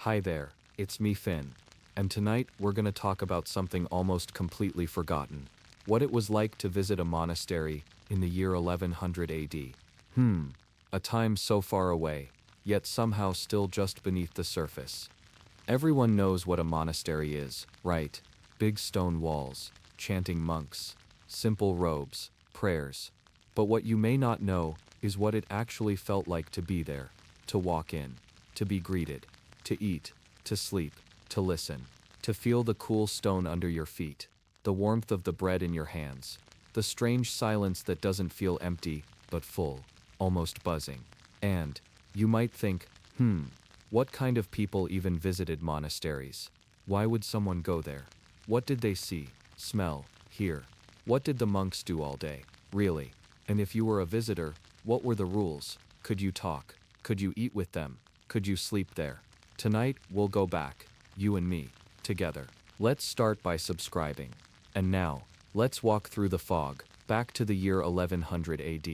Hi there, it's me Finn. And tonight we're gonna talk about something almost completely forgotten. What it was like to visit a monastery in the year 1100 AD. A time so far away, yet somehow still just beneath the surface. Everyone knows what a monastery is, right? Big stone walls, chanting monks, simple robes, prayers. But what you may not know is what it actually felt like to be there, to walk in, to be greeted, to eat, to sleep, to listen, to feel the cool stone under your feet, the warmth of the bread in your hands, the strange silence that doesn't feel empty, but full, almost buzzing. And, you might think, what kind of people even visited monasteries? Why would someone go there? What did they see, smell, hear? What did the monks do all day, really? And if you were a visitor, what were the rules? Could you talk? Could you eat with them? Could you sleep there? Tonight, we'll go back, you and me, together. Let's start by subscribing. And now, let's walk through the fog, back to the year 1100 AD.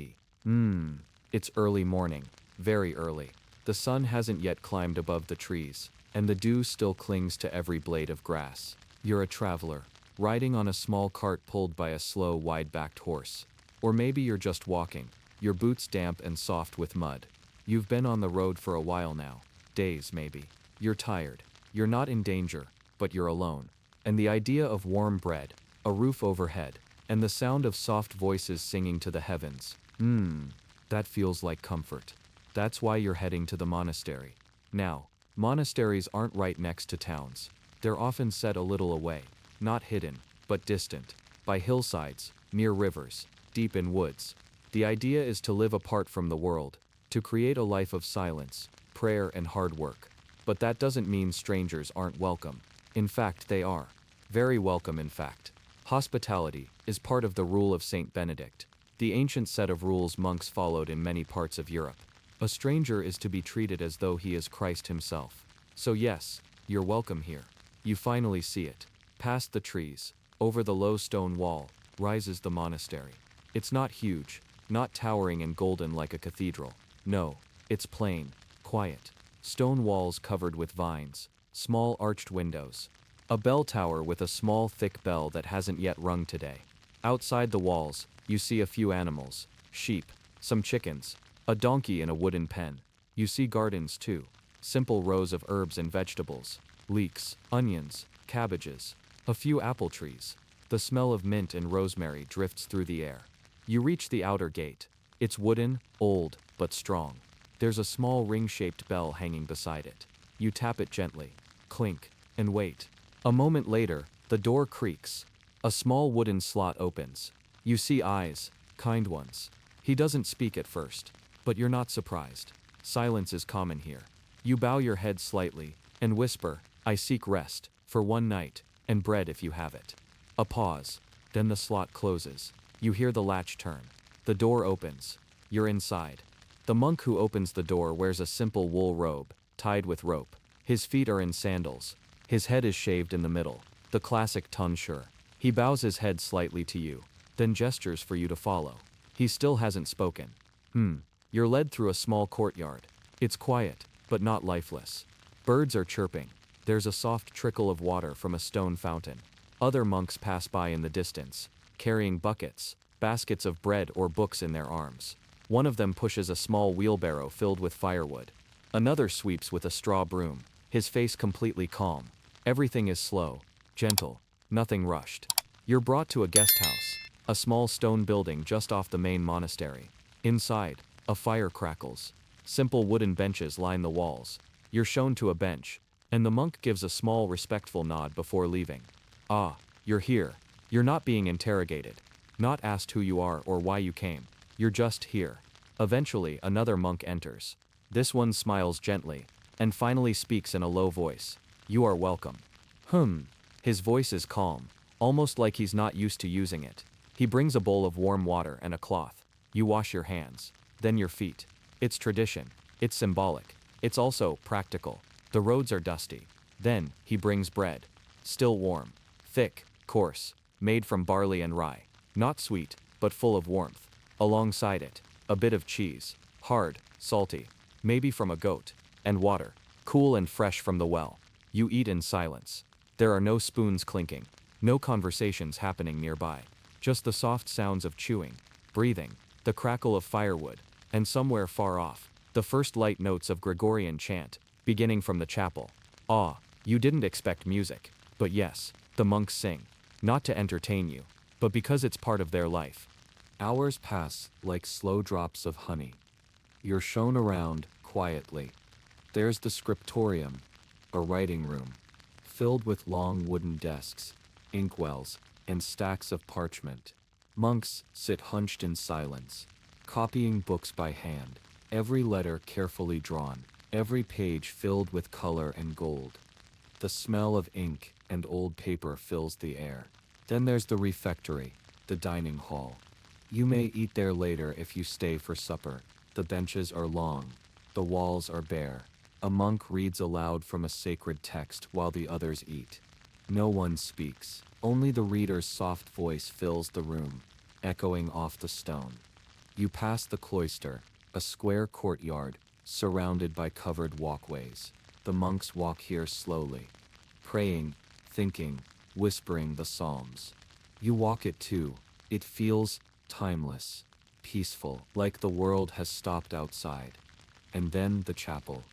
It's early morning, very early. The sun hasn't yet climbed above the trees, and the dew still clings to every blade of grass. You're a traveler, riding on a small cart pulled by a slow, wide-backed horse. Or maybe you're just walking, your boots damp and soft with mud. You've been on the road for a while now, days maybe. You're tired, you're not in danger, but you're alone. And the idea of warm bread, a roof overhead, and the sound of soft voices singing to the heavens, that feels like comfort. That's why you're heading to the monastery. Now, monasteries aren't right next to towns. They're often set a little away, not hidden, but distant, by hillsides, near rivers, deep in woods. The idea is to live apart from the world, to create a life of silence, prayer and hard work. But that doesn't mean strangers aren't welcome. In fact, they are. Very welcome, in fact. Hospitality is part of the rule of Saint Benedict, the ancient set of rules monks followed in many parts of Europe. A stranger is to be treated as though he is Christ himself. So yes, you're welcome here. You finally see it. Past the trees, over the low stone wall, rises the monastery. It's not huge, not towering and golden like a cathedral. No, it's plain, quiet. Stone walls covered with vines, small arched windows. A bell tower with a small thick bell that hasn't yet rung today. Outside the walls, you see a few animals, sheep, some chickens, a donkey in a wooden pen. You see gardens too, simple rows of herbs and vegetables, leeks, onions, cabbages, a few apple trees. The smell of mint and rosemary drifts through the air. You reach the outer gate. It's wooden, old, but strong. There's a small ring-shaped bell hanging beside it. You tap it gently, clink, and wait. A moment later, the door creaks. A small wooden slot opens. You see eyes, kind ones. He doesn't speak at first, but you're not surprised. Silence is common here. You bow your head slightly, and whisper, "I seek rest, for one night, and bread if you have it." A pause, then the slot closes. You hear the latch turn. The door opens. You're inside. The monk who opens the door wears a simple wool robe, tied with rope. His feet are in sandals. His head is shaved in the middle, the classic tonsure. He bows his head slightly to you, then gestures for you to follow. He still hasn't spoken. You're led through a small courtyard. It's quiet, but not lifeless. Birds are chirping. There's a soft trickle of water from a stone fountain. Other monks pass by in the distance, carrying buckets, baskets of bread or books in their arms. One of them pushes a small wheelbarrow filled with firewood. Another sweeps with a straw broom, his face completely calm. Everything is slow, gentle, nothing rushed. You're brought to a guest house, a small stone building just off the main monastery. Inside, a fire crackles. Simple wooden benches line the walls. You're shown to a bench, and the monk gives a small respectful nod before leaving. Ah, you're here. You're not being interrogated, not asked who you are or why you came. You're just here. Eventually, another monk enters. This one smiles gently, and finally speaks in a low voice. "You are welcome." His voice is calm, almost like he's not used to using it. He brings a bowl of warm water and a cloth. You wash your hands, then your feet. It's tradition. It's symbolic. It's also practical. The roads are dusty. Then, he brings bread. Still warm. Thick, coarse, made from barley and rye. Not sweet, but full of warmth. Alongside it, a bit of cheese. Hard, salty, maybe from a goat. And water. cool and fresh from the well. You eat in silence. There are no spoons clinking, no conversations happening nearby. Just the soft sounds of chewing, breathing, the crackle of firewood, and somewhere far off, the first light notes of Gregorian chant, beginning from the chapel. Ah, you didn't expect music. But yes, the monks sing. Not to entertain you, but because it's part of their life. Hours pass like slow drops of honey. You're shown around, quietly. There's the scriptorium, a writing room, filled with long wooden desks, inkwells, and stacks of parchment. Monks sit hunched in silence, copying books by hand, every letter carefully drawn, every page filled with color and gold. The smell of ink and old paper fills the air. Then there's the refectory, the dining hall. You may eat there later if you stay for supper. The benches are long, the walls are bare. A monk reads aloud from a sacred text while the others eat. No one speaks. Only the reader's soft voice fills the room, echoing off the stone. You pass the cloister, a square courtyard, surrounded by covered walkways. The monks walk here slowly, praying, thinking, whispering the psalms. You walk it too. It feels timeless, peaceful, like the world has stopped outside. And then the chapel.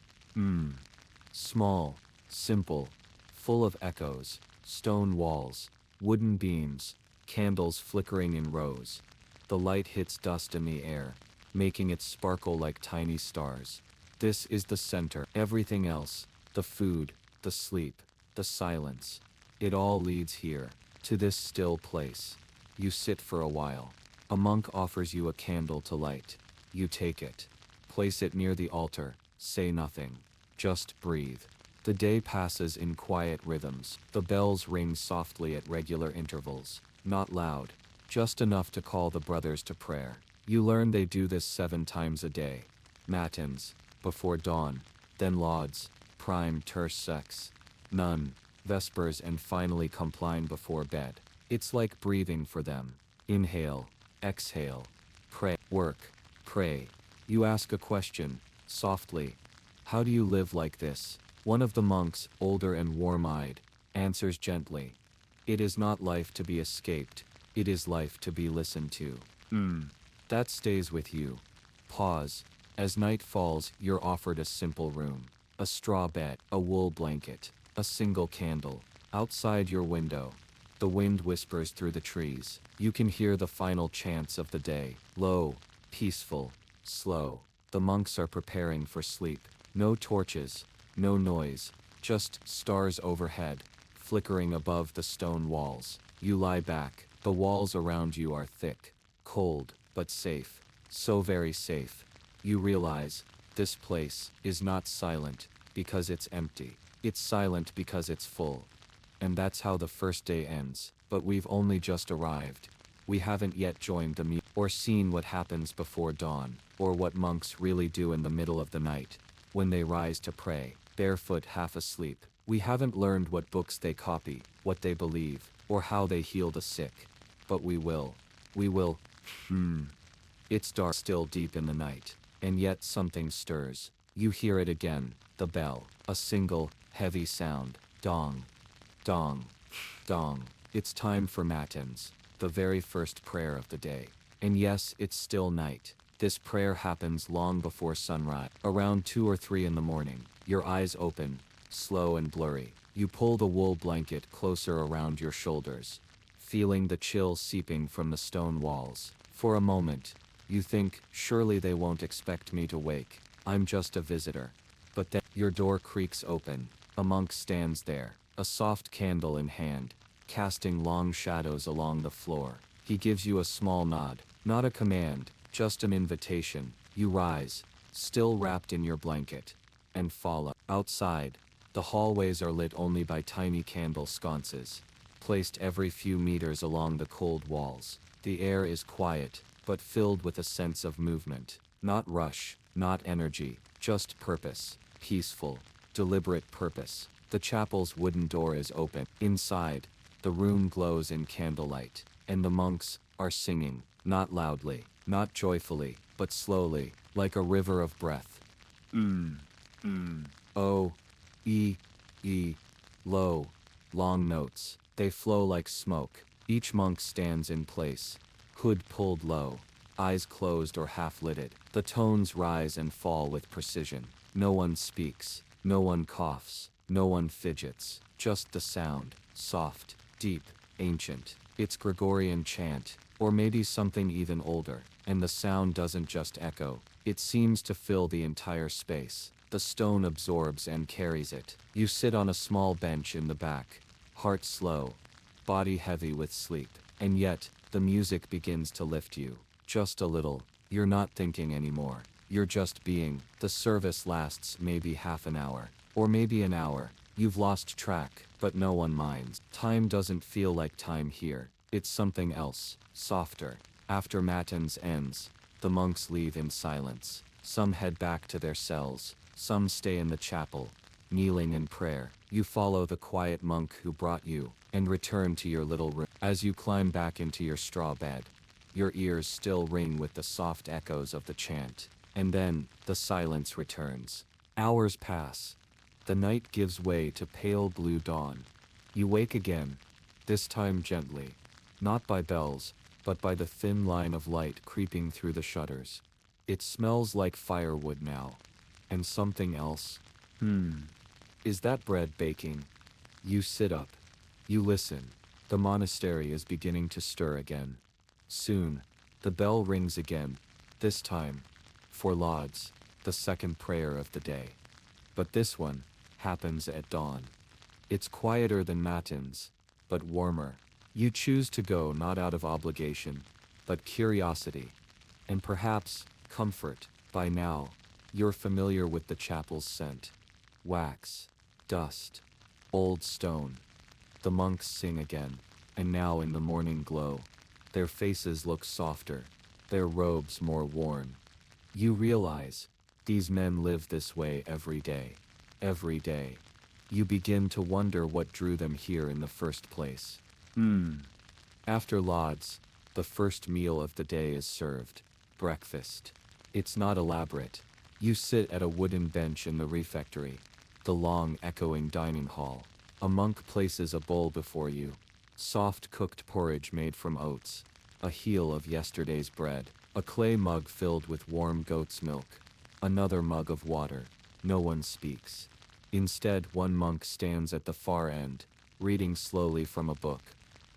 Small, simple, full of echoes, stone walls, wooden beams, candles flickering in rows. The light hits dust in the air, making it sparkle like tiny stars. This is the center. Everything else, the food, the sleep, the silence, it all leads here, to this still place. You sit for a while. A monk offers you a candle to light. You take it. Place it near the altar. Say nothing. Just breathe. The day passes in quiet rhythms. The bells ring softly at regular intervals. Not loud. Just enough to call the brothers to prayer. You learn they do this 7 times a day. Matins, before dawn, then lauds, prime terce sex, none, vespers, and finally compline before bed. It's like breathing for them. Inhale, exhale, pray, work, pray. You ask a question, softly. How do you live like this? One of the monks, older and warm-eyed, answers gently. It is not life to be escaped, it is life to be listened to. That stays with you. Pause. As night falls, you're offered a simple room. A straw bed, a wool blanket, a single candle. Outside your window, the wind whispers through the trees. You can hear the final chants of the day. Low, peaceful, slow. The monks are preparing for sleep. No torches, no noise, just stars overhead, flickering above the stone walls. You lie back. The walls around you are thick, cold, but safe. So very safe. You realize, this place is not silent because it's empty. It's silent because it's full. And that's how the first day ends. But we've only just arrived. We haven't yet joined the meal or seen what happens before dawn, or what monks really do in the middle of the night, when they rise to pray, barefoot, half asleep. We haven't learned what books they copy, what they believe, or how they heal the sick. But we will. We will. It's dark still, deep in the night. And yet something stirs. You hear it again, the bell. A single, heavy sound. Dong. Dong. Dong. It's time for matins, the very first prayer of the day. And yes, it's still night. This prayer happens long before sunrise. Around 2 or 3 in the morning, your eyes open, slow and blurry. You pull the wool blanket closer around your shoulders, feeling the chill seeping from the stone walls. For a moment, you think, surely they won't expect me to wake. I'm just a visitor. But then, your door creaks open. A monk stands there, a soft candle in hand, casting long shadows along the floor. He gives you a small nod, not a command, just an invitation. You rise, still wrapped in your blanket, and follow. Outside, the hallways are lit only by tiny candle sconces, placed every few meters along the cold walls. The air is quiet, but filled with a sense of movement. Not rush, not energy, just purpose. Peaceful, deliberate purpose. The chapel's wooden door is open. Inside, the room glows in candlelight, and the monks are singing, not loudly, not joyfully, but slowly, like a river of breath. O, E, E, low, long notes. They flow like smoke. Each monk stands in place, hood pulled low, eyes closed or half-lidded. The tones rise and fall with precision. No one speaks, no one coughs, no one fidgets, just the sound, soft, deep, ancient. It's Gregorian chant, or maybe something even older, and the sound doesn't just echo, it seems to fill the entire space. The stone absorbs and carries it. You sit on a small bench in the back, heart slow, body heavy with sleep, and yet, the music begins to lift you. Just a little. You're not thinking anymore. You're just being. The service lasts maybe half an hour, or maybe an hour. You've lost track, but no one minds. Time doesn't feel like time here. It's something else, softer. After matins ends, the monks leave in silence. Some head back to their cells, some stay in the chapel, kneeling in prayer. You follow the quiet monk who brought you, and return to your little room. As you climb back into your straw bed, your ears still ring with the soft echoes of the chant, and then, the silence returns. Hours pass. The night gives way to pale blue dawn. You wake again, this time gently, not by bells, but by the thin line of light creeping through the shutters. It smells like firewood now. And something else. Is that bread baking? You sit up. You listen. The monastery is beginning to stir again. Soon, the bell rings again, this time, for lauds, the second prayer of the day. But this one happens at dawn. It's quieter than matins, but warmer. You choose to go not out of obligation, but curiosity, and perhaps comfort. By now, you're familiar with the chapel's scent. Wax, dust, old stone. The monks sing again, and now in the morning glow, their faces look softer, their robes more worn. You realize, these men live this way every day. Every day. You begin to wonder what drew them here in the first place. After lauds, the first meal of the day is served. Breakfast. It's not elaborate. You sit at a wooden bench in the refectory, the long echoing dining hall. A monk places a bowl before you. Soft cooked porridge made from oats. A heel of yesterday's bread. A clay mug filled with warm goat's milk. Another mug of water. No one speaks. Instead, one monk stands at the far end, reading slowly from a book.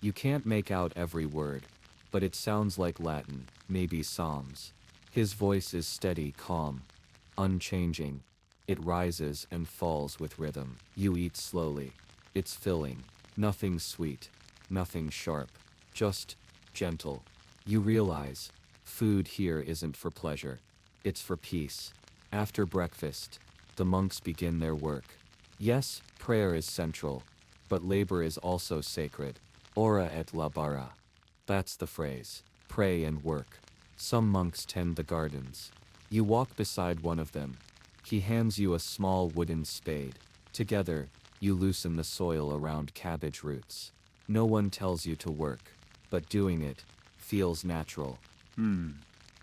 You can't make out every word, but it sounds like Latin, maybe Psalms. His voice is steady, calm, unchanging. It rises and falls with rhythm. You eat slowly. It's filling. Nothing sweet, nothing sharp, just gentle. You realize, food here isn't for pleasure, it's for peace. After breakfast, the monks begin their work. Yes, prayer is central, but labor is also sacred. Ora et labora. That's the phrase. Pray and work. Some monks tend the gardens. You walk beside one of them. He hands you a small wooden spade. Together, you loosen the soil around cabbage roots. No one tells you to work, but doing it feels natural.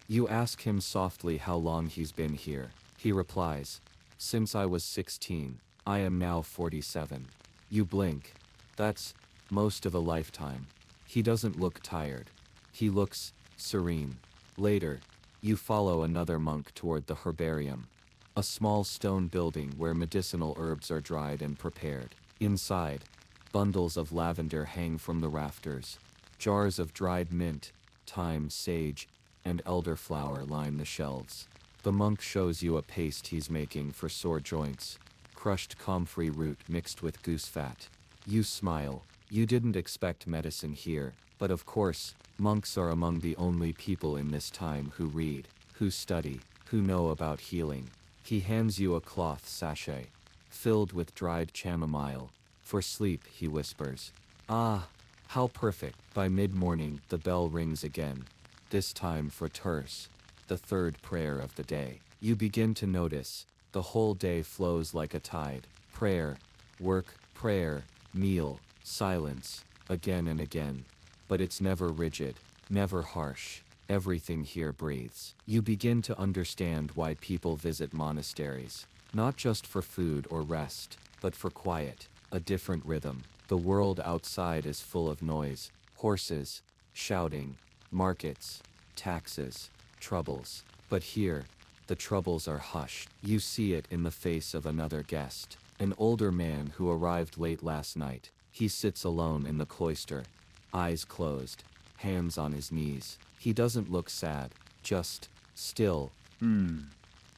You ask him softly how long he's been here. He replies, "Since I was 16, I am now 47. You blink. That's most of a lifetime. He doesn't look tired. He looks serene. Later, you follow another monk toward the herbarium, a small stone building where medicinal herbs are dried and prepared. Inside, bundles of lavender hang from the rafters. Jars of dried mint, thyme, sage, and elderflower line the shelves. The monk shows you a paste he's making for sore joints, crushed comfrey root mixed with goose fat. You smile. You didn't expect medicine here, but of course, monks are among the only people in this time who read, who study, who know about healing. He hands you a cloth sachet, filled with dried chamomile. For sleep, he whispers. Ah, how perfect. By mid-morning, the bell rings again, this time for terce, the third prayer of the day. You begin to notice, the whole day flows like a tide. Prayer, work, prayer, meal, silence, again and again. But it's never rigid, never harsh. Everything here breathes. You begin to understand why people visit monasteries. Not just for food or rest, but for quiet, a different rhythm. The world outside is full of noise, horses, shouting, markets, taxes, troubles. But here, the troubles are hushed. You see it in the face of another guest, an older man who arrived late last night. He sits alone in the cloister, eyes closed, hands on his knees. He doesn't look sad, just still.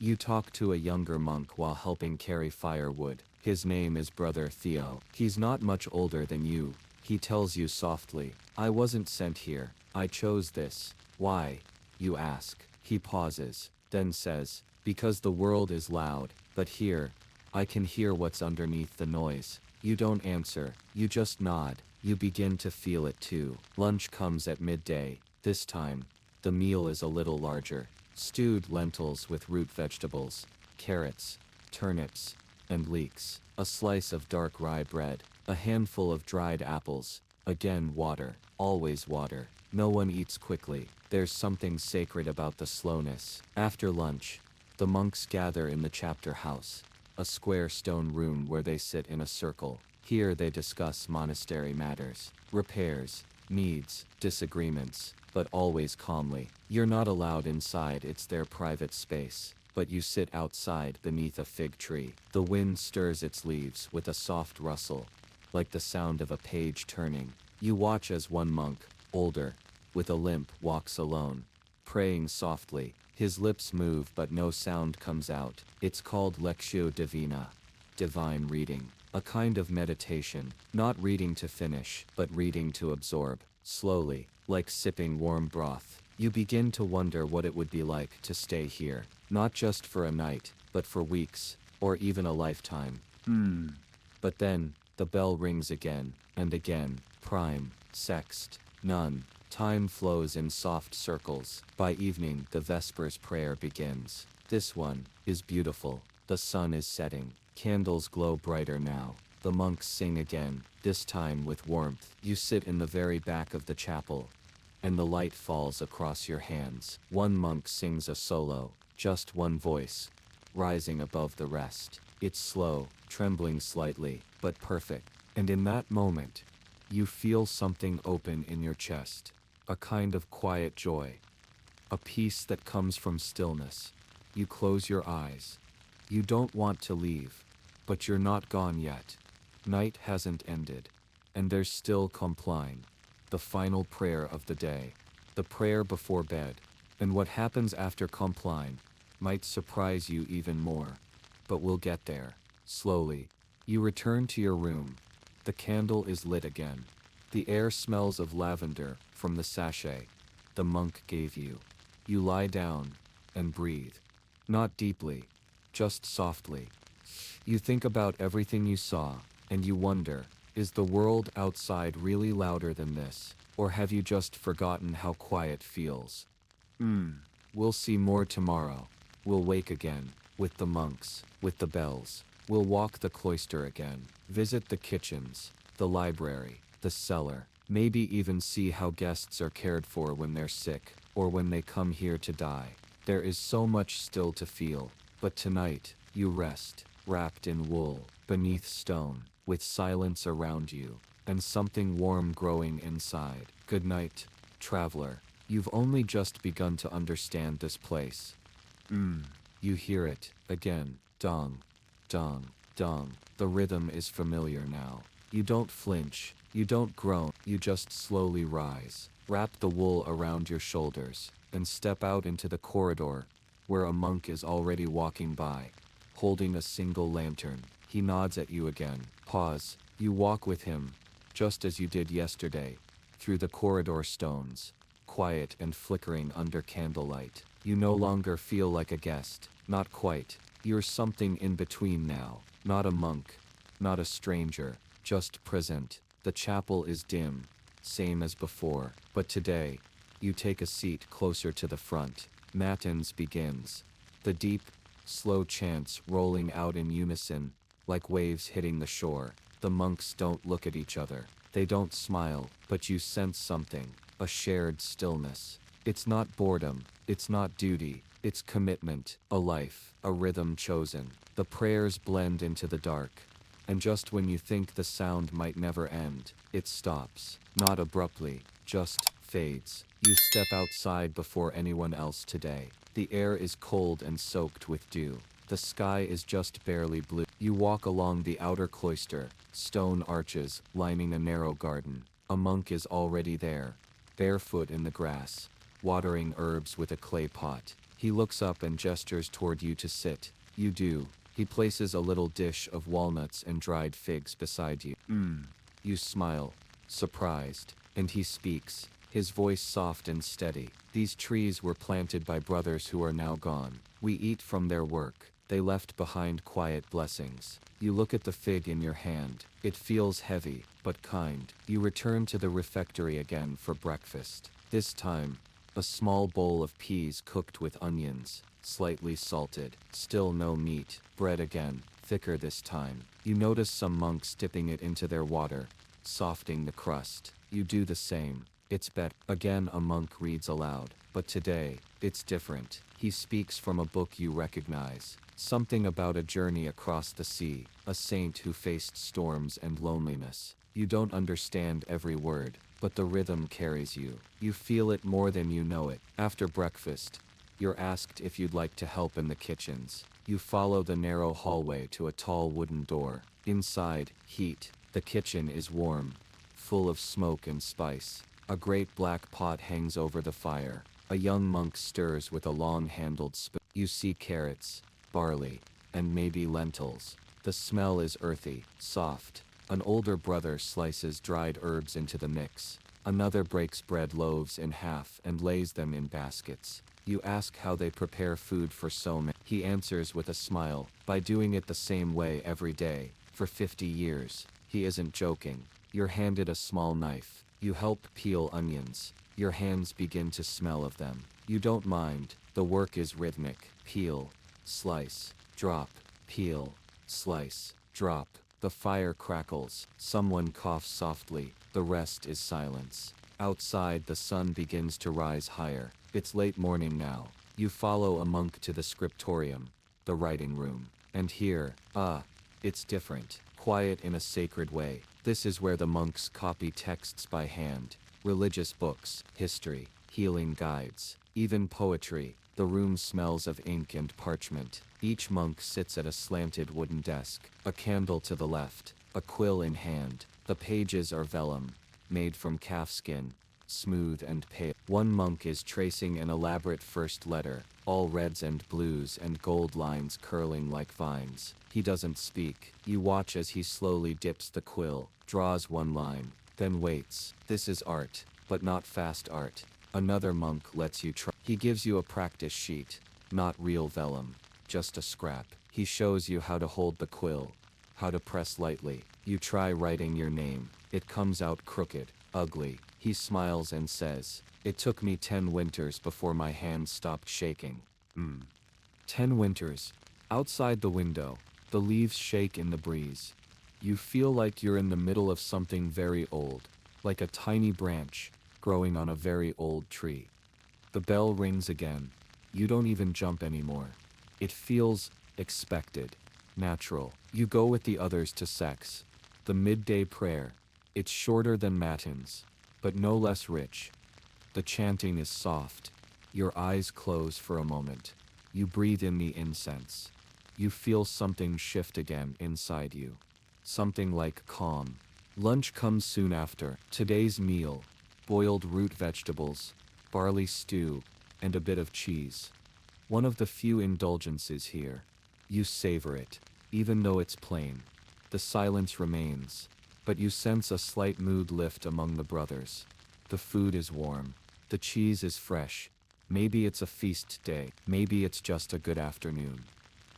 You talk to a younger monk while helping carry firewood. His name is Brother Theo. He's not much older than you. He tells you softly, "I wasn't sent here. I chose this." "Why?" you ask. He pauses, then says, "Because the world is loud, but here, I can hear what's underneath the noise." You don't answer, you just nod. You begin to feel it too. Lunch comes at midday. This time, the meal is a little larger. Stewed lentils with root vegetables, carrots, turnips, and leeks. A slice of dark rye bread, a handful of dried apples. Again water, always water. No one eats quickly. There's something sacred about the slowness. After lunch, the monks gather in the chapter house, a square stone room where they sit in a circle. Here they discuss monastery matters, repairs, needs, disagreements, but always calmly. You're not allowed inside, it's their private space, but you sit outside beneath a fig tree. The wind stirs its leaves with a soft rustle, like the sound of a page turning. You watch as one monk, older, with a limp, walks alone, praying softly. His lips move but no sound comes out. It's called Lectio Divina, divine reading. A kind of meditation, not reading to finish, but reading to absorb. Slowly, like sipping warm broth, you begin to wonder what it would be like to stay here, not just for a night, but for weeks, or even a lifetime. But then, the bell rings again, and again, prime, sext, none. Time flows in soft circles. By evening, the Vespers prayer begins. This one is beautiful. The sun is setting. Candles glow brighter now. The monks sing again, this time with warmth. You sit in the very back of the chapel, and the light falls across your hands. One monk sings a solo, just one voice, rising above the rest. It's slow, trembling slightly, but perfect. And in that moment, you feel something open in your chest. A kind of quiet joy. A peace that comes from stillness. You close your eyes. You don't want to leave. But you're not gone yet. Night hasn't ended. And there's still Compline. The final prayer of the day. The prayer before bed. And what happens after Compline might surprise you even more. But we'll get there. Slowly, you return to your room. The candle is lit again. The air smells of lavender from the sachet the monk gave you. You lie down and breathe. Not deeply, just softly. You think about everything you saw, and you wonder, is the world outside really louder than this? Or have you just forgotten how quiet feels? We'll see more tomorrow. We'll wake again, with the monks, with the bells. We'll walk the cloister again, visit the kitchens, the library, the cellar, maybe even see how guests are cared for when they're sick, or when they come here to die. There is so much still to feel, but tonight, you rest, wrapped in wool, beneath stone, with silence around you, and something warm growing inside. Good night, traveler. You've only just begun to understand this place. You hear it, again, dong, dong, dong. The rhythm is familiar now. You don't flinch, you don't groan, you just slowly rise. Wrap the wool around your shoulders, and step out into the corridor, where a monk is already walking by, holding a single lantern. He nods at you again. Pause. You walk with him, just as you did yesterday, through the corridor stones, quiet and flickering under candlelight. You no longer feel like a guest, not quite. You're something in between now. Not a monk, not a stranger, just present. The chapel is dim, same as before, but today, you take a seat closer to the front. Matins begins. The deep, slow chants rolling out in unison, like waves hitting the shore. The monks don't look at each other. They don't smile, but you sense something, a shared stillness. It's not boredom, it's not duty, It's commitment, a life, a rhythm chosen. The prayers blend into the dark. And just when you think the sound might never end, it stops. Not abruptly, just fades. You step outside before anyone else today. The air is cold and soaked with dew. The sky is just barely blue. You walk along the outer cloister, stone arches lining a narrow garden. A monk is already there, barefoot in the grass, watering herbs with a clay pot. He looks up and gestures toward you to sit. You do. He places a little dish of walnuts and dried figs beside you. You smile, surprised, and he speaks, his voice soft and steady. These trees were planted by brothers who are now gone. We eat from their work. They left behind quiet blessings. You look at the fig in your hand. It feels heavy, but kind. You return to the refectory again for breakfast. This time, a small bowl of peas cooked with onions, slightly salted. Still no meat. Bread again, thicker this time. You notice some monks dipping it into their water, softening the crust. You do the same. It's bet. Again a monk reads aloud. But today, it's different. He speaks from a book you recognize. Something about a journey across the sea, a saint who faced storms and loneliness. You don't understand every word, but the rhythm carries you. You feel it more than you know it. After breakfast, you're asked if you'd like to help in the kitchens. You follow the narrow hallway to a tall wooden door. Inside, heat. The kitchen is warm, full of smoke and spice. A great black pot hangs over the fire. A young monk stirs with a long-handled spoon. You see carrots, barley, and maybe lentils. The smell is earthy, soft. An older brother slices dried herbs into the mix. Another breaks bread loaves in half and lays them in baskets. You ask how they prepare food for so many. He answers with a smile, by doing it the same way every day, for 50 years. He isn't joking. You're handed a small knife. You help peel onions. Your hands begin to smell of them. You don't mind. The work is rhythmic. Peel, slice, drop, peel, slice, drop. The fire crackles. Someone coughs softly. The rest is silence. Outside, the sun begins to rise higher. It's late morning now. You follow a monk to the scriptorium, the writing room. And here, it's different. Quiet in a sacred way. This is where the monks copy texts by hand. Religious books, history, healing guides, even poetry. The room smells of ink and parchment. Each monk sits at a slanted wooden desk, a candle to the left, a quill in hand. The pages are vellum, made from calf skin, smooth and pale. One monk is tracing an elaborate first letter, all reds and blues and gold lines curling like vines. He doesn't speak. You watch as he slowly dips the quill, draws one line, then waits. This is art, but not fast art. Another monk lets you try. He gives you a practice sheet, not real vellum, just a scrap. He shows you how to hold the quill, how to press lightly. You try writing your name. It comes out crooked, ugly. He smiles and says, "It took me 10 winters before my hand stopped shaking." 10 winters. Outside the window, the leaves shake in the breeze. You feel like you're in the middle of something very old, like a tiny branch growing on a very old tree. The bell rings again. You don't even jump anymore. It feels expected, natural. You go with the others to sex. The midday prayer. It's shorter than matins, but no less rich. The chanting is soft. Your eyes close for a moment. You breathe in the incense. You feel something shift again inside you. Something like calm. Lunch comes soon after. Today's meal: boiled root vegetables, barley stew, and a bit of cheese. One of the few indulgences here. You savor it, even though it's plain. The silence remains, but you sense a slight mood lift among the brothers. The food is warm. The cheese is fresh. Maybe it's a feast day. Maybe it's just a good afternoon.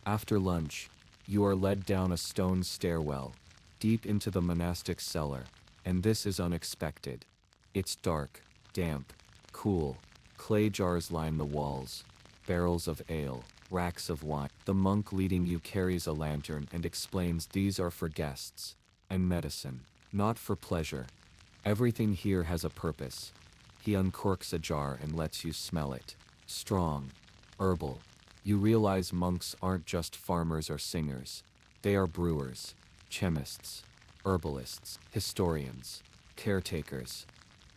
After lunch, you are led down a stone stairwell, deep into the monastic cellar, and this is unexpected. It's dark, damp, cool. Clay jars line the walls, barrels of ale, racks of wine. The monk leading you carries a lantern and explains these are for guests and medicine, not for pleasure. Everything here has a purpose. He uncorks a jar and lets you smell it. Strong, Herbal. You realize monks aren't just farmers or singers. They are brewers, chemists, herbalists, historians, caretakers.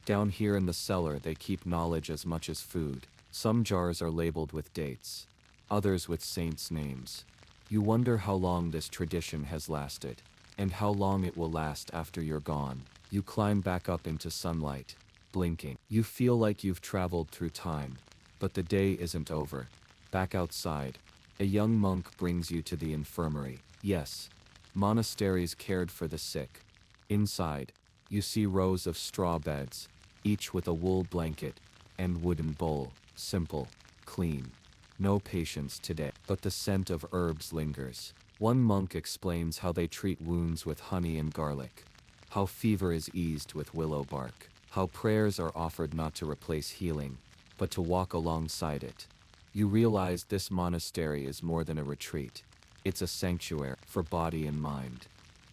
Down here in the cellar they keep knowledge as much as food. Some jars are labeled with dates, others with saints' names. You wonder how long this tradition has lasted, and how long it will last after you're gone. You climb back up into sunlight, blinking. You feel like you've traveled through time, but the day isn't over. Back outside, a young monk brings you to the infirmary. Yes, monasteries cared for the sick. Inside, you see rows of straw beds, each with a wool blanket and wooden bowl. Simple, clean. No patients today, but the scent of herbs lingers. One monk explains how they treat wounds with honey and garlic, how fever is eased with willow bark, how prayers are offered not to replace healing, but to walk alongside it. You realize this monastery is more than a retreat. It's a sanctuary for body and mind.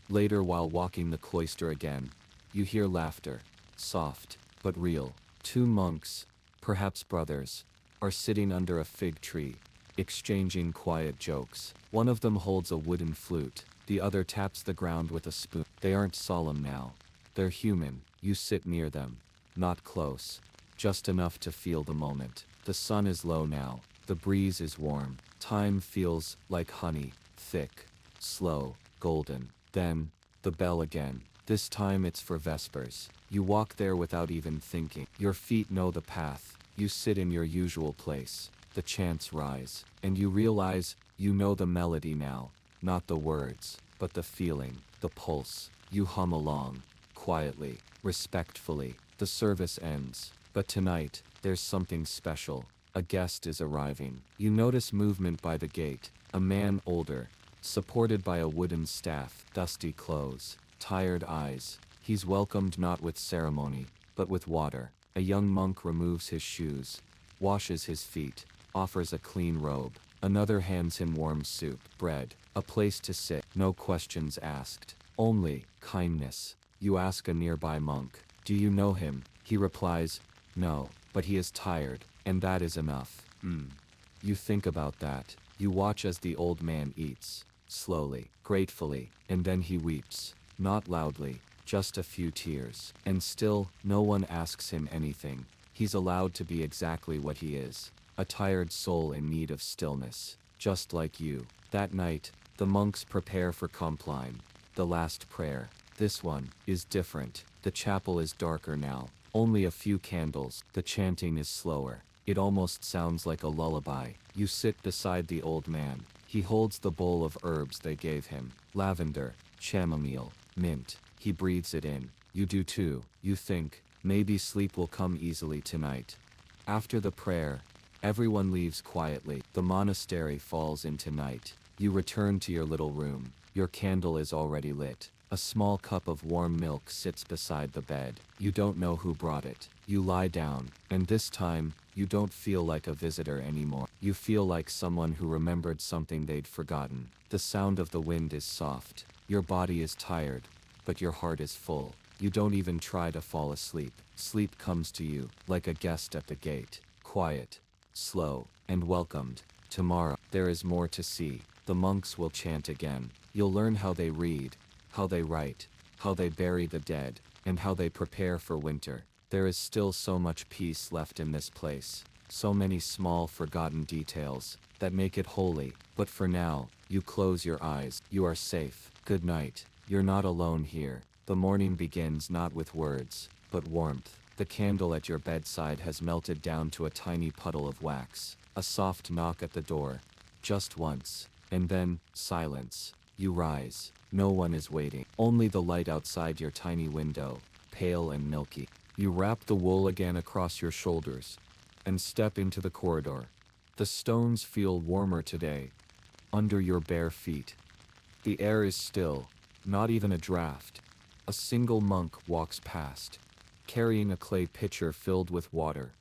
Later, while walking the cloister again, you hear laughter, soft but real. Two monks, perhaps brothers, are sitting under a fig tree, exchanging quiet jokes. One of them holds a wooden flute, the other taps the ground with a spoon. They aren't solemn now. They're human. You sit near them, not close, just enough to feel the moment. The sun is low now, the breeze is warm. Time feels like honey, thick, slow, golden. Then, the bell again. This time it's for vespers. You walk there without even thinking. Your feet know the path. You sit in your usual place. The chants rise, and you realize you know the melody now, not the words, but the feeling, the pulse. You hum along, quietly, respectfully. The service ends, but tonight, there's something special. A guest is arriving. You notice movement by the gate. A man older, supported by a wooden staff, dusty clothes, tired eyes. He's welcomed not with ceremony, but with water. A young monk removes his shoes, washes his feet, offers a clean robe. Another hands him warm soup, bread, a place to sit. No questions asked, only kindness. You ask a nearby monk, "Do you know him?" He replies, "No, but he is tired, and that is enough." You think about that. You watch as the old man eats, slowly, gratefully, and then he weeps. Not loudly, just a few tears. And still, no one asks him anything. He's allowed to be exactly what he is. A tired soul in need of stillness. Just like you. That night, the monks prepare for Compline, the last prayer. This one is different. The chapel is darker now. Only a few candles. The chanting is slower. It almost sounds like a lullaby. You sit beside the old man. He holds the bowl of herbs they gave him. Lavender, chamomile, mint. He breathes it in. You do too. You think, maybe sleep will come easily tonight. After the prayer, everyone leaves quietly. The monastery falls into night. You return to your little room. Your candle is already lit. A small cup of warm milk sits beside the bed. You don't know who brought it. You lie down, and this time, you don't feel like a visitor anymore. You feel like someone who remembered something they'd forgotten. The sound of the wind is soft. Your body is tired, but your heart is full. You don't even try to fall asleep. Sleep comes to you, like a guest at the gate. Quiet, slow, and welcomed. Tomorrow, there is more to see. The monks will chant again. You'll learn how they read, how they write, how they bury the dead, and how they prepare for winter. There is still so much peace left in this place. So many small forgotten details that make it holy. But for now, you close your eyes. You are safe. Good night. You're not alone here. The morning begins not with words, but warmth. The candle at your bedside has melted down to a tiny puddle of wax. A soft knock at the door. Just once. And then, silence. You rise. No one is waiting. Only the light outside your tiny window, pale and milky. You wrap the wool again across your shoulders and step into the corridor. The stones feel warmer today, under your bare feet. The air is still, not even a draft. A single monk walks past, carrying a clay pitcher filled with water.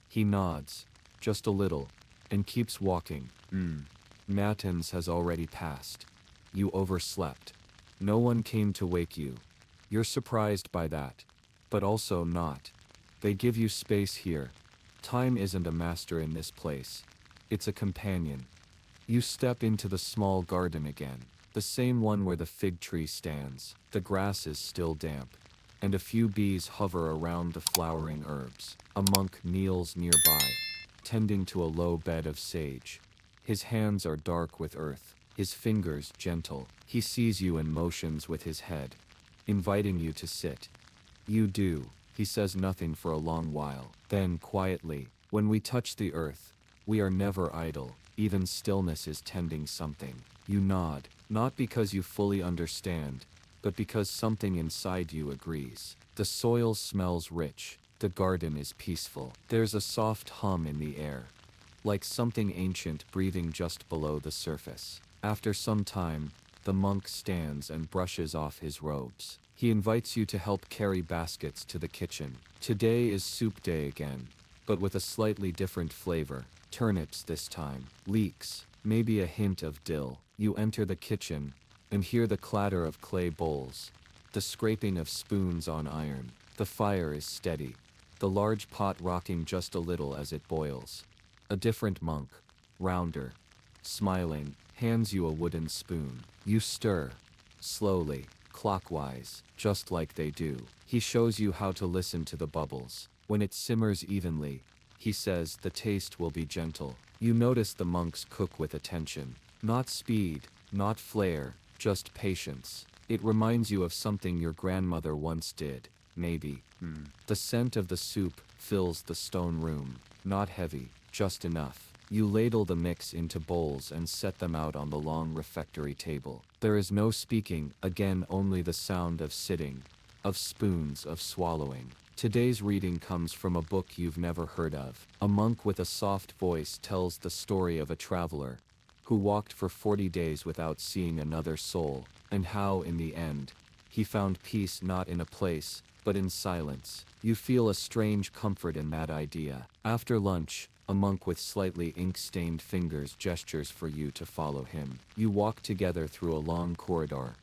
He nods, just a little, and keeps walking. Matins has already passed. You overslept. No one came to wake you. You're surprised by that, but also not. They give you space here. Time isn't a master in this place. it's a companion. You step into the small garden again, the same one where the fig tree stands. The grass is still damp, and a few bees hover around the flowering herbs. A monk kneels nearby, tending to a low bed of sage. His hands are dark with earth, his fingers gentle. He sees you and motions with his head, inviting you to sit. You do. He says nothing for a long while. Then, quietly, when we touch the earth, we are never idle. Even stillness is tending something. You nod, not because you fully understand, but because something inside you agrees. The soil smells rich. The garden is peaceful. There's a soft hum in the air, like something ancient breathing just below the surface. After some time, the monk stands and brushes off his robes. He invites you to help carry baskets to the kitchen. Today is soup day again, but with a slightly different flavor. Turnips this time, leeks, maybe a hint of dill. You enter the kitchen and hear the clatter of clay bowls, the scraping of spoons on iron. The fire is steady, the large pot rocking just a little as it boils. A different monk, rounder, smiling, hands you a wooden spoon. You stir, slowly, clockwise, just like they do. He shows you how to listen to the bubbles. When it simmers evenly, he says the taste will be gentle. You notice the monks cook with attention. Not speed, not flair, just patience. It reminds you of something your grandmother once did, maybe. The scent of the soup fills the stone room. Not heavy, just enough. You ladle the mix into bowls and set them out on the long refectory table. There is no speaking, again only the sound of sitting, of spoons, of swallowing. Today's reading comes from a book you've never heard of. A monk with a soft voice tells the story of a traveler who walked for 40 days without seeing another soul, and how, in the end, he found peace not in a place, but in silence. You feel a strange comfort in that idea. After lunch, a monk with slightly ink-stained fingers gestures for you to follow him. You walk together through a long corridor,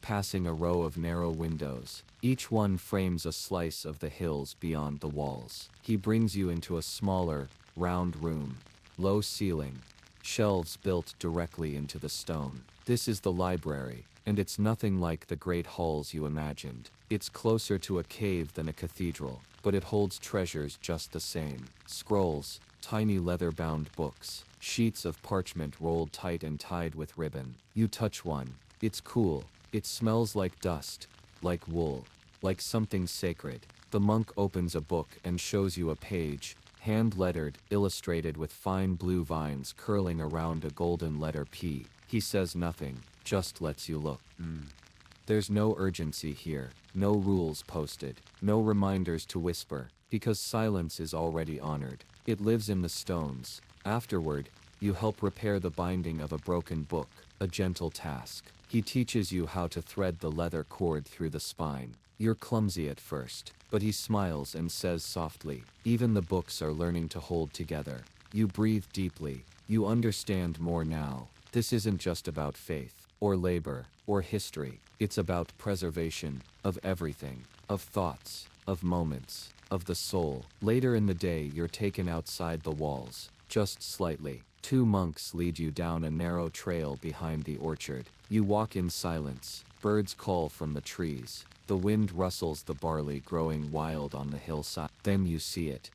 passing a row of narrow windows. Each one frames a slice of the hills beyond the walls. He brings you into a smaller, round room, low ceiling, shelves built directly into the stone. This is the library, and it's nothing like the great halls you imagined. It's closer to a cave than a cathedral, but it holds treasures just the same. Scrolls, tiny leather-bound books, sheets of parchment rolled tight and tied with ribbon. You touch one. It's cool. It smells like dust, like wool, like something sacred. The monk opens a book and shows you a page, hand-lettered, illustrated with fine blue vines curling around a golden letter P. He says nothing, just lets you look. There's no urgency here, no rules posted, no reminders to whisper, because silence is already honored. It lives in the stones. Afterward, you help repair the binding of a broken book, a gentle task. He teaches you how to thread the leather cord through the spine. You're clumsy at first, but he smiles and says softly, even the books are learning to hold together. You breathe deeply. You understand more now. This isn't just about faith, or labor, or history. It's about preservation, of everything, of thoughts, of moments, of the soul. Later in the day, you're taken outside the walls, just slightly. Two monks lead you down a narrow trail behind the orchard. You walk in silence. Birds call from the trees. The wind rustles the barley growing wild on the hillside. Then you see it.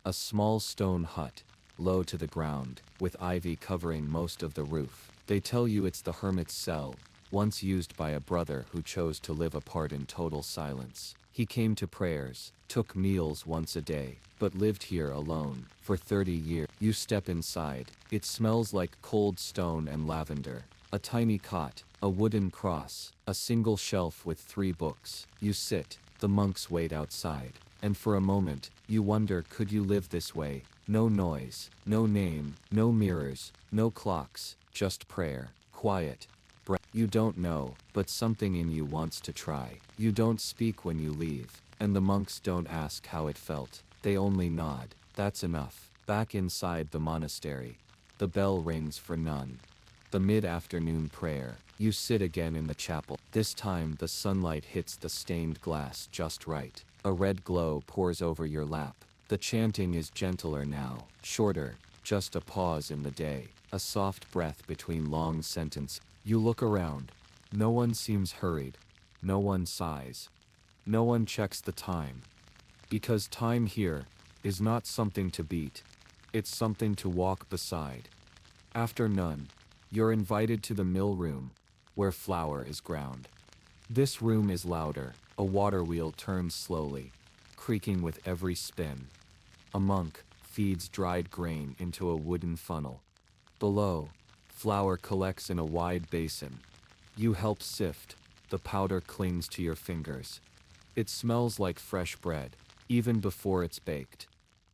A small stone hut, low to the ground, with ivy covering most of the roof. They tell you it's the hermit's cell, once used by a brother who chose to live apart in total silence. He came to prayers, took meals once a day, but lived here alone for 30 years. You step inside. It smells like cold stone and lavender. A tiny cot, a wooden cross, a single shelf with 3 books. You sit. The monks wait outside. And for a moment, you wonder, could you live this way? No noise, no name, no mirrors, no clocks, just prayer, quiet. You don't know, but something in you wants to try. You don't speak when you leave, and the monks don't ask how it felt. They only nod. That's enough. Back inside the monastery, the bell rings for none. The mid-afternoon prayer. You sit again in the chapel. This time the sunlight hits the stained glass just right. A red glow pours over your lap. The chanting is gentler now, shorter, just a pause in the day, a soft breath between long sentences. You look around. No one seems hurried. No one sighs. No one checks the time. Because time here is not something to beat. It's something to walk beside. After none, you're invited to the mill room, where flour is ground. This room is louder. A water wheel turns slowly, creaking with every spin. A monk feeds dried grain into a wooden funnel. Below, flour collects in a wide basin. You help sift. The powder clings to your fingers. It smells like fresh bread, even before it's baked.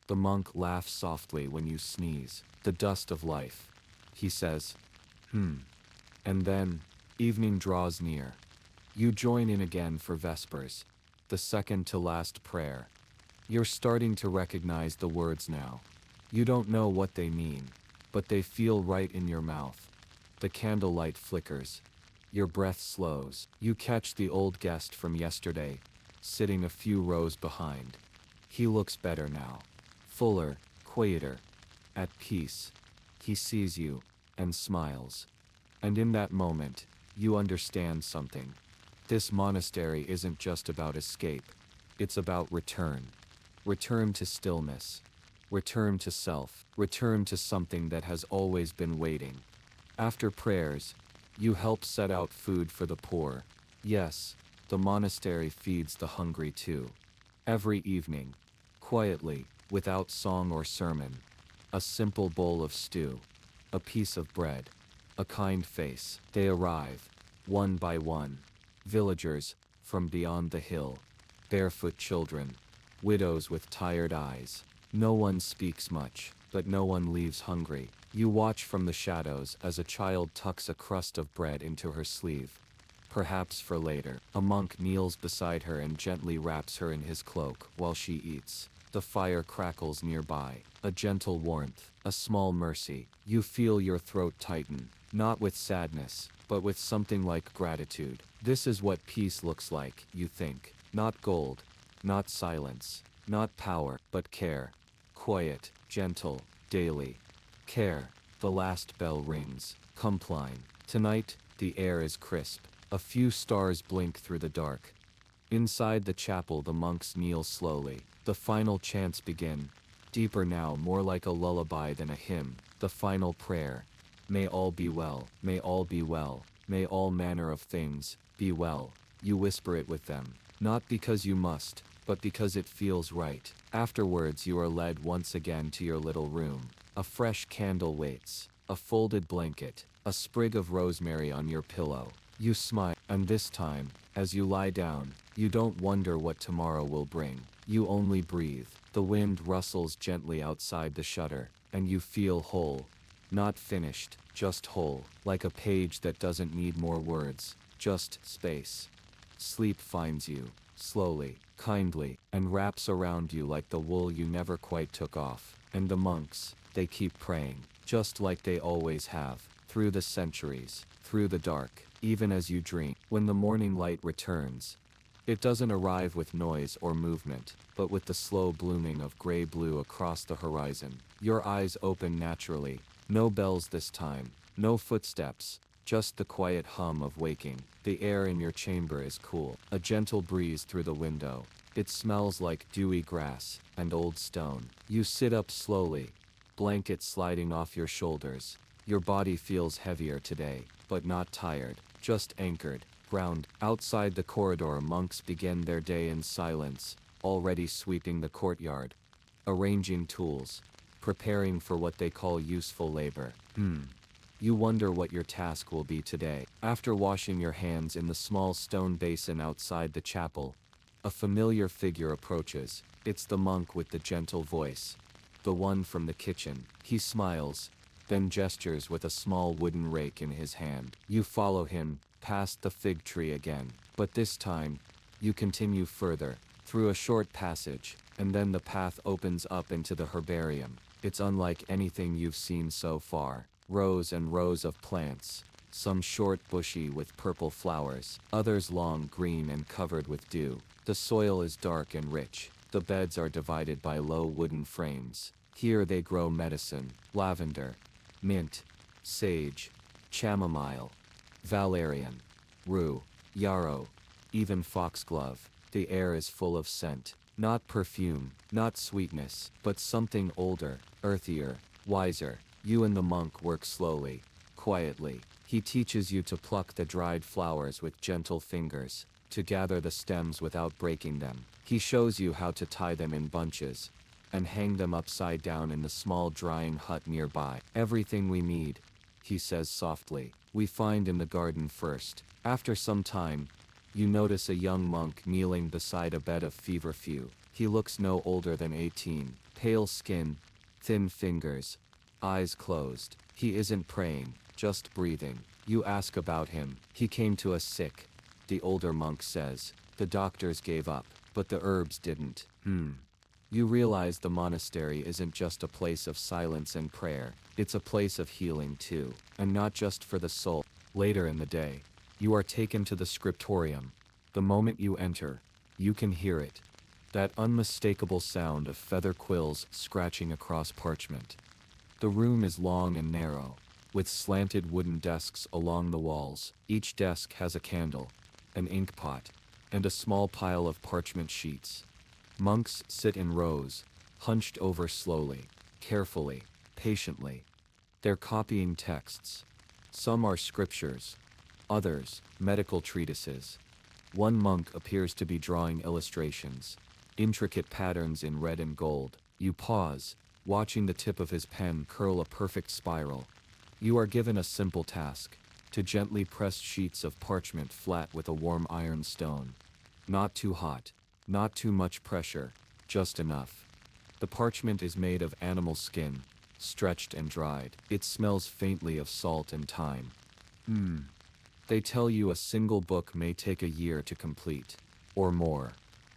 The monk laughs softly when you sneeze. The dust of life. He says, And then, evening draws near. You join in again for Vespers, the second to last prayer. You're starting to recognize the words now. You don't know what they mean, but they feel right in your mouth. The candlelight flickers. Your breath slows. You catch the old guest from yesterday, sitting a few rows behind. He looks better now. Fuller, quieter, at peace. He sees you, and smiles. And in that moment, you understand something. This monastery isn't just about escape. It's about return. Return to stillness. Return to self. Return to something that has always been waiting. After prayers, you help set out food for the poor. Yes, the monastery feeds the hungry too. Every evening, quietly, without song or sermon. A simple bowl of stew. A piece of bread. A kind face. They arrive, one by one. Villagers, from beyond the hill. Barefoot children. Widows with tired eyes. No one speaks much, but no one leaves hungry. You watch from the shadows as a child tucks a crust of bread into her sleeve. Perhaps for later. A monk kneels beside her and gently wraps her in his cloak while she eats. The fire crackles nearby. A gentle warmth, a small mercy. You feel your throat tighten, not with sadness, but with something like gratitude. This is what peace looks like, you think. Not gold, not silence, not power, but care. Quiet, gentle, daily. Care. The last bell rings. Compline. Tonight, the air is crisp. A few stars blink through the dark. Inside the chapel, the monks kneel slowly. The final chants begin. Deeper now, more like a lullaby than a hymn. The final prayer. May all be well. May all be well. May all manner of things be well. You whisper it with them. Not because you must, but because it feels right. Afterwards, you are led once again to your little room. A fresh candle waits. A folded blanket. A sprig of rosemary on your pillow. You smile, and this time, as you lie down, you don't wonder what tomorrow will bring. You only breathe. The wind rustles gently outside the shutter, and you feel whole. Not finished, just whole, like a page that doesn't need more words, just space. Sleep finds you, slowly, kindly, and wraps around you like the wool you never quite took off. And the monks, they keep praying, just like they always have, through the centuries, through the dark, even as you dream. When the morning light returns, it doesn't arrive with noise or movement, but with the slow blooming of gray-blue across the horizon. Your eyes open naturally. No bells this time, no footsteps, just the quiet hum of waking. The air in your chamber is cool. A gentle breeze through the window. It smells like dewy grass and old stone. You sit up slowly, blanket sliding off your shoulders. Your body feels heavier today, but not tired, just anchored. Ground. Outside the corridor, monks begin their day in silence, already sweeping the courtyard, arranging tools, preparing for what they call useful labor. You wonder what your task will be today. After washing your hands in the small stone basin outside the chapel, a familiar figure approaches. It's the monk with the gentle voice, the one from the kitchen. He smiles, then gestures with a small wooden rake in his hand. You follow him, past the fig tree again, but this time, you continue further, through a short passage, and then the path opens up into the herbarium. It's unlike anything you've seen so far. Rows and rows of plants, some short bushy with purple flowers, others long green and covered with dew. The soil is dark and rich. The beds are divided by low wooden frames. Here they grow medicine, lavender, mint, sage, chamomile, valerian, rue, yarrow, even foxglove. The air is full of scent. Not perfume, not sweetness, but something older, earthier, wiser. You and the monk work slowly, quietly. He teaches you to pluck the dried flowers with gentle fingers, to gather the stems without breaking them. He shows you how to tie them in bunches, and hang them upside down in the small drying hut nearby. Everything we need, he says softly, we find in the garden first. After some time, you notice a young monk kneeling beside a bed of feverfew. He looks no older than 18, pale skin, thin fingers, eyes closed. He isn't praying, just breathing. You ask about him. He came to us sick, the older monk says. The doctors gave up, but the herbs didn't. You realize the monastery isn't just a place of silence and prayer. It's a place of healing too, and not just for the soul. Later in the day, you are taken to the scriptorium. The moment you enter, you can hear it. That unmistakable sound of feather quills scratching across parchment. The room is long and narrow, with slanted wooden desks along the walls. Each desk has a candle, an ink pot, and a small pile of parchment sheets. Monks sit in rows, hunched over slowly, carefully, patiently. They're copying texts. Some are scriptures, others, medical treatises. One monk appears to be drawing illustrations, intricate patterns in red and gold. You pause, watching the tip of his pen curl a perfect spiral. You are given a simple task, to gently press sheets of parchment flat with a warm iron stone. Not too hot, not too much pressure, just enough. The parchment is made of animal skin, stretched and dried. It smells faintly of salt and thyme. They tell you a single book may take a year to complete, or more.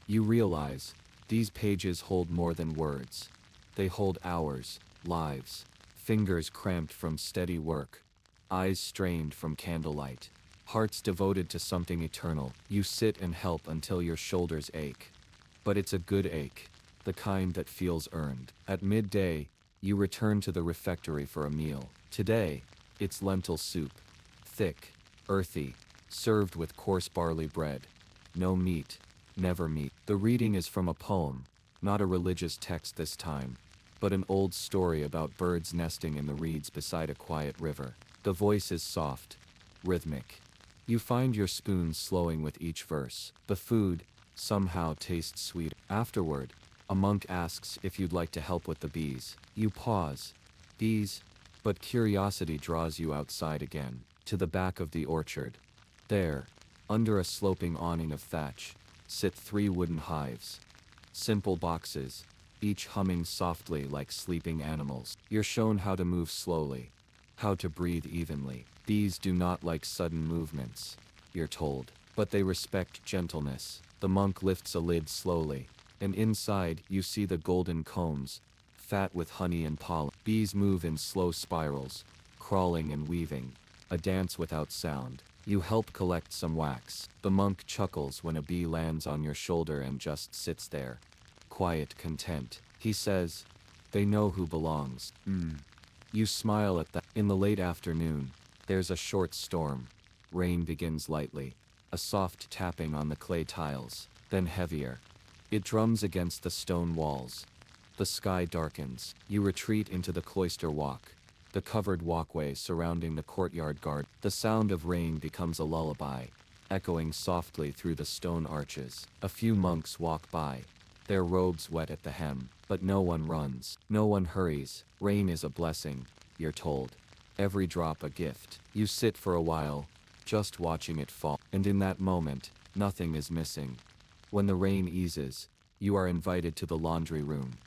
You realize, these pages hold more than words. They hold hours, lives, fingers cramped from steady work, eyes strained from candlelight, hearts devoted to something eternal. You sit and help until your shoulders ache. But it's a good ache, the kind that feels earned. At midday, you return to the refectory for a meal. Today, it's lentil soup, thick, earthy, served with coarse barley bread. No meat, never meat. The reading is from a poem, not a religious text this time, but an old story about birds nesting in the reeds beside a quiet river. The voice is soft, rhythmic. You find your spoon slowing with each verse. The food, somehow, tastes sweeter. Afterward, a monk asks if you'd like to help with the bees. You pause. Bees? But curiosity draws you outside again, to the back of the orchard. There, under a sloping awning of thatch, sit 3 wooden hives. Simple boxes, each humming softly like sleeping animals. You're shown how to move slowly, how to breathe evenly. Bees do not like sudden movements, you're told, but they respect gentleness. The monk lifts a lid slowly, and inside you see the golden combs, fat with honey and pollen. Bees move in slow spirals, crawling and weaving, a dance without sound. You help collect some wax. The monk chuckles when a bee lands on your shoulder and just sits there, quiet, content. He says, "They know who belongs." You smile at that. In the late afternoon, there's a short storm. Rain begins lightly, a soft tapping on the clay tiles, then heavier. It drums against the stone walls. The sky darkens. You retreat into the cloister walk, the covered walkway surrounding the courtyard guard. The sound of rain becomes a lullaby, echoing softly through the stone arches. A few monks walk by, their robes wet at the hem, but no one runs, no one hurries. Rain is a blessing, you're told. Every drop a gift. You sit for a while, just watching it fall, and in that moment, nothing is missing. When the rain eases, you are invited to the laundry room,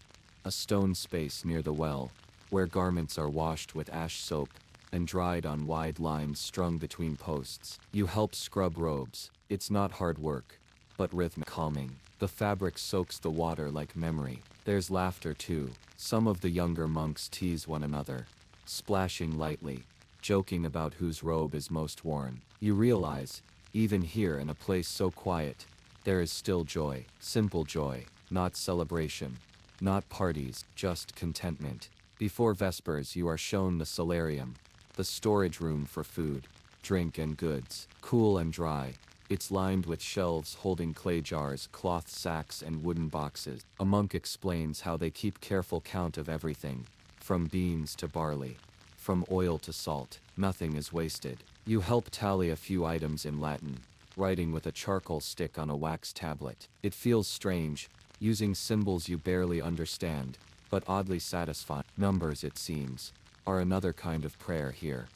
a stone space near the well, where garments are washed with ash soap and dried on wide lines strung between posts. You help scrub robes. It's not hard work, but rhythmic, calming. The fabric soaks the water like memory. There's laughter too. Some of the younger monks tease one another, splashing lightly, joking about whose robe is most worn. You realize, even here in a place so quiet, there is still joy, simple joy, not celebration, Not parties, just contentment. Before Vespers, you are shown the solarium, the storage room for food, drink, and goods, cool and dry. It's lined with shelves holding clay jars, cloth sacks, and wooden boxes. A monk explains how they keep careful count of everything, from beans to barley, from oil to salt. Nothing is wasted. You help tally a few items in Latin, writing with a charcoal stick on a wax tablet. It feels strange, using symbols you barely understand, but oddly satisfying. Numbers, it seems, are another kind of prayer here.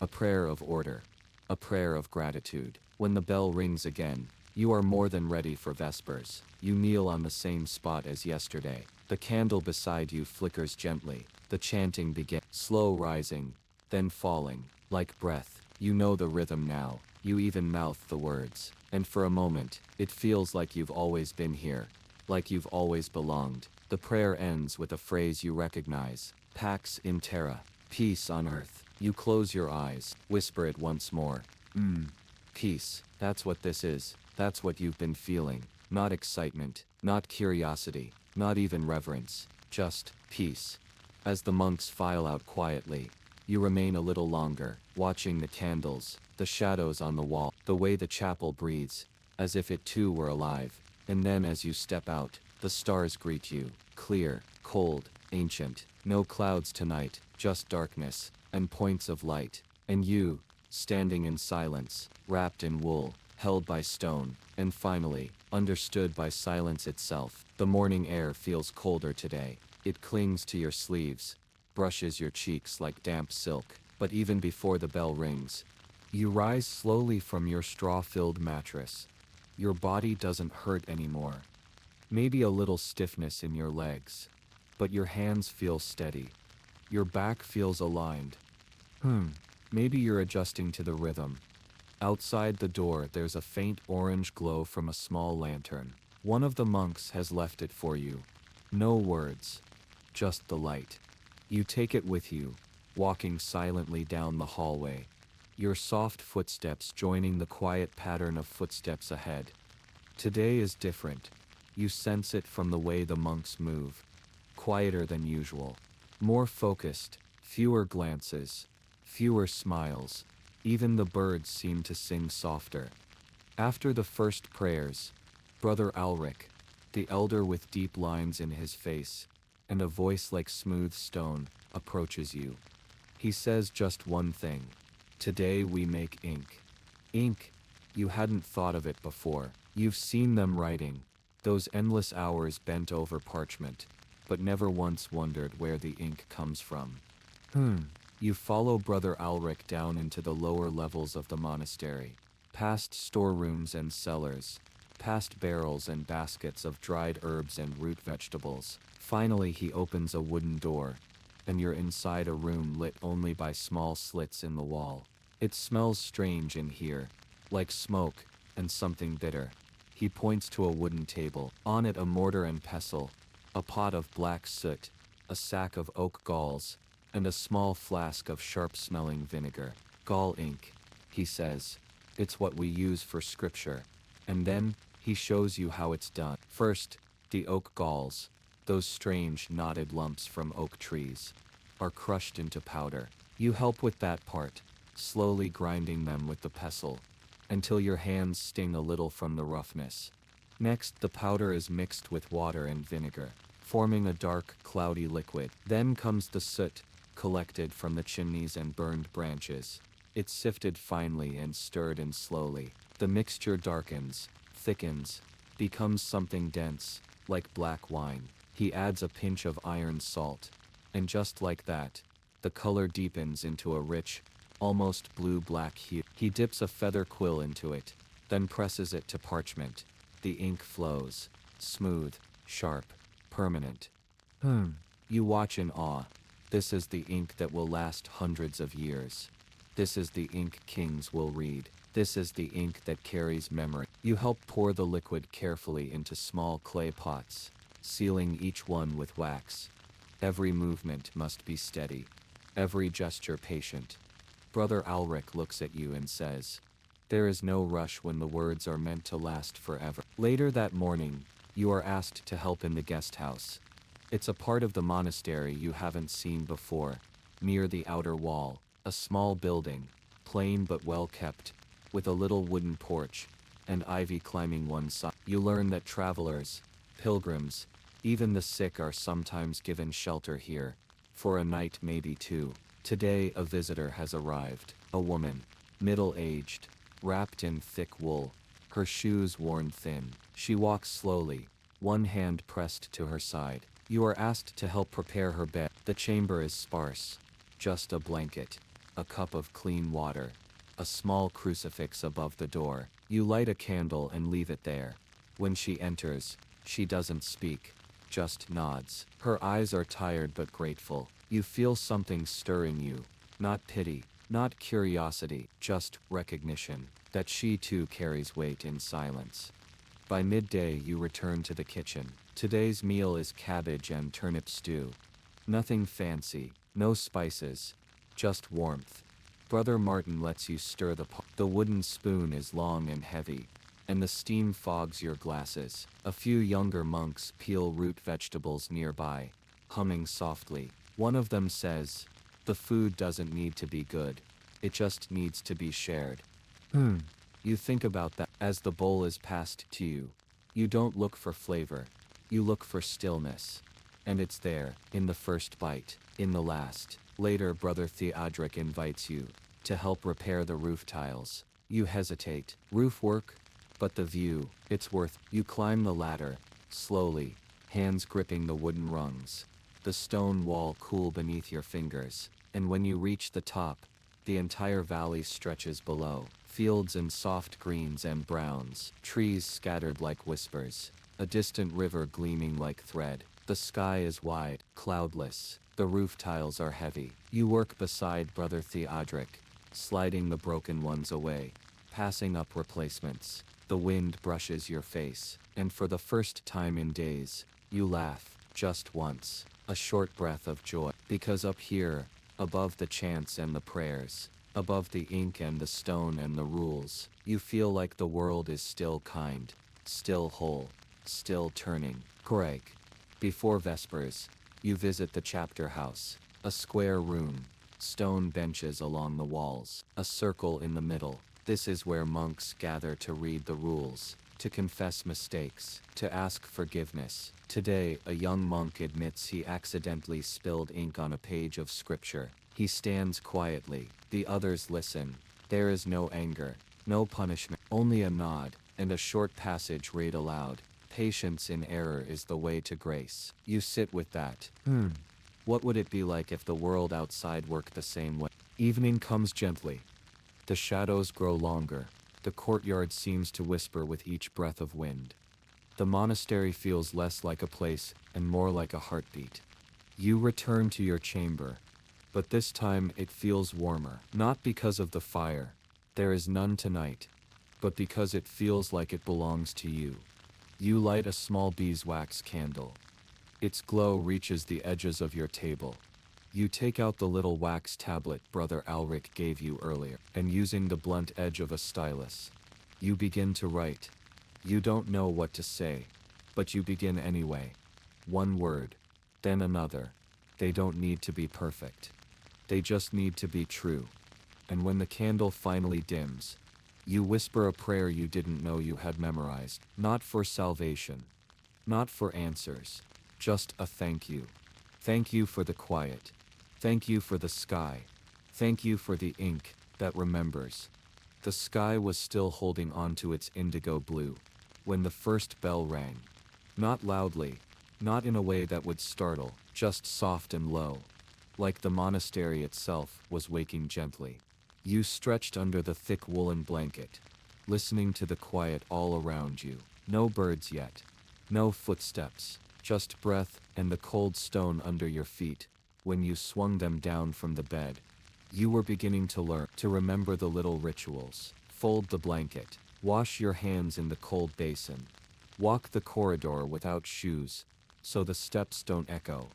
A prayer of order. A prayer of gratitude. When the bell rings again, you are more than ready for Vespers. You kneel on the same spot as yesterday. The candle beside you flickers gently. The chanting begins, slow rising, then falling, like breath. You know the rhythm now. You even mouth the words. And for a moment, it feels like you've always been here. Like you've always belonged. The prayer ends with a phrase you recognize. Pax in terra. Peace on earth. You close your eyes, whisper it once more. Peace. That's what this is. That's what you've been feeling. Not excitement, not curiosity, not even reverence. Just peace. As the monks file out quietly, you remain a little longer, watching the candles, the shadows on the wall, the way the chapel breathes, as if it too were alive. And then as you step out, the stars greet you, clear, cold, ancient. No clouds tonight, just darkness, and points of light. And you, standing in silence, wrapped in wool, held by stone, and finally, understood by silence itself. The morning air feels colder today. It clings to your sleeves, brushes your cheeks like damp silk. But even before the bell rings, you rise slowly from your straw-filled mattress. Your body doesn't hurt anymore. Maybe a little stiffness in your legs, but your hands feel steady. Your back feels aligned. Maybe you're adjusting to the rhythm. Outside the door, there's a faint orange glow from a small lantern. One of the monks has left it for you. No words, just the light. You take it with you, walking silently down the hallway, your soft footsteps joining the quiet pattern of footsteps ahead. Today is different. You sense it from the way the monks move. Quieter than usual. More focused, fewer glances, fewer smiles. Even the birds seem to sing softer. After the first prayers, Brother Ulrich, the elder with deep lines in his face, and a voice like smooth stone, approaches you. He says just one thing. Today we make ink. Ink. You hadn't thought of it before. You've seen them writing, those endless hours bent over parchment, but never once wondered where the ink comes from. You follow Brother Ulrich down into the lower levels of the monastery, past storerooms and cellars, past barrels and baskets of dried herbs and root vegetables. Finally he opens a wooden door, and you're inside a room lit only by small slits in the wall. It smells strange in here, like smoke and something bitter. He points to a wooden table, on it a mortar and pestle, a pot of black soot, a sack of oak galls, and a small flask of sharp-smelling vinegar. Gall ink, he says. It's what we use for scripture. And then, he shows you how it's done. First, the oak galls, those strange knotted lumps from oak trees, are crushed into powder. You help with that part, slowly grinding them with the pestle, until your hands sting a little from the roughness. Next, the powder is mixed with water and vinegar, forming a dark, cloudy liquid. Then comes the soot, collected from the chimneys and burned branches. It's sifted finely and stirred in slowly. The mixture darkens, thickens, becomes something dense, like black wine. He adds a pinch of iron salt, and just like that, the color deepens into a rich, almost blue-black hue. He dips a feather quill into it, then presses it to parchment. The ink flows, smooth, sharp, permanent. You watch in awe. This is the ink that will last hundreds of years. This is the ink kings will read. This is the ink that carries memory. You help pour the liquid carefully into small clay pots, sealing each one with wax. Every movement must be steady, every gesture patient. Brother Ulrich looks at you and says, "There is no rush when the words are meant to last forever." Later that morning, you are asked to help in the guest house. It's a part of the monastery you haven't seen before. Near the outer wall, a small building, plain but well kept, with a little wooden porch, and ivy climbing one side. You learn that travelers, pilgrims, even the sick are sometimes given shelter here, for a night maybe two. Today a visitor has arrived, a woman, middle-aged, wrapped in thick wool, her shoes worn thin. She walks slowly, one hand pressed to her side. You are asked to help prepare her bed. The chamber is sparse, just a blanket, a cup of clean water, a small crucifix above the door. You light a candle and leave it there. When she enters, she doesn't speak, just nods. Her eyes are tired but grateful. You feel something stir in you, not pity, not curiosity, just recognition, that she too carries weight in silence. By midday you return to the kitchen. Today's meal is cabbage and turnip stew. Nothing fancy, no spices, just warmth. Brother Martin lets you stir the pot. The wooden spoon is long and heavy, and the steam fogs your glasses. A few younger monks peel root vegetables nearby, humming softly. One of them says, "The food doesn't need to be good, it just needs to be shared." You think about that as the bowl is passed to you. You don't look for flavor, you look for stillness. And it's there, in the first bite, in the last. Later Brother Theodric invites you to help repair the roof tiles. You hesitate. Roof work? But the view, it's worth. You climb the ladder, slowly, hands gripping the wooden rungs. The stone wall cool beneath your fingers, and when you reach the top, the entire valley stretches below. Fields in soft greens and browns, trees scattered like whispers, a distant river gleaming like thread. The sky is wide, cloudless, the roof tiles are heavy. You work beside Brother Theodric, sliding the broken ones away, passing up replacements. The wind brushes your face, and for the first time in days, you laugh, just once, a short breath of joy. Because up here, above the chants and the prayers, above the ink and the stone and the rules, you feel like the world is still kind, still whole, still turning. Craig. Before Vespers, you visit the chapter house, a square room, stone benches along the walls, a circle in the middle. This is where monks gather to read the rules, to confess mistakes, to ask forgiveness. Today, a young monk admits he accidentally spilled ink on a page of scripture. He stands quietly. The others listen. There is no anger, no punishment, only a nod, and a short passage read aloud. Patience in error is the way to grace. You sit with that. What would it be like if the world outside worked the same way? Evening comes gently. The shadows grow longer. The courtyard seems to whisper with each breath of wind. The monastery feels less like a place and more like a heartbeat. You return to your chamber, but this time it feels warmer. Not because of the fire, there is none tonight, but because it feels like it belongs to you. You light a small beeswax candle. Its glow reaches the edges of your table. You take out the little wax tablet Brother Alric gave you earlier, and using the blunt edge of a stylus, you begin to write. You don't know what to say, but you begin anyway. One word, then another. They don't need to be perfect. They just need to be true. And when the candle finally dims, you whisper a prayer you didn't know you had memorized. Not for salvation, not for answers, just a thank you. Thank you for the quiet. Thank you for the sky. Thank you for the ink that remembers. The sky was still holding on to its indigo blue when the first bell rang. Not loudly, not in a way that would startle, just soft and low, like the monastery itself was waking gently. You stretched under the thick woolen blanket, listening to the quiet all around you. No birds yet, no footsteps, just breath and the cold stone under your feet. When you swung them down from the bed, you were beginning to learn, to remember the little rituals. Fold the blanket, wash your hands in the cold basin, walk the corridor without shoes, so the steps don't echo.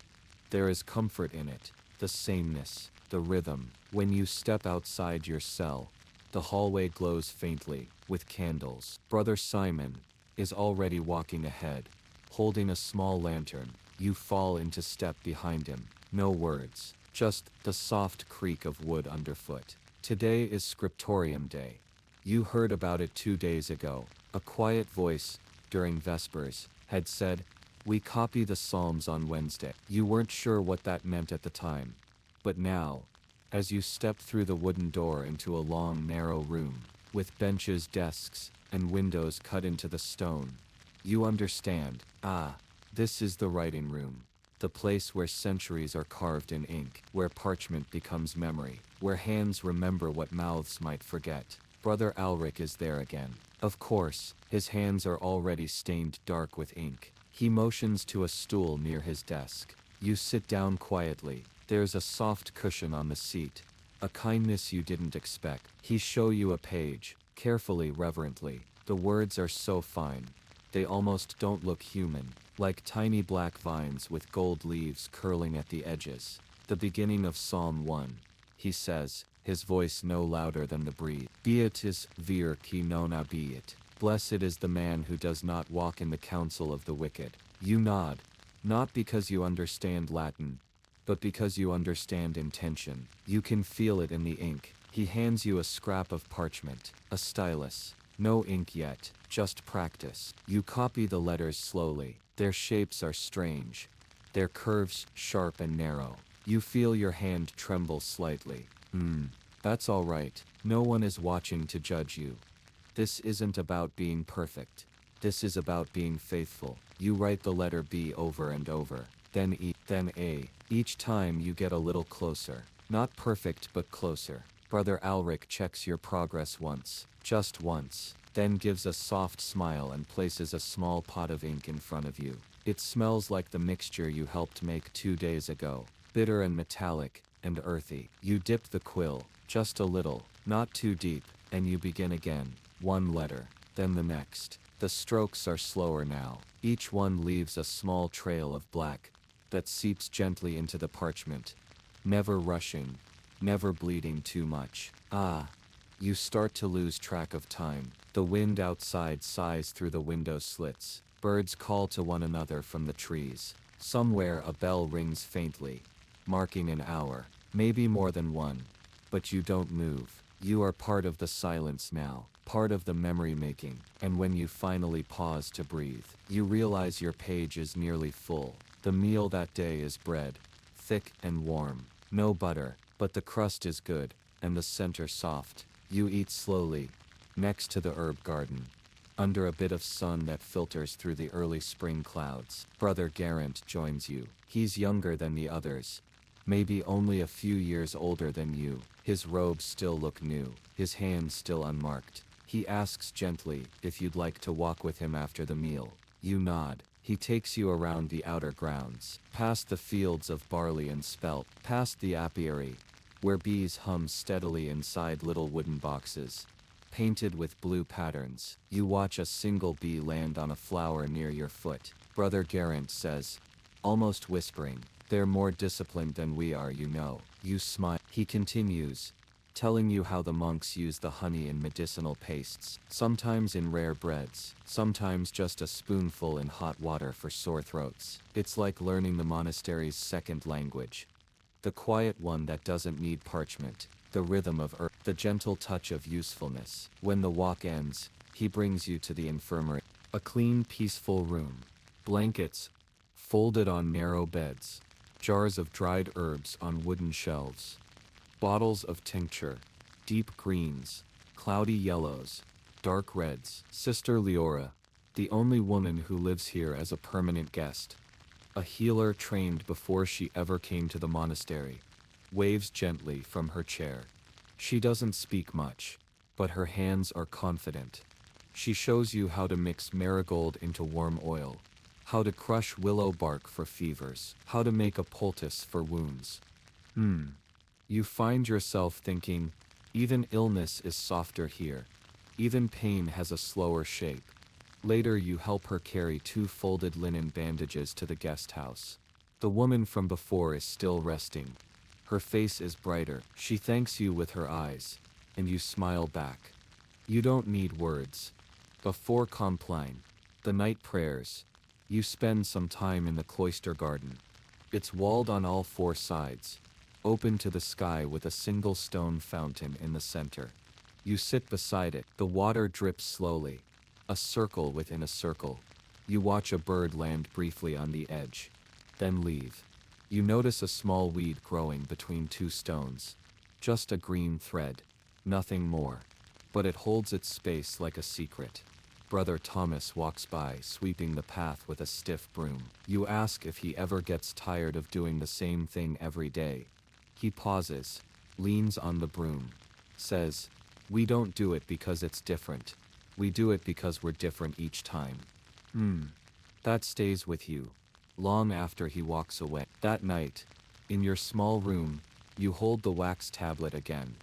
There is comfort in it, the sameness, the rhythm. When you step outside your cell, the hallway glows faintly, with candles. Brother Simon is already walking ahead, holding a small lantern. You fall into step behind him. No words, just the soft creak of wood underfoot. Today is scriptorium day. You heard about it 2 days ago. A quiet voice, during Vespers, had said, "We copy the Psalms on Wednesday." You weren't sure what that meant at the time. But now, as you step through the wooden door into a long, narrow room, with benches, desks, and windows cut into the stone, you understand. This is the writing room. The place where centuries are carved in ink, where parchment becomes memory, where hands remember what mouths might forget. Brother Alric is there again. Of course, his hands are already stained dark with ink. He motions to a stool near his desk. You sit down quietly. There's a soft cushion on the seat. A kindness you didn't expect. He show you a page, carefully, reverently. The words are so fine. They almost don't look human, like tiny black vines with gold leaves curling at the edges. The beginning of Psalm 1. He says, his voice no louder than the breeze. Beatus vir qui non habeat. Blessed is the man who does not walk in the counsel of the wicked. You nod, not because you understand Latin, but because you understand intention. You can feel it in the ink. He hands you a scrap of parchment, a stylus. No ink yet, just practice. You copy the letters slowly. Their shapes are strange. Their curves sharp and narrow. You feel your hand tremble slightly. That's all right. No one is watching to judge you. This isn't about being perfect. This is about being faithful. You write the letter B over and over, then E, then A. Each time you get a little closer. Not perfect, but closer. Brother Alric checks your progress once, just once, then gives a soft smile and places a small pot of ink in front of you. It smells like the mixture you helped make 2 days ago, bitter and metallic, and earthy. You dip the quill, just a little, not too deep, and you begin again. One letter, then the next. The strokes are slower now. Each one leaves a small trail of black that seeps gently into the parchment. Never rushing, never bleeding too much. You start to lose track of time. The wind outside sighs through the window slits. Birds call to one another from the trees. Somewhere a bell rings faintly, marking an hour, maybe more than one. But you don't move. You are part of the silence now, part of the memory making, and when you finally pause to breathe, you realize your page is nearly full. The meal that day is bread, thick and warm. No butter, but the crust is good, and the center soft. You eat slowly, next to the herb garden, under a bit of sun that filters through the early spring clouds. Brother Garant joins you. He's younger than the others, maybe only a few years older than you. His robes still look new, his hands still unmarked. He asks gently if you'd like to walk with him after the meal. You nod. He takes you around the outer grounds, past the fields of barley and spelt, past the apiary, where bees hum steadily inside little wooden boxes, painted with blue patterns. You watch a single bee land on a flower near your foot. Brother Garant says, almost whispering, "They're more disciplined than we are, you know." You smile. He continues, telling you how the monks use the honey in medicinal pastes, sometimes in rare breads, sometimes just a spoonful in hot water for sore throats. It's like learning the monastery's second language. The quiet one that doesn't need parchment, the rhythm of earth, the gentle touch of usefulness. When the walk ends, he brings you to the infirmary. A clean, peaceful room. Blankets folded on narrow beds. Jars of dried herbs on wooden shelves. Bottles of tincture. Deep greens, cloudy yellows, dark reds. Sister Leora, the only woman who lives here as a permanent guest, a healer trained before she ever came to the monastery, waves gently from her chair. She doesn't speak much, but her hands are confident. She shows you how to mix marigold into warm oil, how to crush willow bark for fevers, how to make a poultice for wounds. You find yourself thinking, even illness is softer here. Even pain has a slower shape. Later you help her carry 2 folded linen bandages to the guest house. The woman from before is still resting. Her face is brighter. She thanks you with her eyes, and you smile back. You don't need words. Before Compline, the night prayers, You spend some time in the cloister garden. It's walled on all four sides, open to the sky with a single stone fountain in the center. You sit beside it. The water drips slowly, a circle within a circle. You watch a bird land briefly on the edge, then leave. You notice a small weed growing between two stones. Just a green thread, nothing more. But it holds its space like a secret. Brother Thomas walks by, sweeping the path with a stiff broom. You ask if he ever gets tired of doing the same thing every day. He pauses, leans on the broom, says, "We don't do it because it's different. We do it because we're different each time." That stays with you, long after he walks away. That night, in your small room, you hold the wax tablet again.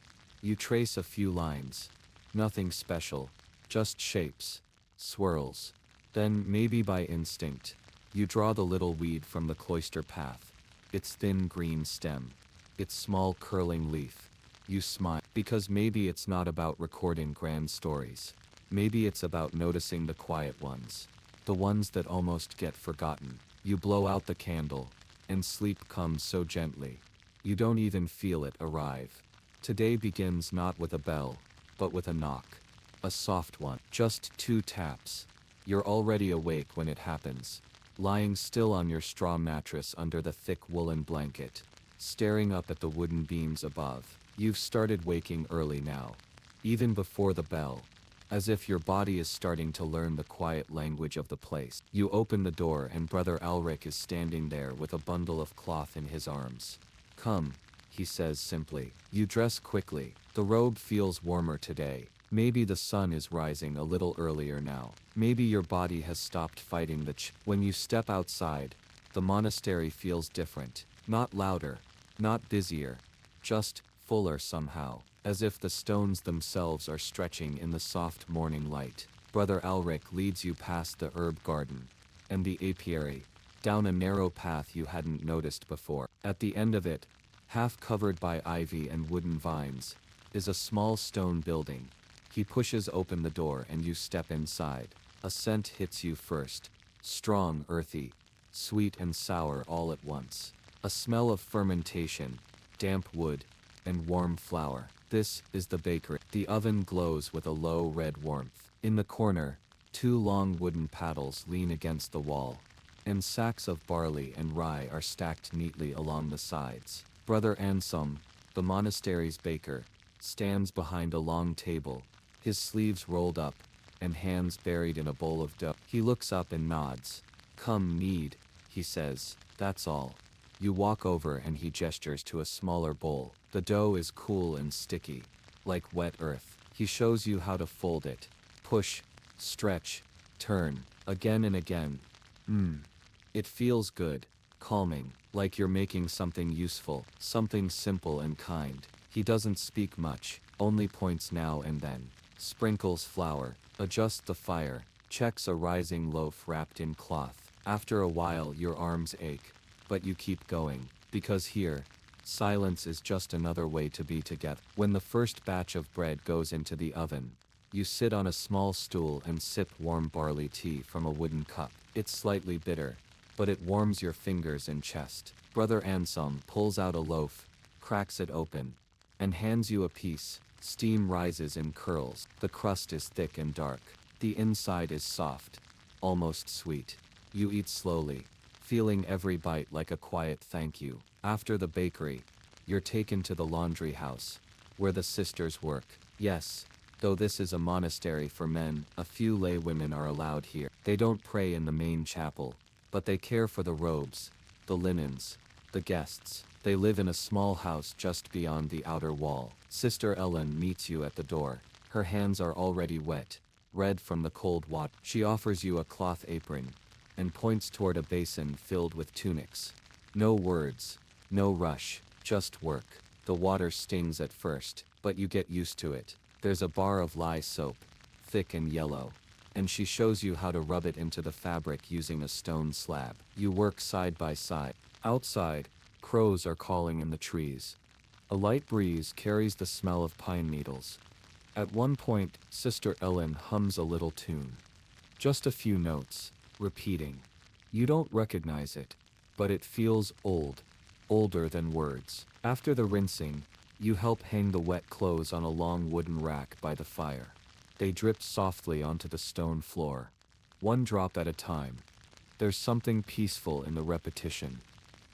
You trace a few lines. Nothing special, just shapes, swirls. Then, maybe by instinct, you draw the little weed from the cloister path. Its thin green stem, its small curling leaf. You smile, because maybe it's not about recording grand stories. Maybe it's about noticing the quiet ones. The ones that almost get forgotten. You blow out the candle, and sleep comes so gently. You don't even feel it arrive. Today begins not with a bell, but with a knock. A soft one. Just 2 taps. You're already awake when it happens. Lying still on your straw mattress under the thick woolen blanket, staring up at the wooden beams above. You've started waking early now. Even before the bell. As if your body is starting to learn the quiet language of the place. You open the door and Brother Alric is standing there with a bundle of cloth in his arms. "Come," he says simply. You dress quickly. The robe feels warmer today. Maybe the sun is rising a little earlier now. Maybe your body has stopped fighting the When you step outside, the monastery feels different. Not louder, not busier, just fuller somehow. As if the stones themselves are stretching in the soft morning light. Brother Alric leads you past the herb garden and the apiary, down a narrow path you hadn't noticed before. At the end of it, half covered by ivy and wooden vines, is a small stone building. He pushes open the door and you step inside. A scent hits you first, strong, earthy, sweet and sour all at once. A smell of fermentation, damp wood, and warm flour. This is the bakery. The oven glows with a low red warmth. In the corner, 2 long wooden paddles lean against the wall, and sacks of barley and rye are stacked neatly along the sides. Brother Anselm, the monastery's baker, stands behind a long table, his sleeves rolled up, and hands buried in a bowl of dough. He looks up and nods. "Come, knead," he says, "that's all." You walk over and he gestures to a smaller bowl. The dough is cool and sticky, like wet earth. He shows you how to fold it. Push, stretch, turn, again and again. It feels good, calming, like you're making something useful, something simple and kind. He doesn't speak much, only points now and then. Sprinkles flour, adjusts the fire, checks a rising loaf wrapped in cloth. After a while your arms ache, but you keep going, because here, silence is just another way to be together. When the first batch of bread goes into the oven, you sit on a small stool and sip warm barley tea from a wooden cup. It's slightly bitter, but it warms your fingers and chest. Brother Anselm pulls out a loaf, cracks it open, and hands you a piece. Steam rises in curls. The crust is thick and dark. The inside is soft, almost sweet. You eat slowly, feeling every bite like a quiet thank you. After the bakery, you're taken to the laundry house, where the sisters work. Yes, though this is a monastery for men, a few lay women are allowed here. They don't pray in the main chapel, but they care for the robes, the linens, the guests. They live in a small house just beyond the outer wall. Sister Ellen meets you at the door. Her hands are already wet, red from the cold water. She offers you a cloth apron, and points toward a basin filled with tunics. No words, no rush, just work. The water stings at first, but you get used to it. There's a bar of lye soap, thick and yellow, and she shows you how to rub it into the fabric using a stone slab. You work side by side. Outside, crows are calling in the trees. A light breeze carries the smell of pine needles. At one point, Sister Ellen hums a little tune. Just a few notes, repeating. You don't recognize it, but it feels old, older than words. After the rinsing, you help hang the wet clothes on a long wooden rack by the fire. They drip softly onto the stone floor, one drop at a time. There's something peaceful in the repetition.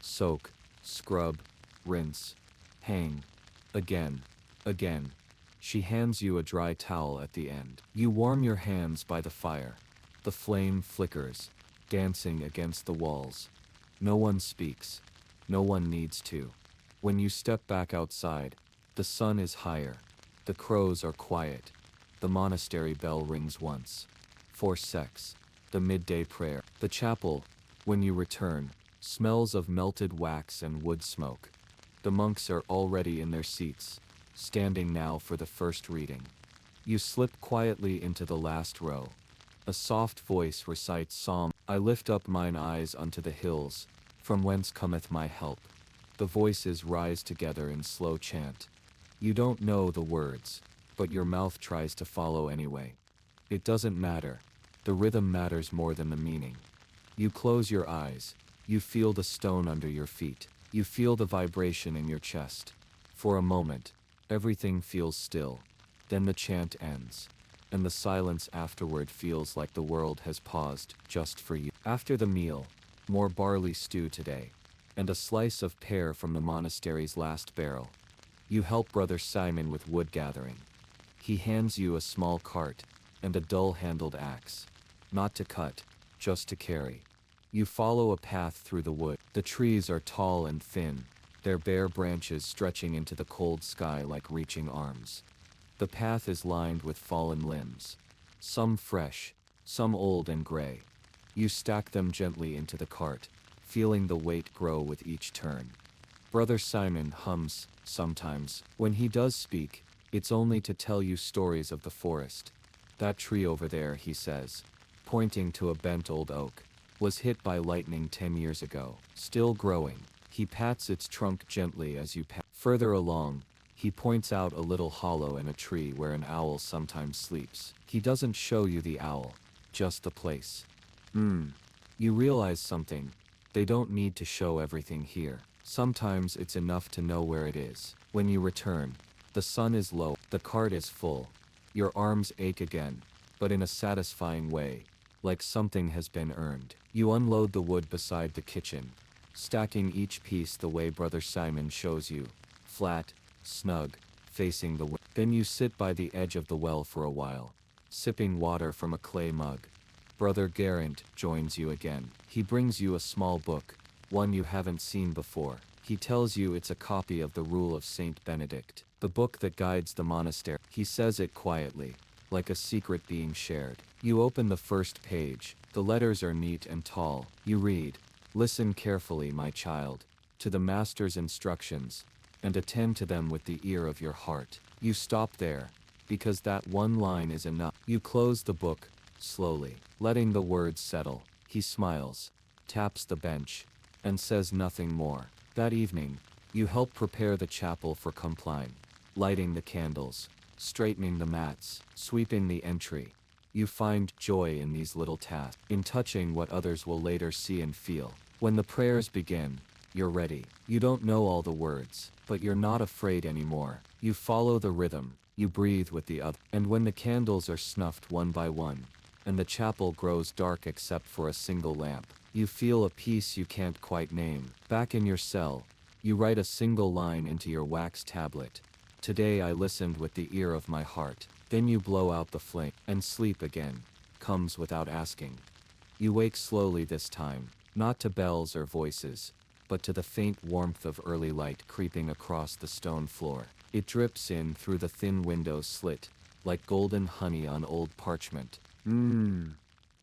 Soak, scrub, rinse, hang, again, again. She hands you a dry towel at the end. You warm your hands by the fire. The flame flickers, dancing against the walls. No one speaks. No one needs to. When you step back outside, the sun is higher. The crows are quiet. The monastery bell rings once. For sex. The midday prayer. The chapel, when you return, smells of melted wax and wood smoke. The monks are already in their seats, standing now for the first reading. You slip quietly into the last row. A soft voice recites Psalm, I lift up mine eyes unto the hills, from whence cometh my help. The voices rise together in slow chant. You don't know the words, but your mouth tries to follow anyway. It doesn't matter. The rhythm matters more than the meaning. You close your eyes. You feel the stone under your feet. You feel the vibration in your chest. For a moment, everything feels still. Then the chant ends, and the silence afterward feels like the world has paused just for you. After the meal, more barley stew today, and a slice of pear from the monastery's last barrel. You help Brother Simon with wood gathering. He hands you a small cart and a dull-handled axe. Not to cut, just to carry. You follow a path through the wood. The trees are tall and thin, their bare branches stretching into the cold sky like reaching arms. The path is lined with fallen limbs, some fresh, some old and gray. You stack them gently into the cart, feeling the weight grow with each turn. Brother Simon hums, sometimes. When he does speak, it's only to tell you stories of the forest. That tree over there, he says, pointing to a bent old oak, was hit by lightning 10 years ago, still growing. He pats its trunk gently as you pass. Further along, he points out a little hollow in a tree where an owl sometimes sleeps. He doesn't show you the owl, just the place. You realize something. They don't need to show everything here. Sometimes it's enough to know where it is. When you return, the sun is low, the cart is full. Your arms ache again, but in a satisfying way, like something has been earned. You unload the wood beside the kitchen, stacking each piece the way Brother Simon shows you, flat, snug, facing the wind. Then you sit by the edge of the well for a while, sipping water from a clay mug. Brother Geraint joins you again. He brings you a small book, one you haven't seen before. He tells you it's a copy of the Rule of Saint Benedict, the book that guides the monastery. He says it quietly, like a secret being shared. You open the first page. The letters are neat and tall. You read, listen carefully, my child, to the master's instructions, and attend to them with the ear of your heart. You stop there, because that one line is enough. You close the book, slowly, letting the words settle. He smiles, taps the bench, and says nothing more. That evening, you help prepare the chapel for compline, lighting the candles, straightening the mats, sweeping the entry. You find joy in these little tasks, in touching what others will later see and feel. When the prayers begin, you're ready. You don't know all the words, but you're not afraid anymore. You follow the rhythm, you breathe with the other. And when the candles are snuffed one by one, and the chapel grows dark except for a single lamp, you feel a peace you can't quite name. Back in your cell, you write a single line into your wax tablet. Today I listened with the ear of my heart. Then you blow out the flame, and sleep again comes without asking. You wake slowly this time, not to bells or voices, but to the faint warmth of early light creeping across the stone floor. It drips in through the thin window slit, like golden honey on old parchment.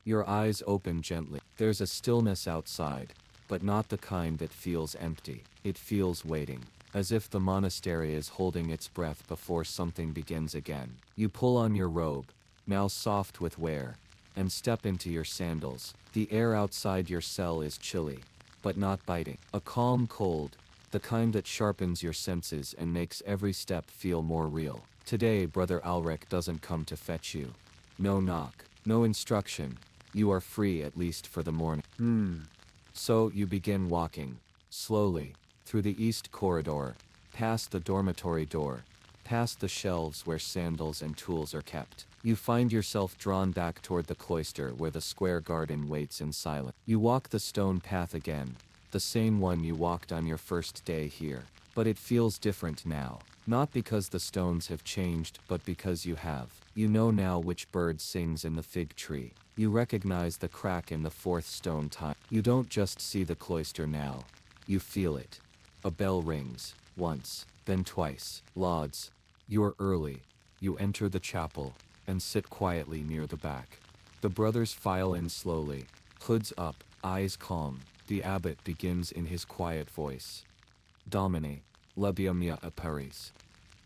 Your eyes open gently. There's a stillness outside, but not the kind that feels empty. It feels waiting, as if the monastery is holding its breath before something begins again. You pull on your robe, now soft with wear, and step into your sandals. The air outside your cell is chilly, but not biting. A calm cold, the kind that sharpens your senses and makes every step feel more real. Today Brother Alrek doesn't come to fetch you. No knock, no instruction, You are free at least for the morning. So you begin walking, slowly, through the east corridor, past the dormitory door, past the shelves where sandals and tools are kept. You find yourself drawn back toward the cloister where the square garden waits in silence. You walk the stone path again, the same one you walked on your first day here. But it feels different now. Not because the stones have changed, but because you have. You know now which bird sings in the fig tree. You recognize the crack in the fourth stone tile. You don't just see the cloister now. You feel it. A bell rings, once, then twice. Lauds. You are early. You enter the chapel, and sit quietly near the back. The brothers file in slowly, hoods up, eyes calm. The abbot begins in his quiet voice. Domine, labia mea aperis.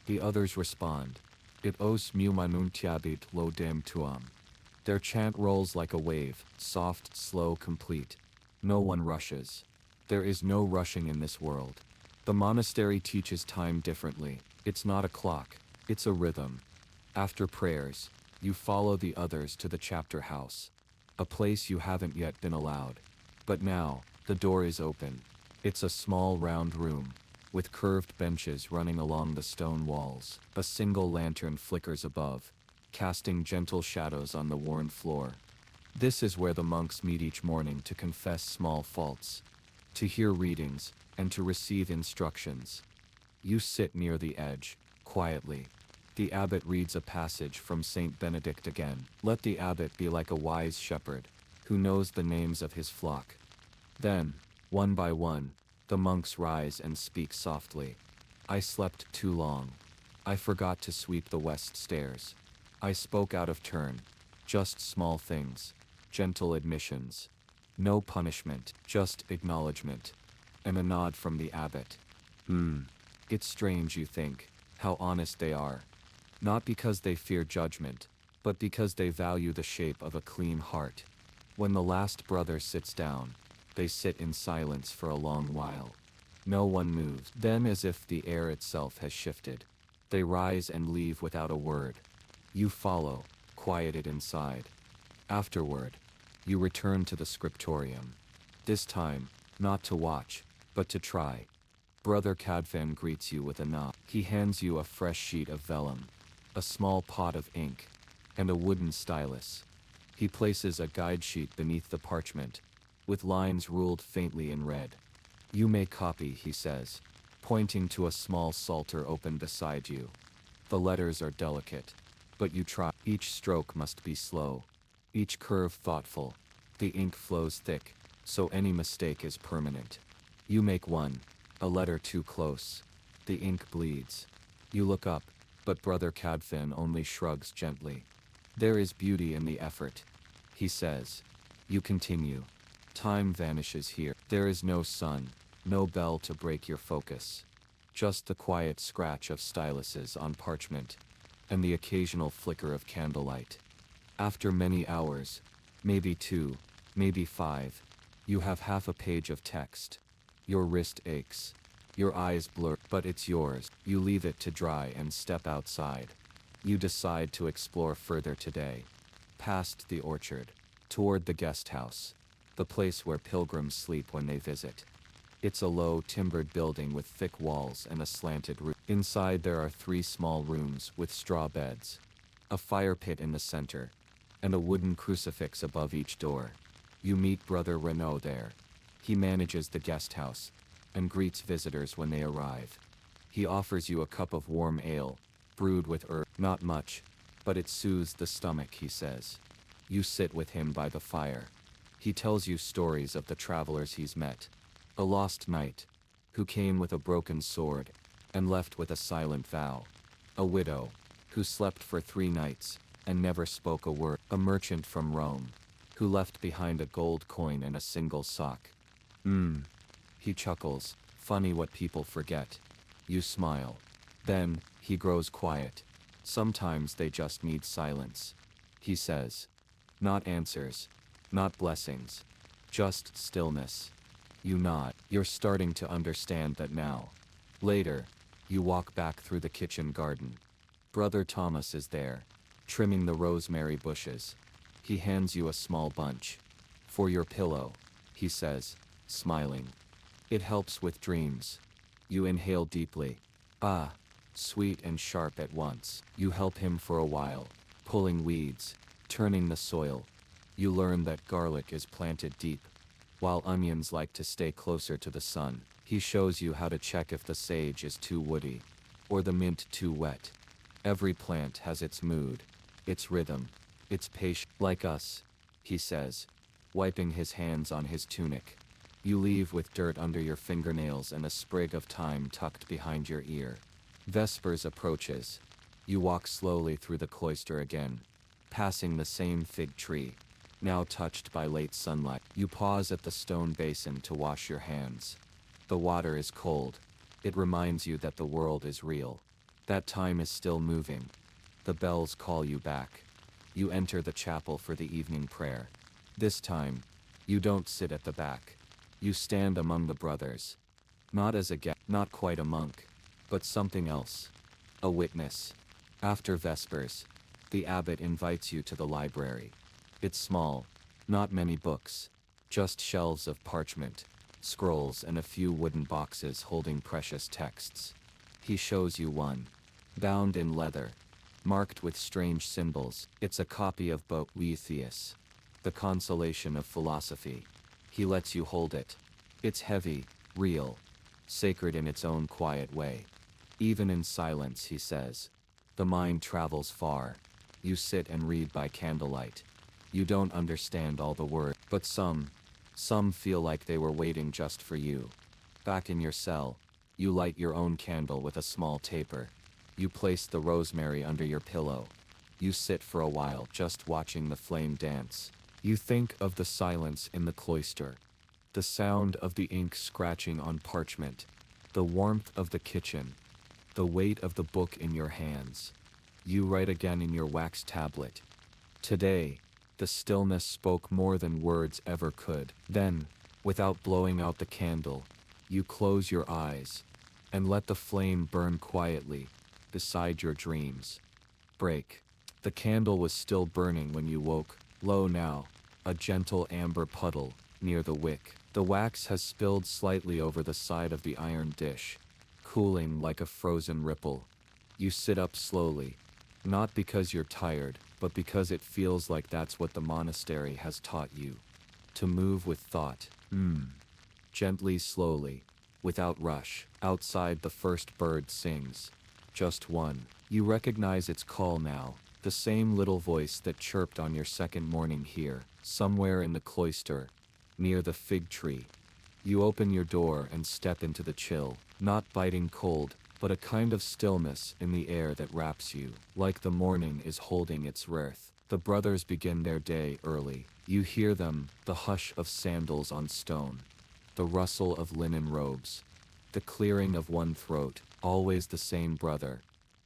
The others respond. It os mu manuntiabit lodem tuam. Their chant rolls like a wave, soft, slow, complete. No one rushes. There is no rushing in this world. The monastery teaches time differently. It's not a clock, it's a rhythm. After prayers, you follow the others to the chapter house, a place you haven't yet been allowed. But now, the door is open. It's a small round room, with curved benches running along the stone walls. A single lantern flickers above, casting gentle shadows on the worn floor. This is where the monks meet each morning to confess small faults, to hear readings, and to receive instructions. You sit near the edge, quietly. The abbot reads a passage from Saint Benedict again. Let the abbot be like a wise shepherd, who knows the names of his flock. Then, one by one, the monks rise and speak softly. I slept too long. I forgot to sweep the west stairs. I spoke out of turn. Just small things. Gentle admissions. No punishment, just acknowledgement. And a nod from the abbot. It's strange, you think, how honest they are. Not because they fear judgment, but because they value the shape of a clean heart. When the last brother sits down, they sit in silence for a long while. No one moves. Then, as if the air itself has shifted, they rise and leave without a word. You follow, quieted inside. Afterward, you return to the scriptorium. This time, not to watch, but to try. Brother Cadfan greets you with a nod. He hands you a fresh sheet of vellum, a small pot of ink, and a wooden stylus. He places a guide sheet beneath the parchment, with lines ruled faintly in red. You may copy, he says, pointing to a small psalter open beside you. The letters are delicate, but you try. Each stroke must be slow, each curve thoughtful. The ink flows thick, so any mistake is permanent. You make one, a letter too close. The ink bleeds. You look up, but Brother Cadfan only shrugs gently. There is beauty in the effort, he says. You continue. Time vanishes here. There is no sun, no bell to break your focus. Just the quiet scratch of styluses on parchment, and the occasional flicker of candlelight. After many hours, maybe 2, maybe 5, you have half a page of text. Your wrist aches. Your eyes blur, but it's yours. You leave it to dry and step outside. You decide to explore further today. Past the orchard, toward the guest house, the place where pilgrims sleep when they visit. It's a low, timbered building with thick walls and a slanted roof. Inside there are 3 small rooms with straw beds, a fire pit in the center, and a wooden crucifix above each door. You meet Brother Renaud there. He manages the guest house, and greets visitors when they arrive. He offers you a cup of warm ale, brewed with herb. Not much, but it soothes the stomach, he says. You sit with him by the fire. He tells you stories of the travelers he's met. A lost knight, who came with a broken sword, and left with a silent vow. A widow, who slept for 3 nights, and never spoke a word. A merchant from Rome, who left behind a gold coin and a single sock. He chuckles. Funny what people forget. You smile. Then, he grows quiet. Sometimes they just need silence. He says. Not answers. Not blessings. Just stillness. You nod. You're starting to understand that now. Later, you walk back through the kitchen garden. Brother Thomas is there, trimming the rosemary bushes. He hands you a small bunch. For your pillow, he says, smiling. It helps with dreams. You inhale deeply. Ah, sweet and sharp at once. You help him for a while, pulling weeds, turning the soil. You learn that garlic is planted deep, while onions like to stay closer to the sun. He shows you how to check if the sage is too woody, or the mint too wet. Every plant has its mood, its rhythm, its patience. Like us, he says, wiping his hands on his tunic. You leave with dirt under your fingernails and a sprig of thyme tucked behind your ear. Vespers approaches. You walk slowly through the cloister again, passing the same fig tree, now touched by late sunlight. You pause at the stone basin to wash your hands. The water is cold. It reminds you that the world is real, that time is still moving. The bells call you back. You enter the chapel for the evening prayer. This time, you don't sit at the back. You stand among the brothers. Not as a guest, not quite a monk, but something else. A witness. After Vespers, the abbot invites you to the library. It's small, not many books, just shelves of parchment, scrolls and a few wooden boxes holding precious texts. He shows you one, bound in leather, marked with strange symbols. It's a copy of Boethius, The Consolation of Philosophy. He lets you hold it. It's heavy, real, sacred in its own quiet way. Even in silence, he says. The mind travels far. You sit and read by candlelight. You don't understand all the words, but some feel like they were waiting just for you. Back in your cell, you light your own candle with a small taper. You place the rosemary under your pillow. You sit for a while just watching the flame dance. You think of the silence in the cloister, the sound of the ink scratching on parchment, the warmth of the kitchen, the weight of the book in your hands. You write again in your wax tablet. Today, the stillness spoke more than words ever could. Then, without blowing out the candle, you close your eyes and let the flame burn quietly beside your dreams. Break. The candle was still burning when you woke. Low now, a gentle amber puddle near the wick. The wax has spilled slightly over the side of the iron dish, cooling like a frozen ripple. You sit up slowly, not because you're tired, but because it feels like that's what the monastery has taught you. To move with thought. Gently, slowly, without rush. Outside, the first bird sings. Just one. You recognize its call now. The same little voice that chirped on your second morning here, somewhere in the cloister, near the fig tree. You open your door and step into the chill, not biting cold, but a kind of stillness in the air that wraps you, like the morning is holding its wrath. The brothers begin their day early. You hear them, the hush of sandals on stone, the rustle of linen robes, the clearing of one throat, always the same brother.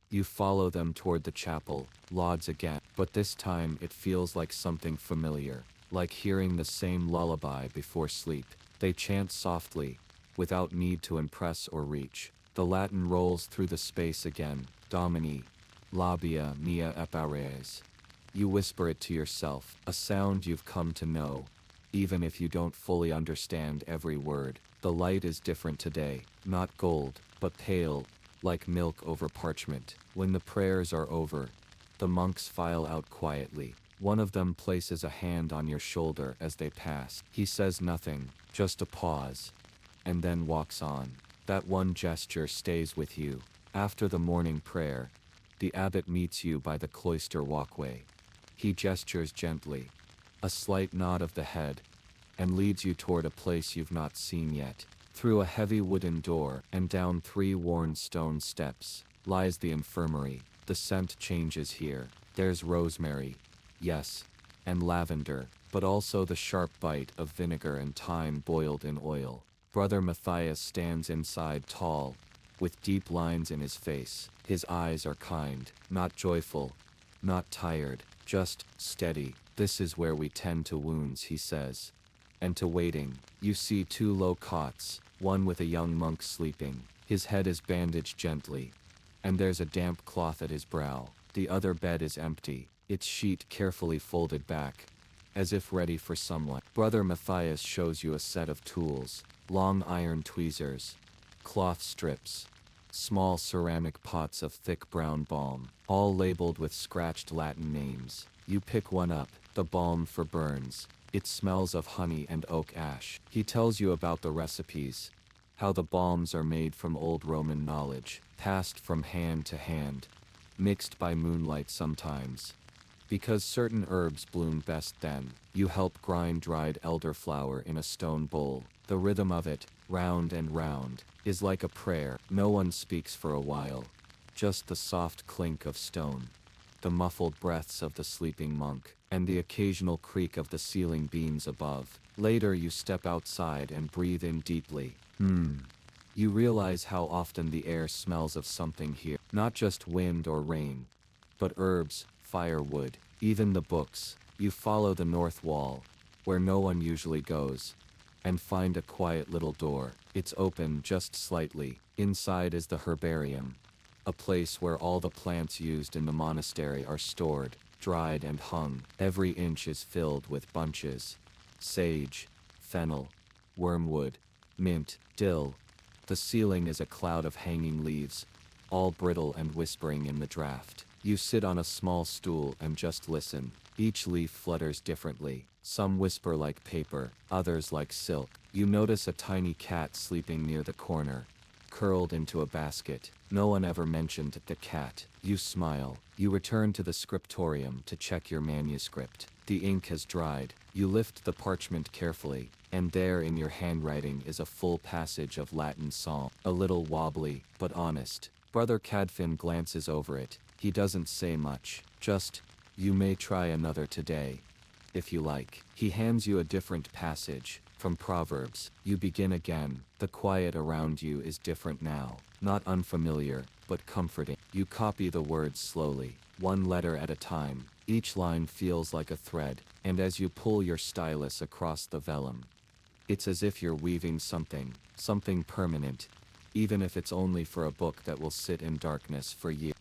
You follow them toward the chapel, lauds again, but this time it feels like something familiar, like hearing the same lullaby before sleep. They chant softly, without need to impress or reach. The Latin rolls through the space again, Domini, labia mea appares. You whisper it to yourself, a sound you've come to know, even if you don't fully understand every word. The light is different today, not gold, but pale, like milk over parchment. When the prayers are over, the monks file out quietly. One of them places a hand on your shoulder as they pass. He says nothing, just a pause, and then walks on. That one gesture stays with you. After the morning prayer, the abbot meets you by the cloister walkway. He gestures gently, a slight nod of the head, and leads you toward a place you've not seen yet. Through a heavy wooden door and down 3 worn stone steps lies the infirmary. The scent changes here. There's rosemary, yes, and lavender, but also the sharp bite of vinegar and thyme boiled in oil. Brother Matthias stands inside, tall, with deep lines in his face. His eyes are kind, not joyful, not tired, just steady. This is where we tend to wounds, he says. And to waiting. You see 2 low cots, one with a young monk sleeping. His head is bandaged gently, and there's a damp cloth at his brow. The other bed is empty, its sheet carefully folded back, as if ready for someone. Brother Matthias shows you a set of tools: long iron tweezers, cloth strips, small ceramic pots of thick brown balm, all labeled with scratched Latin names. You pick one up, the balm for burns. It smells of honey and oak ash. He tells you about the recipes, how the balms are made from old Roman knowledge, passed from hand to hand, mixed by moonlight sometimes. Because certain herbs bloom best then, you help grind dried elderflower in a stone bowl. The rhythm of it, round and round, is like a prayer. No one speaks for a while. Just the soft clink of stone, the muffled breaths of the sleeping monk, and the occasional creak of the ceiling beams above. Later you step outside and breathe in deeply. You realize how often the air smells of something here. Not just wind or rain, but herbs, firewood, even the books. You follow the north wall, where no one usually goes, and find a quiet little door. It's open just slightly. Inside is the herbarium, a place where all the plants used in the monastery are stored, dried and hung. Every inch is filled with bunches: sage, fennel, wormwood, mint, dill. The ceiling is a cloud of hanging leaves, all brittle and whispering in the draft. You sit on a small stool and just listen. Each leaf flutters differently. Some whisper like paper, others like silk. You notice a tiny cat sleeping near the corner, curled into a basket. No one ever mentioned the cat. You smile. You return to the scriptorium to check your manuscript. The ink has dried. You lift the parchment carefully, and there in your handwriting is a full passage of Latin psalm. A little wobbly, but honest. Brother Cadfin glances over it. He doesn't say much, just, "You may try another today, if you like." He hands you a different passage, from Proverbs. You begin again. The quiet around you is different now, not unfamiliar, but comforting. You copy the words slowly, one letter at a time. Each line feels like a thread, and as you pull your stylus across the vellum, it's as if you're weaving something permanent, even if it's only for a book that will sit in darkness for years.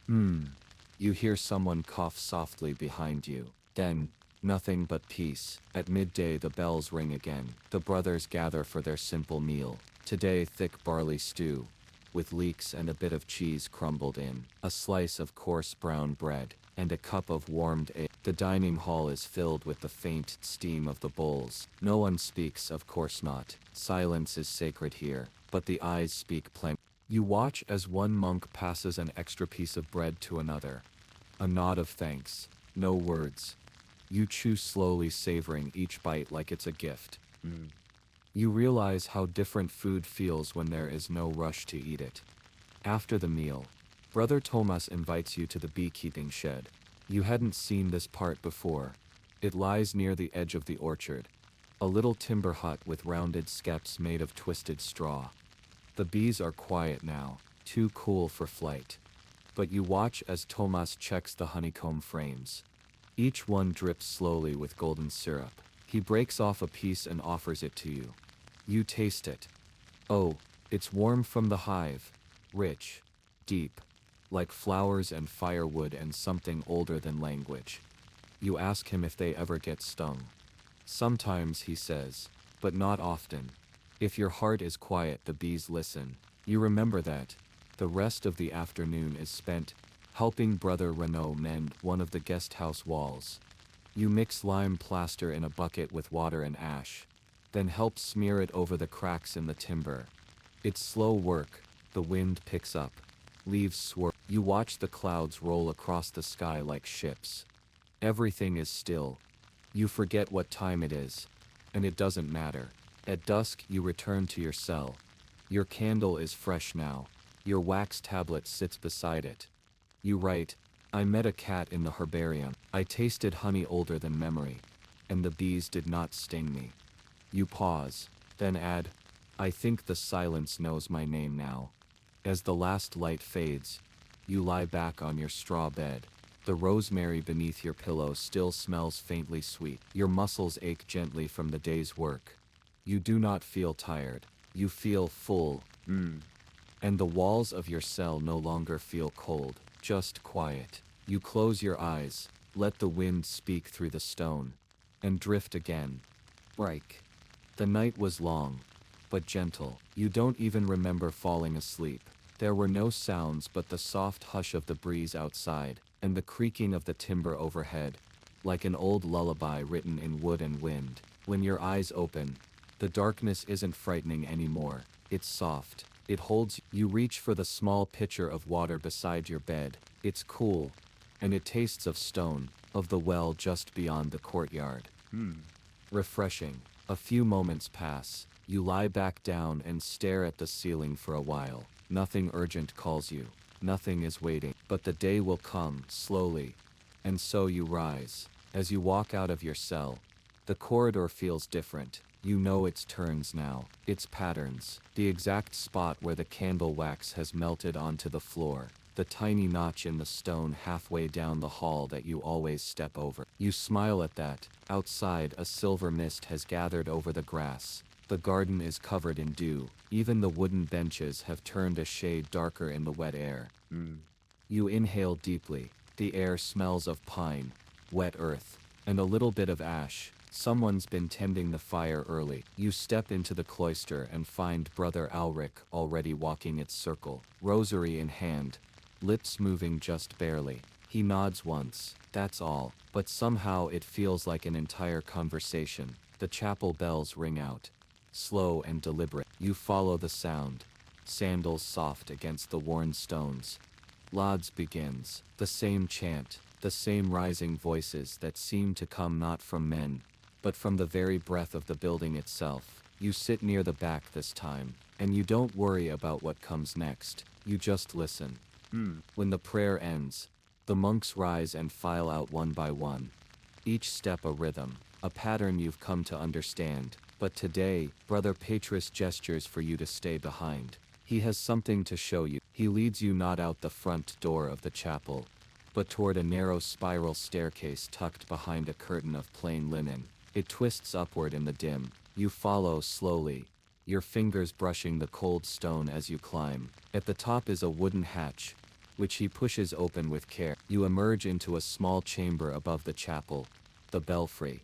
You hear someone cough softly behind you. Then, nothing but peace. At midday the bells ring again. The brothers gather for their simple meal. Today thick barley stew, with leeks and a bit of cheese crumbled in, a slice of coarse brown bread, and a cup of warmed ale. The dining hall is filled with the faint steam of the bowls. No one speaks, of course not. Silence is sacred here, but the eyes speak plain. You watch as one monk passes an extra piece of bread to another. A nod of thanks. No words. You chew slowly, savoring each bite like it's a gift. You realize how different food feels when there is no rush to eat it. After the meal, Brother Thomas invites you to the beekeeping shed. You hadn't seen this part before. It lies near the edge of the orchard. A little timber hut with rounded skeps made of twisted straw. The bees are quiet now, too cool for flight. But you watch as Thomas checks the honeycomb frames. Each one drips slowly with golden syrup. He breaks off a piece and offers it to you. You taste it. Oh, it's warm from the hive. Rich. Deep. Like flowers and firewood and something older than language. You ask him if they ever get stung. Sometimes, he says, but not often. If your heart is quiet, the bees listen. You remember that. The rest of the afternoon is spent helping Brother Renaud mend one of the guest house walls. You mix lime plaster in a bucket with water and ash, then help smear it over the cracks in the timber. It's slow work. The wind picks up. Leaves swirl. You watch the clouds roll across the sky like ships. Everything is still. You forget what time it is, and it doesn't matter. At dusk you return to your cell. Your candle is fresh now. Your wax tablet sits beside it. You write, "I met a cat in the herbarium. I tasted honey older than memory, and the bees did not sting me." You pause, then add, "I think the silence knows my name now." As the last light fades, you lie back on your straw bed. The rosemary beneath your pillow still smells faintly sweet. Your muscles ache gently from the day's work. You do not feel tired. You feel full. And the walls of your cell no longer feel cold, just quiet. You close your eyes, let the wind speak through the stone, and drift again. Break. The night was long, but gentle. You don't even remember falling asleep. There were no sounds but the soft hush of the breeze outside, and the creaking of the timber overhead, like an old lullaby written in wood and wind. When your eyes open, the darkness isn't frightening anymore. It's soft. It holds you. You reach for the small pitcher of water beside your bed. It's cool, and it tastes of stone, of the well just beyond the courtyard. Refreshing. A few moments pass. You lie back down and stare at the ceiling for a while. Nothing urgent calls you. Nothing is waiting. But the day will come, slowly. And so you rise. As you walk out of your cell, the corridor feels different. You know its turns now, its patterns, the exact spot where the candle wax has melted onto the floor, the tiny notch in the stone halfway down the hall that you always step over. You smile at that. Outside, a silver mist has gathered over the grass. The garden is covered in dew. Even the wooden benches have turned a shade darker in the wet air. You inhale deeply. The air smells of pine, wet earth, and a little bit of ash. Someone's been tending the fire early. You step into the cloister and find Brother Alric already walking its circle, rosary in hand, lips moving just barely. He nods once, that's all, but somehow it feels like an entire conversation. The chapel bells ring out, slow and deliberate. You follow the sound, sandals soft against the worn stones. Lauds begins, the same chant, the same rising voices that seem to come not from men, but from the very breath of the building itself. You sit near the back this time, and you don't worry about what comes next. You just listen. When the prayer ends, the monks rise and file out one by one. Each step a rhythm, a pattern you've come to understand. But today, Brother Petrus gestures for you to stay behind. He has something to show you. He leads you not out the front door of the chapel, but toward a narrow spiral staircase tucked behind a curtain of plain linen. It twists upward in the dim. You follow slowly, your fingers brushing the cold stone as you climb. At the top is a wooden hatch, which he pushes open with care. You emerge into a small chamber above the chapel, the belfry.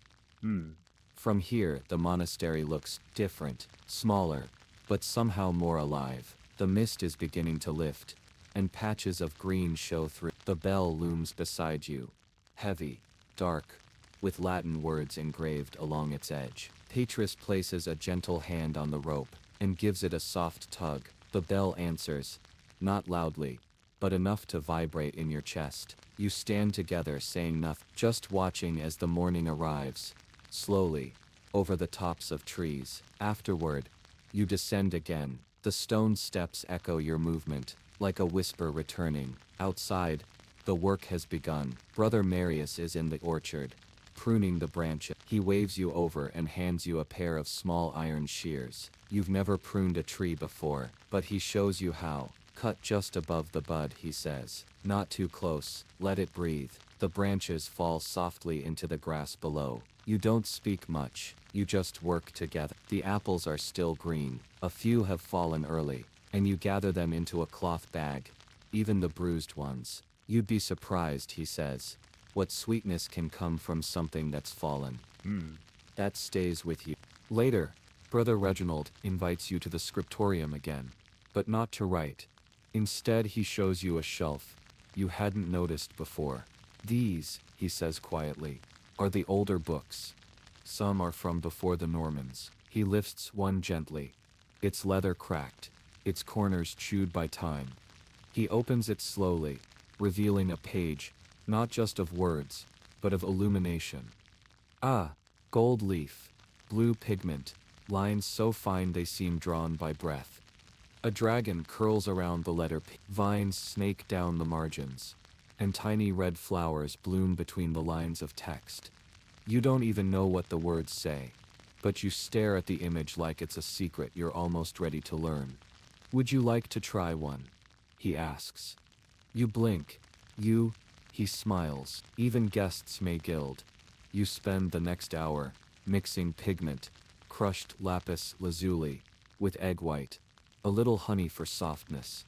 From here, the monastery looks different, smaller, but somehow more alive. The mist is beginning to lift, and patches of green show through. The bell looms beside you, heavy, dark, with Latin words engraved along its edge. Petrus places a gentle hand on the rope, and gives it a soft tug. The bell answers, not loudly, but enough to vibrate in your chest. You stand together saying nothing, just watching as the morning arrives, slowly, over the tops of trees. Afterward, you descend again. The stone steps echo your movement, like a whisper returning. Outside, the work has begun. Brother Marius is in the orchard, pruning the branches. He waves you over and hands you a pair of small iron shears. You've never pruned a tree before, but he shows you how. Cut just above the bud, he says. Not too close, let it breathe. The branches fall softly into the grass below. You don't speak much, you just work together. The apples are still green. A few have fallen early, and you gather them into a cloth bag, even the bruised ones. You'd be surprised, he says, what sweetness can come from something that's fallen. That stays with you. Later, Brother Reginald invites you to the scriptorium again, but not to write. Instead, he shows you a shelf you hadn't noticed before. These, he says quietly, are the older books. Some are from before the Normans. He lifts one gently, its leather cracked, its corners chewed by time. He opens it slowly, revealing a page, not just of words, but of illumination. Ah, gold leaf, blue pigment, lines so fine they seem drawn by breath. A dragon curls around the letter P. Vines snake down the margins, and tiny red flowers bloom between the lines of text. You don't even know what the words say, but you stare at the image like it's a secret you're almost ready to learn. Would you like to try one? He asks. You blink. He smiles. Even guests may gild. You spend the next hour, mixing pigment, crushed lapis lazuli, with egg white, a little honey for softness.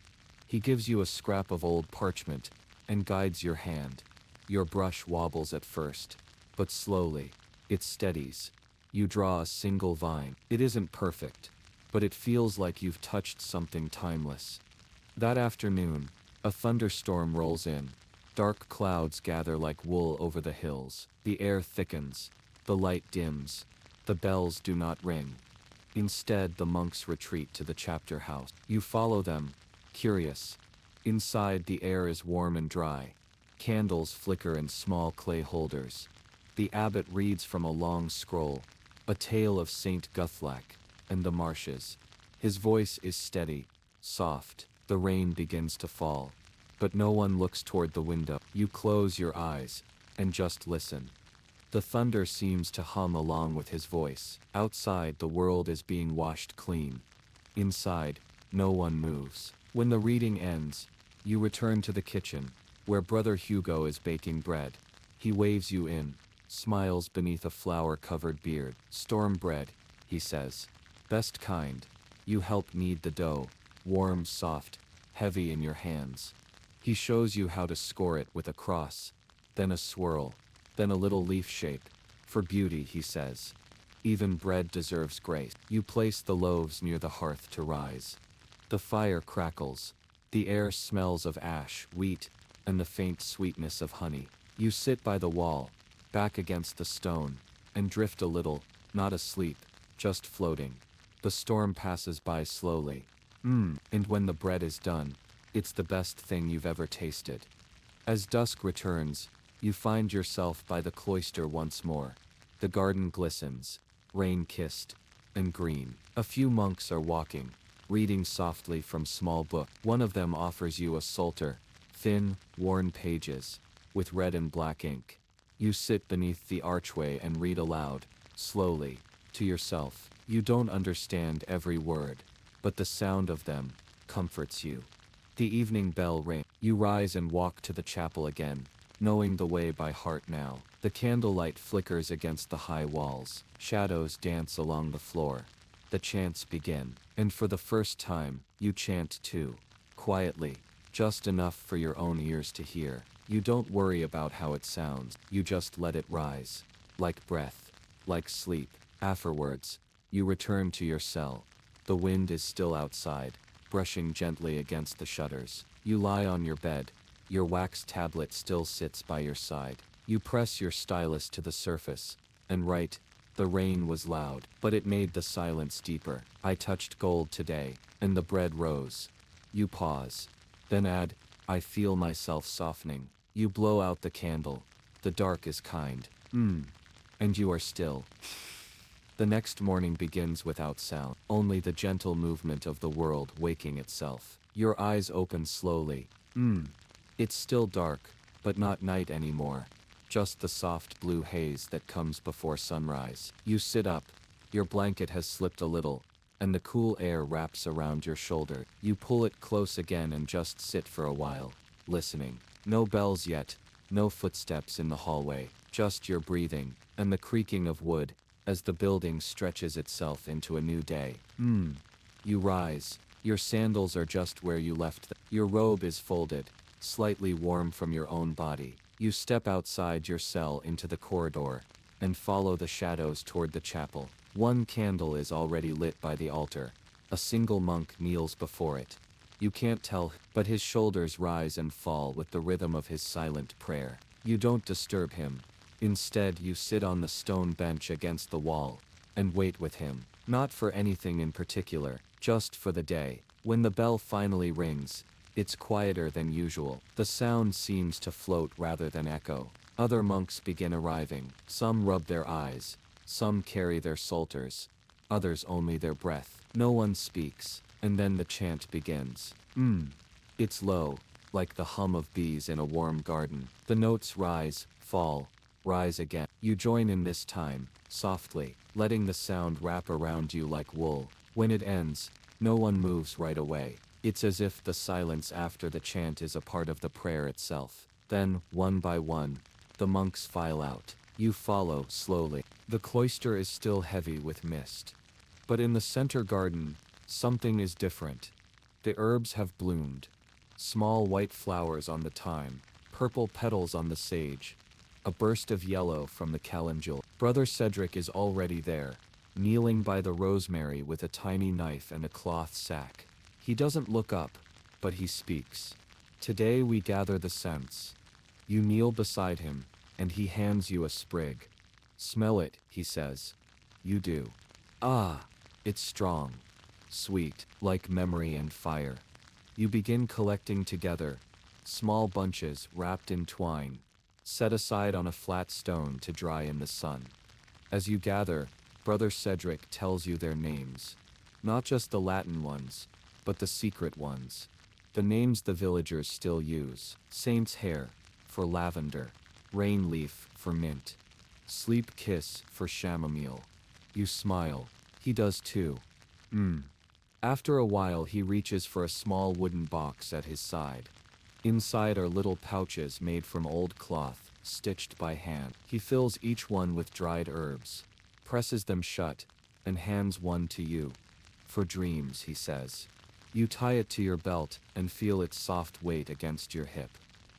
He gives you a scrap of old parchment, and guides your hand. Your brush wobbles at first, but slowly, It steadies. You draw a single vine. It isn't perfect, but it feels like you've touched something timeless. That afternoon, a thunderstorm rolls in. Dark clouds gather like wool over the hills. The air thickens. The light dims. The bells do not ring. Instead, the monks retreat to the chapter house. You follow them, curious. Inside, the air is warm and dry. Candles flicker in small clay holders. The abbot reads from a long scroll, a tale of Saint Guthlac and the marshes. His voice is steady, soft. The rain begins to fall, but no one looks toward the window. You close your eyes and just listen. The thunder seems to hum along with his voice. Outside, the world is being washed clean. Inside, no one moves. When the reading ends, you return to the kitchen, where Brother Hugo is baking bread. He waves you in, smiles beneath a flour-covered beard. "Storm bread," he says. "Best kind. You help knead the dough, warm, soft, heavy in your hands." He shows you how to score it with a cross, then a swirl, then a little leaf shape. "For beauty," he says. "Even bread deserves grace." You place the loaves near the hearth to rise. The fire crackles. The air smells of ash, wheat, and the faint sweetness of honey. You sit by the wall, back against the stone, and drift a little, not asleep, just floating. The storm passes by slowly. And when the bread is done, it's the best thing you've ever tasted. As dusk returns, you find yourself by the cloister once more. The garden glistens, rain-kissed, and green. A few monks are walking, reading softly from small book. One of them offers you a psalter, thin, worn pages, with red and black ink. You sit beneath the archway and read aloud, slowly, to yourself. You don't understand every word, but the sound of them comforts you. The evening bell rings. You rise and walk to the chapel again, knowing the way by heart now. The candlelight flickers against the high walls. Shadows dance along the floor. The chants begin, and for the first time, you chant too, quietly, just enough for your own ears to hear. You don't worry about how it sounds, you just let it rise. Like breath, like sleep. Afterwards, you return to your cell. The wind is still outside, brushing gently against the shutters. You lie on your bed. Your wax tablet still sits by your side. You press your stylus to the surface, and write, "The rain was loud, but it made the silence deeper. I touched gold today, and the bread rose." You pause. Then add, "I feel myself softening." You blow out the candle. The dark is kind. And you are still. The next morning begins without sound, only the gentle movement of the world waking itself. Your eyes open slowly. It's still dark, but not night anymore. Just the soft blue haze that comes before sunrise. You sit up. Your blanket has slipped a little, and the cool air wraps around your shoulder. You pull it close again and just sit for a while, listening. No bells yet, no footsteps in the hallway, just your breathing, and the creaking of wood, as the building stretches itself into a new day. You rise. Your sandals are just where you left them. Your robe is folded, slightly warm from your own body. You step outside your cell into the corridor, and follow the shadows toward the chapel. One candle is already lit by the altar. A single monk kneels before it. You can't tell, but his shoulders rise and fall with the rhythm of his silent prayer. You don't disturb him. Instead, you sit on the stone bench against the wall, and wait with him. Not for anything in particular, just for the day. When the bell finally rings, it's quieter than usual. The sound seems to float rather than echo. Other monks begin arriving. Some rub their eyes. Some carry their psalters. Others only their breath. No one speaks. And then the chant begins. It's low, like the hum of bees in a warm garden. The notes rise, fall, rise again. You join in this time, softly, letting the sound wrap around you like wool. When it ends, no one moves right away. It's as if the silence after the chant is a part of the prayer itself. Then, one by one, the monks file out. You follow, slowly. The cloister is still heavy with mist. But in the center garden, something is different. The herbs have bloomed. Small white flowers on the thyme, purple petals on the sage, a burst of yellow from the calendula. Brother Cedric is already there, kneeling by the rosemary with a tiny knife and a cloth sack. He doesn't look up, but he speaks. Today we gather the scents. You kneel beside him, and he hands you a sprig. Smell it, he says. You do. Ah, it's strong. Sweet, like memory and fire. You begin collecting together, small bunches wrapped in twine, set aside on a flat stone to dry in the sun. As you gather, Brother Cedric tells you their names. Not just the Latin ones, but the secret ones. The names the villagers still use. Saint's hair, for lavender. Rain leaf, for mint. Sleep kiss, for chamomile. You smile. He does too. After a while he reaches for a small wooden box at his side. Inside are little pouches made from old cloth, stitched by hand. He fills each one with dried herbs, presses them shut, and hands one to you. For dreams, he says. You tie it to your belt and feel its soft weight against your hip.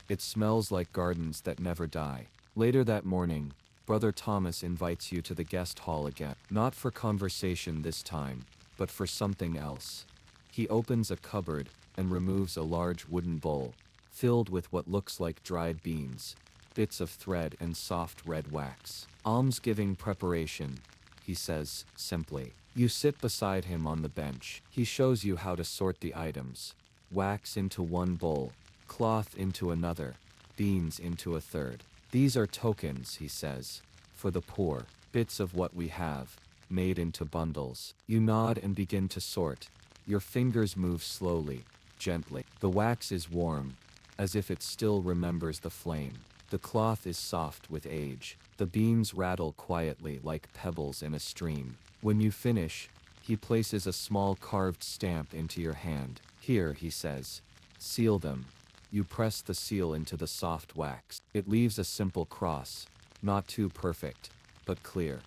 It smells like gardens that never die. Later that morning, Brother Thomas invites you to the guest hall again. Not for conversation this time, but for something else. He opens a cupboard and removes a large wooden bowl, filled with what looks like dried beans, bits of thread and soft red wax. Almsgiving preparation, he says, simply. You sit beside him on the bench. He shows you how to sort the items. Wax into one bowl, cloth into another, beans into a third. These are tokens, he says, for the poor, bits of what we have, made into bundles. You nod and begin to sort. Your fingers move slowly, gently. The wax is warm, as if it still remembers the flame. The cloth is soft with age. The beans rattle quietly like pebbles in a stream. When you finish, he places a small carved stamp into your hand. Here, he says, seal them. You press the seal into the soft wax. It leaves a simple cross, not too perfect, but clear.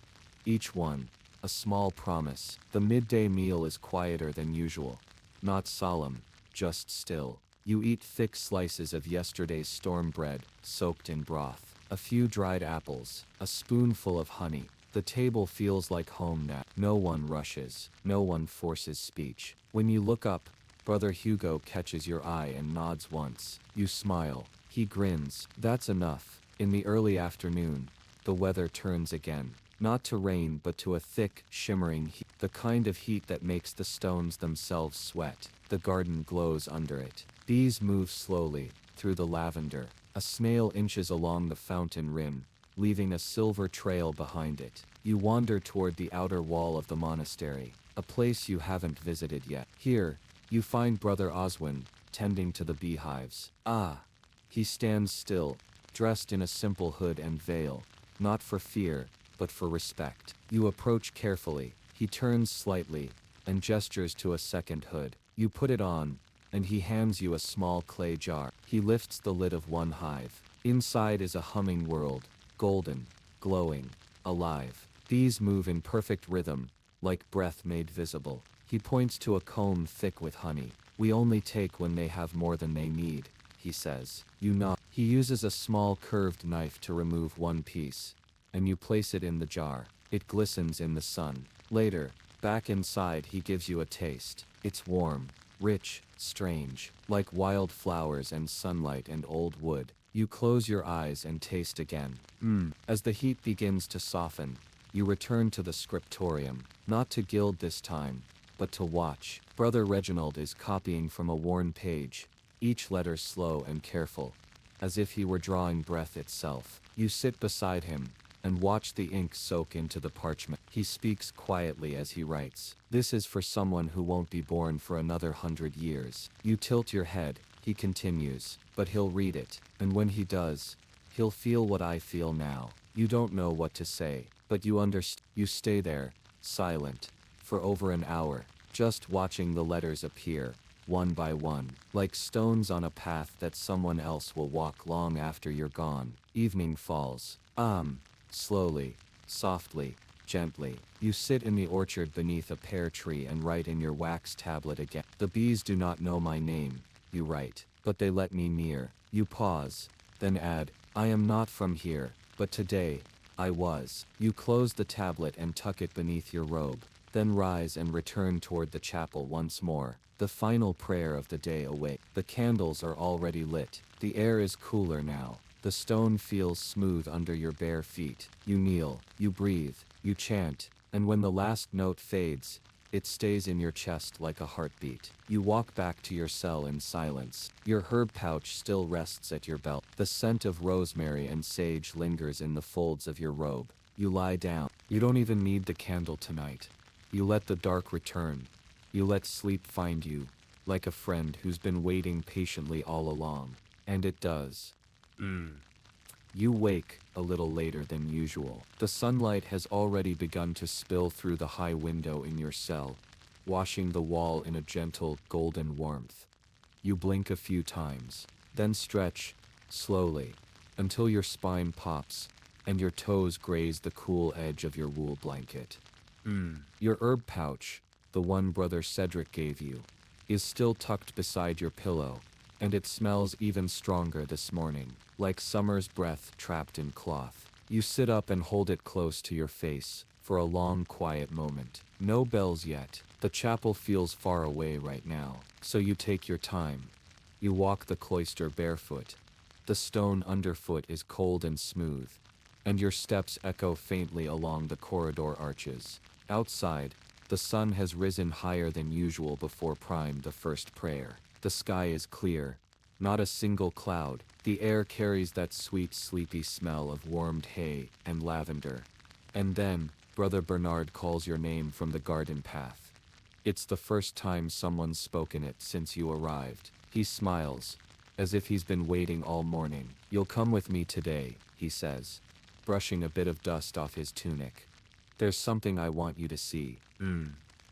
Each one, a small promise. The midday meal is quieter than usual. Not solemn, just still. You eat thick slices of yesterday's storm bread, soaked in broth. A few dried apples, a spoonful of honey. The table feels like home now. No one rushes, no one forces speech. When you look up, Brother Hugo catches your eye and nods once. You smile. He grins. That's enough. In the early afternoon, the weather turns again. Not to rain but to a thick, shimmering heat. The kind of heat that makes the stones themselves sweat. The garden glows under it. Bees move slowly, through the lavender. A snail inches along the fountain rim, leaving a silver trail behind it. You wander toward the outer wall of the monastery, a place you haven't visited yet. Here, you find Brother Oswin, tending to the beehives. Ah! He stands still, dressed in a simple hood and veil, not for fear, but for respect. You approach carefully. He turns slightly, and gestures to a second hood. You put it on, and he hands you a small clay jar. He lifts the lid of one hive. Inside is a humming world, golden, glowing, alive. Bees move in perfect rhythm, like breath made visible. He points to a comb thick with honey. We only take when they have more than they need, he says. You nod. He uses a small curved knife to remove one piece, and you place it in the jar. It glistens in the sun. Later, back inside, he gives you a taste. It's warm, rich, strange, like wild flowers and sunlight and old wood. You close your eyes and taste again. As the heat begins to soften, you return to the scriptorium, not to gild this time, but to watch. Brother Reginald is copying from a worn page, each letter slow and careful, as if he were drawing breath itself. You sit beside him, and watch the ink soak into the parchment. He speaks quietly as he writes. This is for someone who won't be born for another 100 years. You tilt your head, he continues, but he'll read it, and when he does, he'll feel what I feel now. You don't know what to say, but you understand. You stay there, silent, for over an hour, just watching the letters appear, one by one, like stones on a path that someone else will walk long after you're gone. Evening falls. Slowly, softly, gently. You sit in the orchard beneath a pear tree and write in your wax tablet again. The bees do not know my name, you write, but they let me near. You pause, then add, I am not from here, but today, I was. You close the tablet and tuck it beneath your robe, then rise and return toward the chapel once more. The final prayer of the day awaits. The candles are already lit. The air is cooler now. The stone feels smooth under your bare feet. You kneel, you breathe, you chant, and when the last note fades, it stays in your chest like a heartbeat. You walk back to your cell in silence. Your herb pouch still rests at your belt. The scent of rosemary and sage lingers in the folds of your robe. You lie down. You don't even need the candle tonight. You let the dark return. You let sleep find you, like a friend who's been waiting patiently all along. And it does. You wake a little later than usual. The sunlight has already begun to spill through the high window in your cell, washing the wall in a gentle, golden warmth. You blink a few times, then stretch, slowly, until your spine pops, and your toes graze the cool edge of your wool blanket. Your herb pouch, the one Brother Cedric gave you, is still tucked beside your pillow, and it smells even stronger this morning, like summer's breath trapped in cloth. You sit up and hold it close to your face, for a long quiet moment. No bells yet. The chapel feels far away right now, so you take your time. You walk the cloister barefoot. The stone underfoot is cold and smooth, and your steps echo faintly along the corridor arches. Outside, the sun has risen higher than usual before the first prayer. The sky is clear, not a single cloud. The air carries that sweet, sleepy smell of warmed hay and lavender. And then, Brother Bernard calls your name from the garden path. It's the first time someone's spoken it since you arrived. He smiles, as if he's been waiting all morning. You'll come with me today, he says, brushing a bit of dust off his tunic. There's something I want you to see.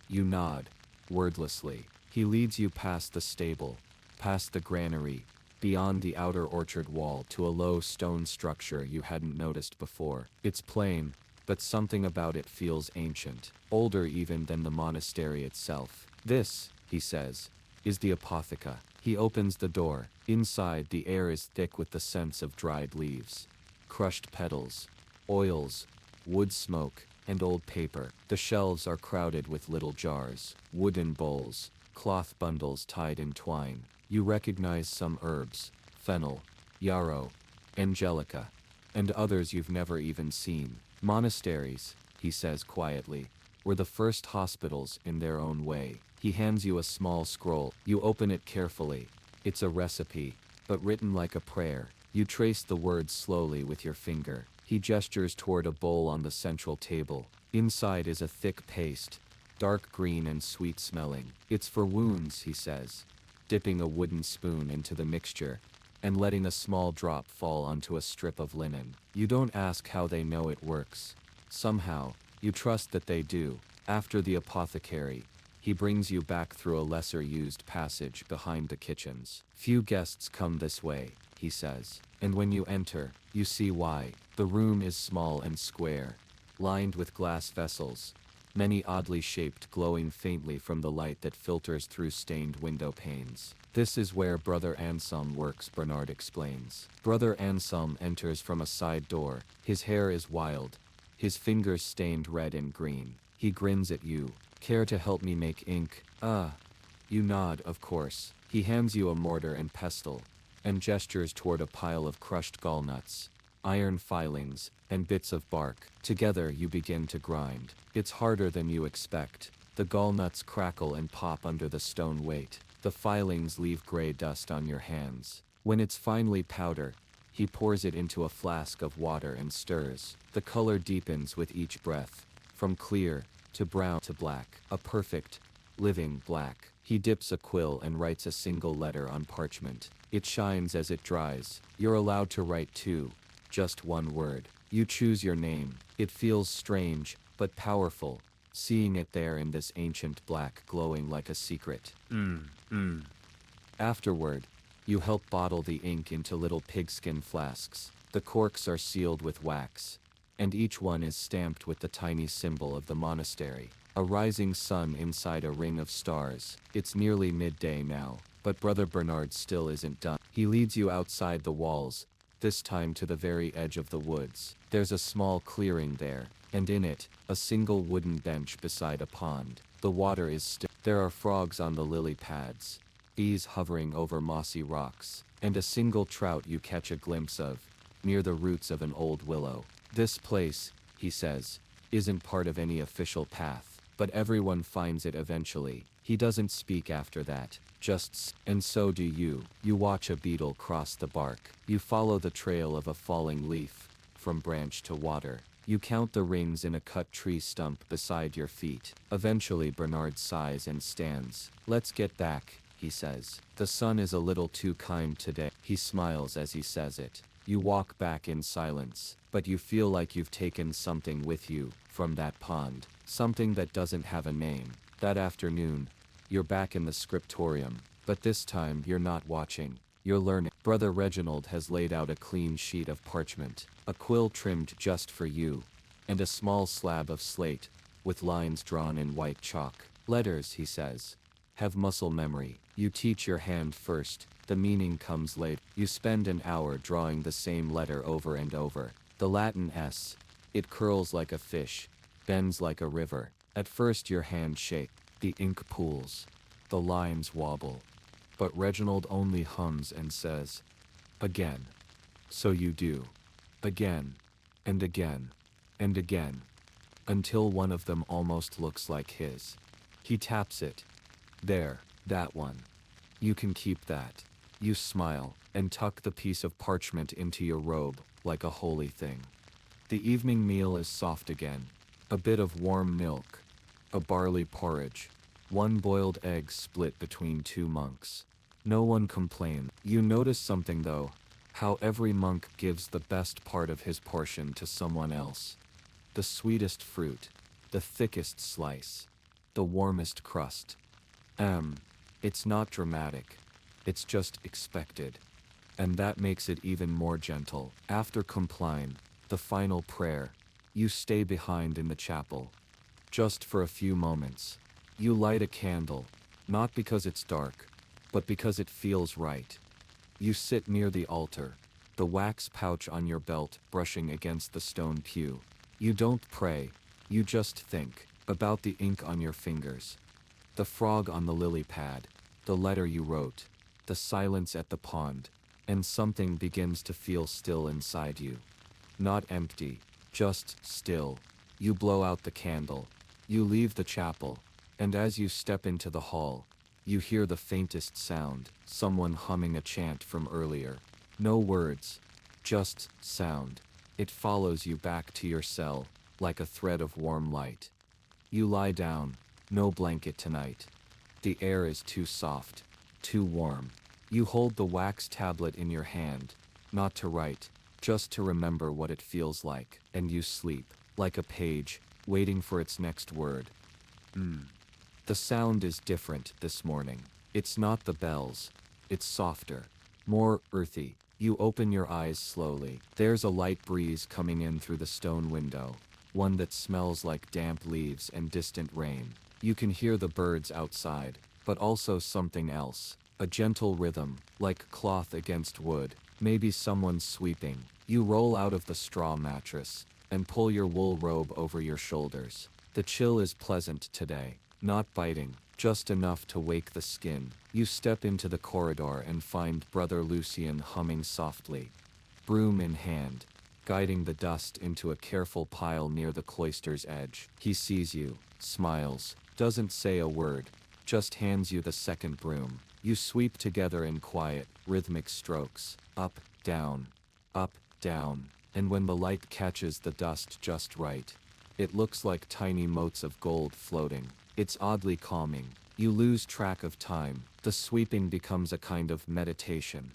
You nod, wordlessly. He leads you past the stable, past the granary, beyond the outer orchard wall to a low stone structure you hadn't noticed before. It's plain, but something about it feels ancient, older even than the monastery itself. This, he says, is the apotheca. He opens the door. Inside, the air is thick with the scents of dried leaves, crushed petals, oils, wood smoke, and old paper. The shelves are crowded with little jars, wooden bowls, cloth bundles tied in twine. You recognize some herbs, fennel, yarrow, angelica, and others you've never even seen. Monasteries, he says quietly, were the first hospitals in their own way. He hands you a small scroll. You open it carefully. It's a recipe, but written like a prayer. You trace the words slowly with your finger. He gestures toward a bowl on the central table. Inside is a thick paste, dark green and sweet-smelling. It's for wounds, he says, dipping a wooden spoon into the mixture and letting a small drop fall onto a strip of linen. You don't ask how they know it works. Somehow, you trust that they do. After the apothecary, he brings you back through a lesser-used passage behind the kitchens. Few guests come this way, he says, and when you enter, you see why. The room is small and square, lined with glass vessels, many oddly shaped, glowing faintly from the light that filters through stained window panes. This is where Brother Anselm works, Bernard explains. Brother Anselm enters from a side door. His hair is wild, his fingers stained red and green. He grins at you. Care to help me make ink? You nod, of course. He hands you a mortar and pestle, and gestures toward a pile of crushed gallnuts, iron filings, and bits of bark. Together you begin to grind. It's harder than you expect. The gallnuts crackle and pop under the stone weight. The filings leave gray dust on your hands. When it's finally powder, he pours it into a flask of water and stirs. The color deepens with each breath, from clear to brown to black, a perfect, living black. He dips a quill and writes a single letter on parchment. It shines as it dries. You're allowed to write too, just one word. You choose your name. It feels strange, but powerful, seeing it there in this ancient black glowing like a secret. Afterward, you help bottle the ink into little pigskin flasks. The corks are sealed with wax, and each one is stamped with the tiny symbol of the monastery. A rising sun inside a ring of stars. It's nearly midday now, but Brother Bernard still isn't done. He leads you outside the walls, this time to the very edge of the woods. There's a small clearing there, and in it, a single wooden bench beside a pond. The water is still. There are frogs on the lily pads, bees hovering over mossy rocks, and a single trout you catch a glimpse of, near the roots of an old willow. This place, he says, isn't part of any official path, but everyone finds it eventually. He doesn't speak after that, and so do you. You watch a beetle cross the bark. You follow the trail of a falling leaf, from branch to water. You count the rings in a cut tree stump beside your feet. Eventually Bernard sighs and stands. Let's get back, he says. The sun is a little too kind today. He smiles as he says it. You walk back in silence, but you feel like you've taken something with you, from that pond. Something that doesn't have a name. That afternoon, you're back in the scriptorium, but this time you're not watching. You're learning. Brother Reginald has laid out a clean sheet of parchment, a quill trimmed just for you, and a small slab of slate, with lines drawn in white chalk. Letters, he says, have muscle memory. You teach your hand first, the meaning comes later. You spend an hour drawing the same letter over and over. The Latin S. It curls like a fish, bends like a river. At first your hand shakes, the ink pools, the lines wobble. But Reginald only hums and says, again. So you do. Again. And again. And again. Until one of them almost looks like his. He taps it. There, that one. You can keep that. You smile, and tuck the piece of parchment into your robe, like a holy thing. The evening meal is soft again. A bit of warm milk. A barley porridge. One boiled egg split between two monks. No one complains. You notice something though, how every monk gives the best part of his portion to someone else. The sweetest fruit, the thickest slice, the warmest crust. It's not dramatic, it's just expected. And that makes it even more gentle. After compline, the final prayer, you stay behind in the chapel. Just for a few moments. You light a candle, not because it's dark, but because it feels right. You sit near the altar, the wax pouch on your belt brushing against the stone pew. You don't pray, you just think about the ink on your fingers, the frog on the lily pad, the letter you wrote, the silence at the pond, and something begins to feel still inside you. Not empty, just still. You blow out the candle, you leave the chapel, and as you step into the hall, you hear the faintest sound, someone humming a chant from earlier. No words, just sound. It follows you back to your cell, like a thread of warm light. You lie down, no blanket tonight. The air is too soft, too warm. You hold the wax tablet in your hand, not to write, just to remember what it feels like, and you sleep, like a page, waiting for its next word. The sound is different this morning. It's not the bells. It's softer, more earthy. You open your eyes slowly. There's a light breeze coming in through the stone window, one that smells like damp leaves and distant rain. You can hear the birds outside, but also something else. A gentle rhythm, like cloth against wood. Maybe someone's sweeping. You roll out of the straw mattress and pull your wool robe over your shoulders. The chill is pleasant today. Not biting, just enough to wake the skin. You step into the corridor and find Brother Lucien humming softly, broom in hand, guiding the dust into a careful pile near the cloister's edge. He sees you, smiles, doesn't say a word, just hands you the second broom. You sweep together in quiet, rhythmic strokes, up, down, and when the light catches the dust just right, it looks like tiny motes of gold floating. It's oddly calming. You lose track of time. The sweeping becomes a kind of meditation.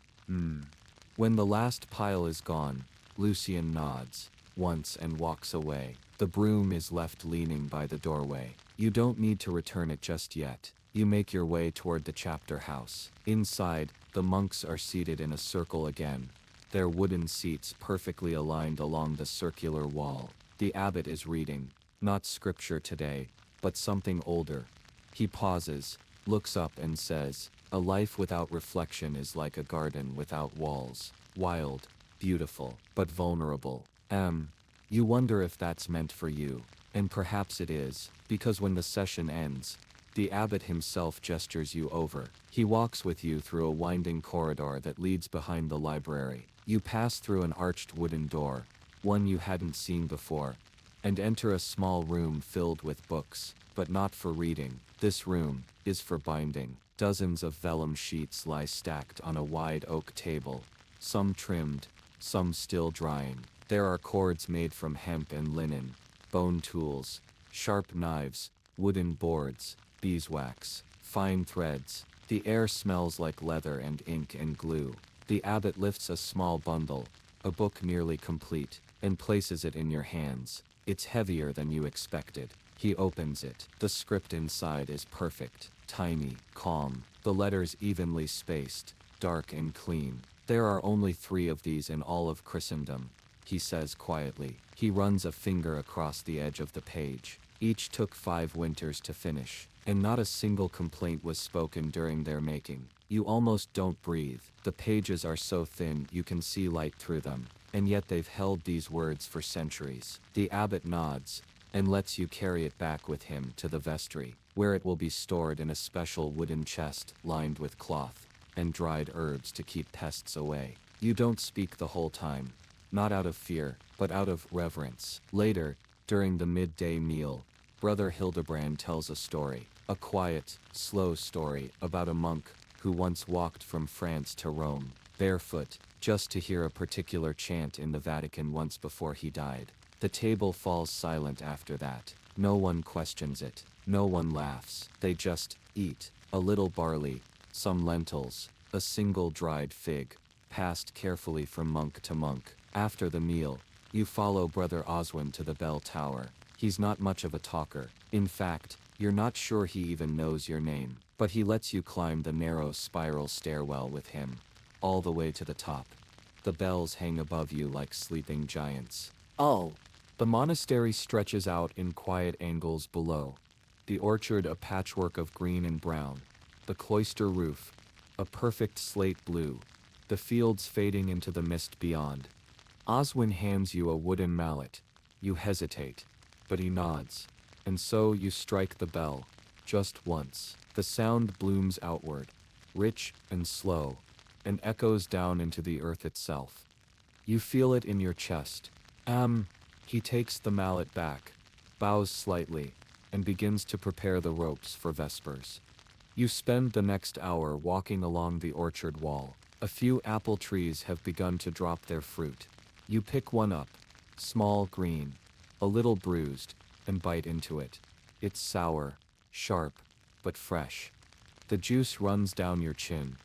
When the last pile is gone, Lucien nods once and walks away. The broom is left leaning by the doorway. You don't need to return it just yet. You make your way toward the chapter house. Inside, the monks are seated in a circle again, their wooden seats perfectly aligned along the circular wall. The abbot is reading, not scripture today, but something older. He pauses, looks up and says, "A life without reflection is like a garden without walls. Wild, beautiful, but vulnerable. You wonder if that's meant for you. And perhaps it is, because when the session ends, the abbot himself gestures you over. He walks with you through a winding corridor that leads behind the library. You pass through an arched wooden door, one you hadn't seen before, and enter a small room filled with books, but not for reading. This room is for binding. Dozens of vellum sheets lie stacked on a wide oak table, some trimmed, some still drying. There are cords made from hemp and linen, bone tools, sharp knives, wooden boards, beeswax, fine threads. The air smells like leather and ink and glue. The abbot lifts a small bundle, a book nearly complete, and places it in your hands. It's heavier than you expected. He opens it. The script inside is perfect, tiny, calm, the letters evenly spaced, dark and clean. There are only 3 of these in all of Christendom, he says quietly. He runs a finger across the edge of the page. Each took 5 winters to finish, and not a single complaint was spoken during their making. You almost don't breathe. The pages are so thin you can see light through them, and yet they've held these words for centuries. The abbot nods, and lets you carry it back with him to the vestry, where it will be stored in a special wooden chest lined with cloth and dried herbs to keep pests away. You don't speak the whole time, not out of fear, but out of reverence. Later, during the midday meal, Brother Hildebrand tells a story, a quiet, slow story about a monk who once walked from France to Rome, barefoot, just to hear a particular chant in the Vatican once before he died. The table falls silent after that. No one questions it. No one laughs. They just eat. A little barley, some lentils, a single dried fig, passed carefully from monk to monk. After the meal, you follow Brother Oswin to the bell tower. He's not much of a talker. In fact, you're not sure he even knows your name, but he lets you climb the narrow spiral stairwell with him, all the way to the top. The bells hang above you like sleeping giants. Oh, The monastery stretches out in quiet angles below. The orchard a patchwork of green and brown. The cloister roof, a perfect slate blue. The fields fading into the mist beyond. Oswin hands you a wooden mallet. You hesitate, but he nods. And so you strike the bell, just once. The sound blooms outward, rich and slow, and echoes down into the earth itself. You feel it in your chest. He takes the mallet back, bows slightly, and begins to prepare the ropes for vespers. You spend the next hour walking along the orchard wall. A few apple trees have begun to drop their fruit. You pick one up, small, green, a little bruised, and bite into it. It's sour, sharp, but fresh. The juice runs down your chin.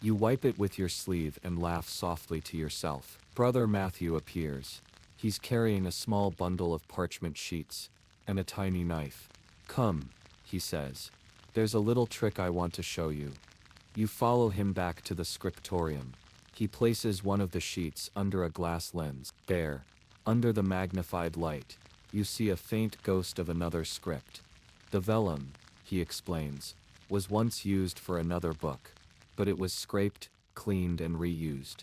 You wipe it with your sleeve and laugh softly to yourself. Brother Matthew appears. He's carrying a small bundle of parchment sheets and a tiny knife. "Come," he says. "There's a little trick I want to show you." You follow him back to the scriptorium. He places one of the sheets under a glass lens. There, under the magnified light, you see a faint ghost of another script. The vellum, he explains, was once used for another book, but it was scraped, cleaned, and reused.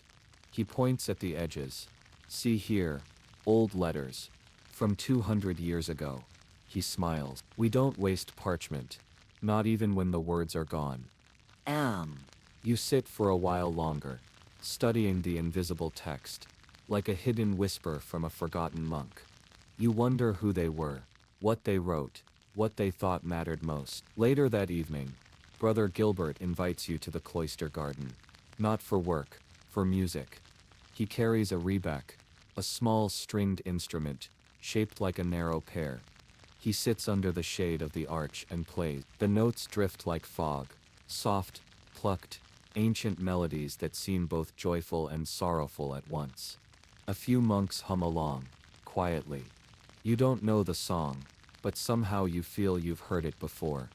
He points at the edges. "See here, old letters, from 200 years ago." He smiles. "We don't waste parchment, not even when the words are gone." You sit for a while longer, studying the invisible text, like a hidden whisper from a forgotten monk. You wonder who they were, what they wrote, what they thought mattered most. Later that evening, Brother Gilbert invites you to the cloister garden. Not for work, for music. He carries a rebec, a small stringed instrument, shaped like a narrow pear. He sits under the shade of the arch and plays. The notes drift like fog, soft, plucked, ancient melodies that seem both joyful and sorrowful at once. A few monks hum along, quietly. You don't know the song, but somehow you feel you've heard it before.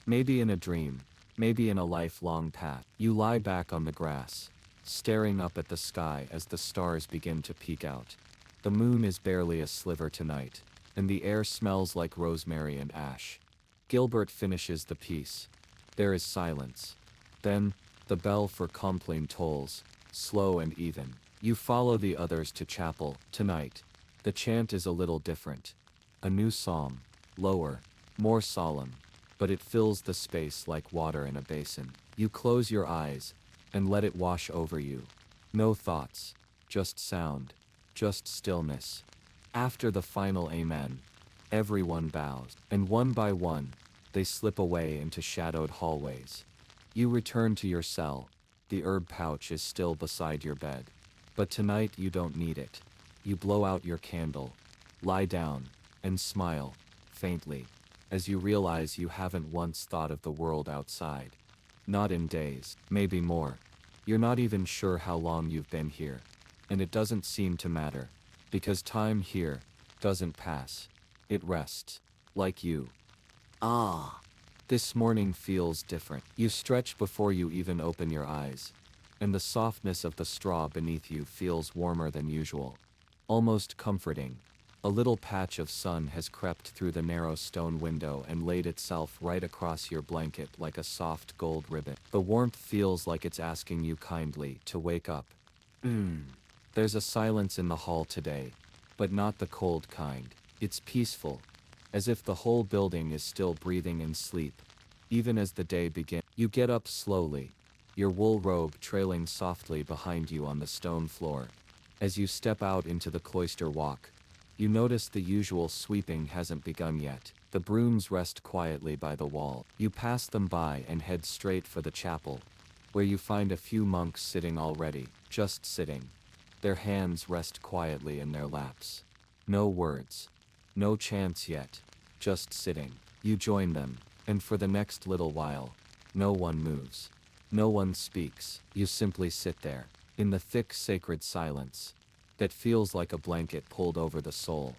Maybe in a dream, maybe in a lifelong path. You lie back on the grass, staring up at the sky as the stars begin to peek out. The moon is barely a sliver tonight, and the air smells like rosemary and ash. Gilbert finishes the piece. There is silence. Then, the bell for Compline tolls, slow and even. You follow the others to chapel. Tonight, the chant is a little different. A new psalm, lower, more solemn, but it fills the space like water in a basin. You close your eyes and let it wash over you. No thoughts, just sound, just stillness. After the final amen, everyone bows, and one by one, they slip away into shadowed hallways. You return to your cell. The herb pouch is still beside your bed. But tonight you don't need it. You blow out your candle, lie down, and smile, faintly, as you realize you haven't once thought of the world outside. Not in days, maybe more. You're not even sure how long you've been here. And it doesn't seem to matter, because time here doesn't pass. It rests, like you. Ah. This morning feels different. You stretch before you even open your eyes, and the softness of the straw beneath you feels warmer than usual. Almost comforting. A little patch of sun has crept through the narrow stone window and laid itself right across your blanket like a soft gold ribbon. The warmth feels like it's asking you kindly to wake up. There's a silence in the hall today, but not the cold kind. It's peaceful, as if the whole building is still breathing in sleep. Even as the day begins, you get up slowly, your wool robe trailing softly behind you on the stone floor. As you step out into the cloister walk, you notice the usual sweeping hasn't begun yet. The brooms rest quietly by the wall. You pass them by and head straight for the chapel, where you find a few monks sitting already, just sitting. Their hands rest quietly in their laps. No words. No chants yet. Just sitting. You join them, and for the next little while, no one moves. No one speaks. You simply sit there, in the thick sacred silence that feels like a blanket pulled over the soul.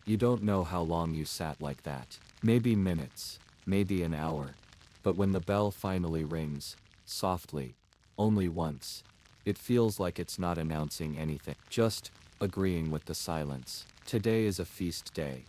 You don't know how long you sat like that. Maybe minutes, maybe an hour. But when the bell finally rings, softly, only once, it feels like it's not announcing anything, just agreeing with the silence. Today is a feast day.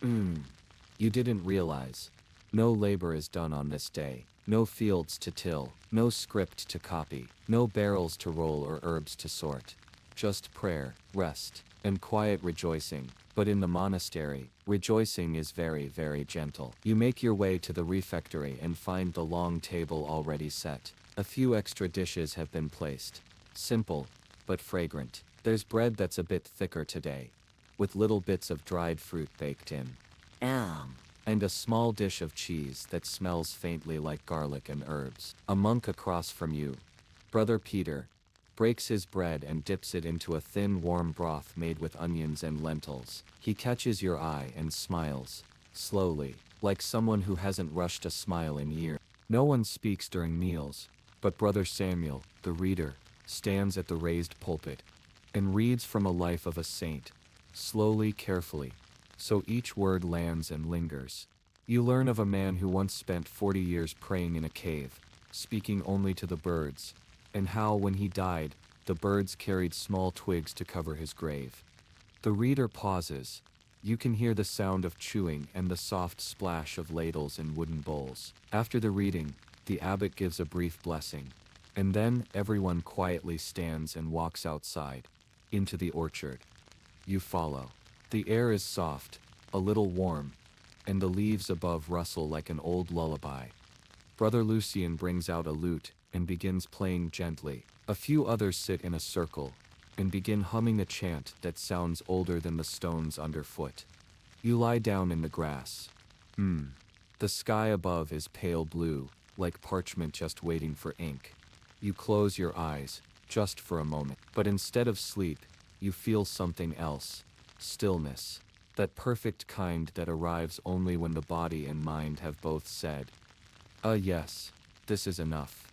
You didn't realize. No labor is done on this day. No fields to till, no script to copy, no barrels to roll or herbs to sort. Just prayer, rest, and quiet rejoicing. But in the monastery, rejoicing is very, very gentle. You make your way to the refectory and find the long table already set. A few extra dishes have been placed. Simple, but fragrant. There's bread that's a bit thicker today, with little bits of dried fruit baked in. And a small dish of cheese that smells faintly like garlic and herbs. A monk across from you, Brother Peter, breaks his bread and dips it into a thin warm broth made with onions and lentils. He catches your eye and smiles, slowly, like someone who hasn't rushed a smile in years. No one speaks during meals, but Brother Samuel, the reader, stands at the raised pulpit and reads from a life of a saint, slowly, carefully, so each word lands and lingers. You learn of a man who once spent 40 years praying in a cave, speaking only to the birds, and how, when he died, the birds carried small twigs to cover his grave. The reader pauses. You can hear the sound of chewing and the soft splash of ladles in wooden bowls. After the reading, the abbot gives a brief blessing, and then everyone quietly stands and walks outside, into the orchard. You follow. The air is soft, a little warm, and the leaves above rustle like an old lullaby. Brother Lucien brings out a lute and begins playing gently. A few others sit in a circle and begin humming a chant that sounds older than the stones underfoot. You lie down in the grass. The sky above is pale blue, like parchment just waiting for ink. You close your eyes, just for a moment. But instead of sleep, you feel something else. Stillness. That perfect kind that arrives only when the body and mind have both said, yes, this is enough.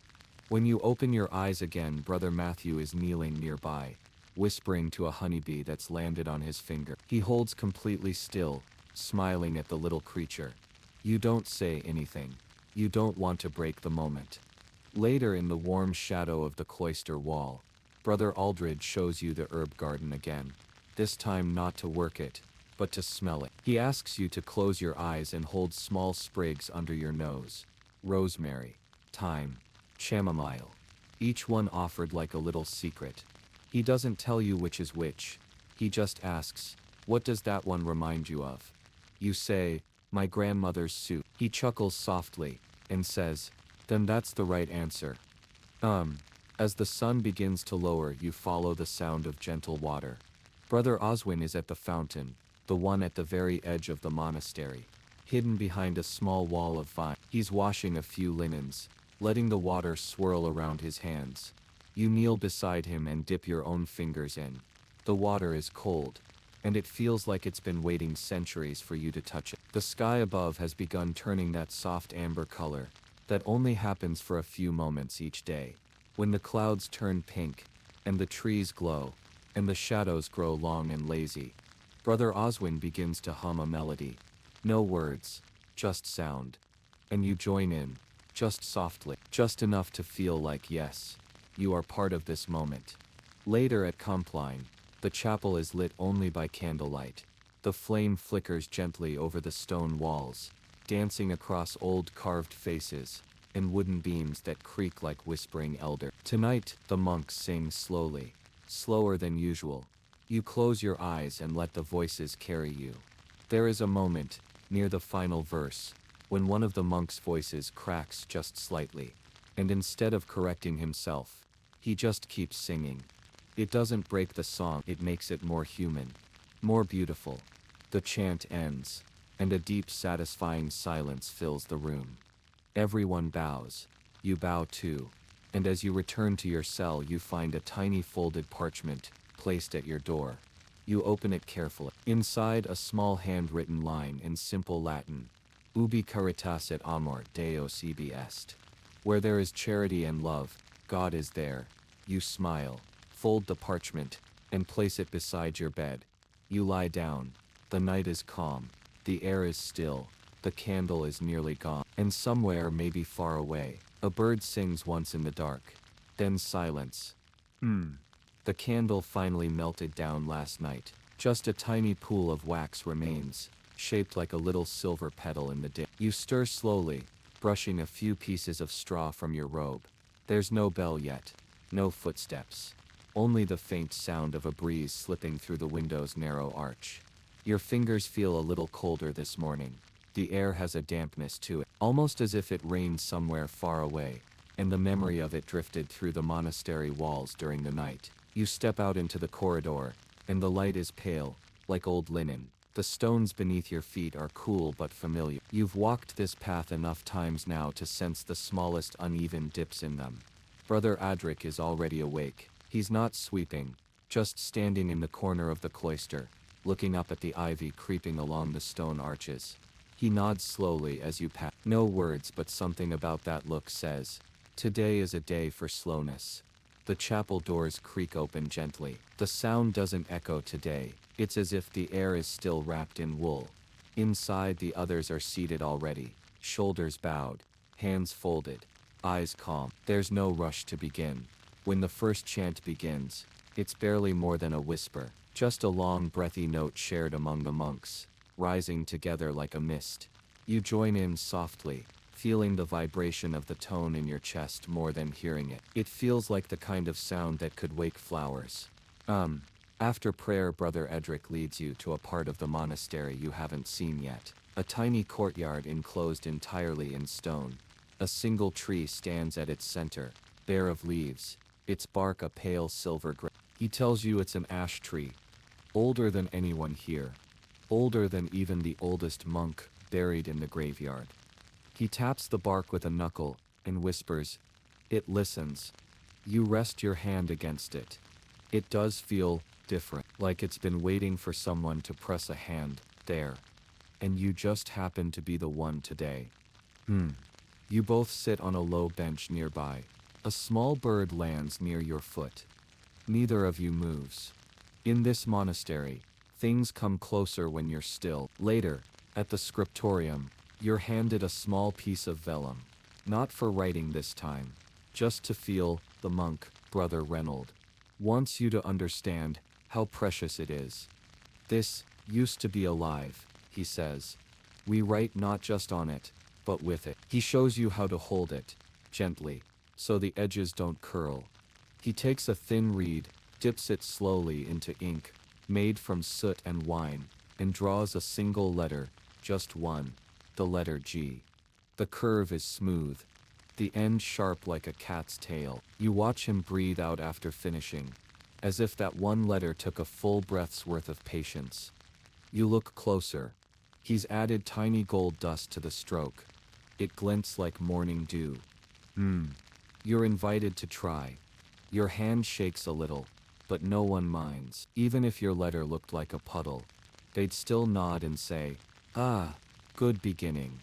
When you open your eyes again, Brother Matthew is kneeling nearby, whispering to a honeybee that's landed on his finger. He holds completely still, smiling at the little creature. You don't say anything. You don't want to break the moment. Later, in the warm shadow of the cloister wall, Brother Aldridge shows you the herb garden again. This time not to work it, but to smell it. He asks you to close your eyes and hold small sprigs under your nose. Rosemary, thyme, chamomile. Each one offered like a little secret. He doesn't tell you which is which. He just asks, "What does that one remind you of?" You say, "My grandmother's soup." He chuckles softly and says, "Then that's the right answer." As the sun begins to lower, you follow the sound of gentle water. Brother Oswin is at the fountain, the one at the very edge of the monastery, hidden behind a small wall of vine. He's washing a few linens, letting the water swirl around his hands. You kneel beside him and dip your own fingers in. The water is cold, and it feels like it's been waiting centuries for you to touch it. The sky above has begun turning that soft amber color that only happens for a few moments each day, when the clouds turn pink, and the trees glow, and the shadows grow long and lazy. Brother Oswin begins to hum a melody. No words, just sound. And you join in, just softly, just enough to feel like yes, you are part of this moment. Later at Compline, the chapel is lit only by candlelight. The flame flickers gently over the stone walls, dancing across old carved faces and wooden beams that creak like whispering elder. Tonight, the monks sing slowly, slower than usual. You close your eyes and let the voices carry you. There is a moment, near the final verse, when one of the monks' voices cracks just slightly, and instead of correcting himself, he just keeps singing. It doesn't break the song, it makes it more human, more beautiful. The chant ends, and a deep, satisfying silence fills the room. Everyone bows. You bow too. And as you return to your cell, you find a tiny folded parchment placed at your door. You open it carefully. Inside, a small handwritten line in simple Latin: Ubi caritas et amor Deo sibi est. Where there is charity and love, God is there. You smile, fold the parchment, and place it beside your bed. You lie down. The night is calm. The air is still. The candle is nearly gone. And somewhere, maybe far away, a bird sings once in the dark. Then silence. The candle finally melted down last night. Just a tiny pool of wax remains, shaped like a little silver petal in the dim. You stir slowly, brushing a few pieces of straw from your robe. There's no bell yet, no footsteps. Only the faint sound of a breeze slipping through the window's narrow arch. Your fingers feel a little colder this morning. The air has a dampness to it, almost as if it rained somewhere far away, and the memory of it drifted through the monastery walls during the night. You step out into the corridor, and the light is pale, like old linen. The stones beneath your feet are cool but familiar. You've walked this path enough times now to sense the smallest uneven dips in them. Brother Adric is already awake. He's not sweeping, just standing in the corner of the cloister, looking up at the ivy creeping along the stone arches. He nods slowly as you pass. No words, but something about that look says, "Today is a day for slowness." The chapel doors creak open gently. The sound doesn't echo today. It's as if the air is still wrapped in wool. Inside, the others are seated already, shoulders bowed, hands folded, eyes calm. There's no rush to begin. When the first chant begins, it's barely more than a whisper, just a long, breathy note shared among the monks, rising together like a mist. You join in softly, feeling the vibration of the tone in your chest more than hearing it. It feels like the kind of sound that could wake flowers. After prayer, Brother Edric leads you to a part of the monastery you haven't seen yet. A tiny courtyard enclosed entirely in stone. A single tree stands at its center, bare of leaves, its bark a pale silver gray. He tells you it's an ash tree, older than anyone here, older than even the oldest monk buried in the graveyard. He taps the bark with a knuckle and whispers. It listens. You rest your hand against it. It does feel different, like it's been waiting for someone to press a hand there. And you just happen to be the one today. You both sit on a low bench nearby. A small bird lands near your foot. Neither of you moves. In this monastery, things come closer when you're still. Later, at the scriptorium, you're handed a small piece of vellum. Not for writing this time. Just to feel, the monk, Brother Reynold, wants you to understand how precious it is. This used to be alive, he says. We write not just on it, but with it. He shows you how to hold it, gently, so the edges don't curl. He takes a thin reed, dips it slowly into ink, made from soot and wine, and draws a single letter, just one, the letter G. The curve is smooth, the end sharp like a cat's tail. You watch him breathe out after finishing, as if that one letter took a full breath's worth of patience. You look closer. He's added tiny gold dust to the stroke. It glints like morning dew. You're invited to try. Your hand shakes a little, but no one minds. Even if your letter looked like a puddle, they'd still nod and say, "Ah, good beginning."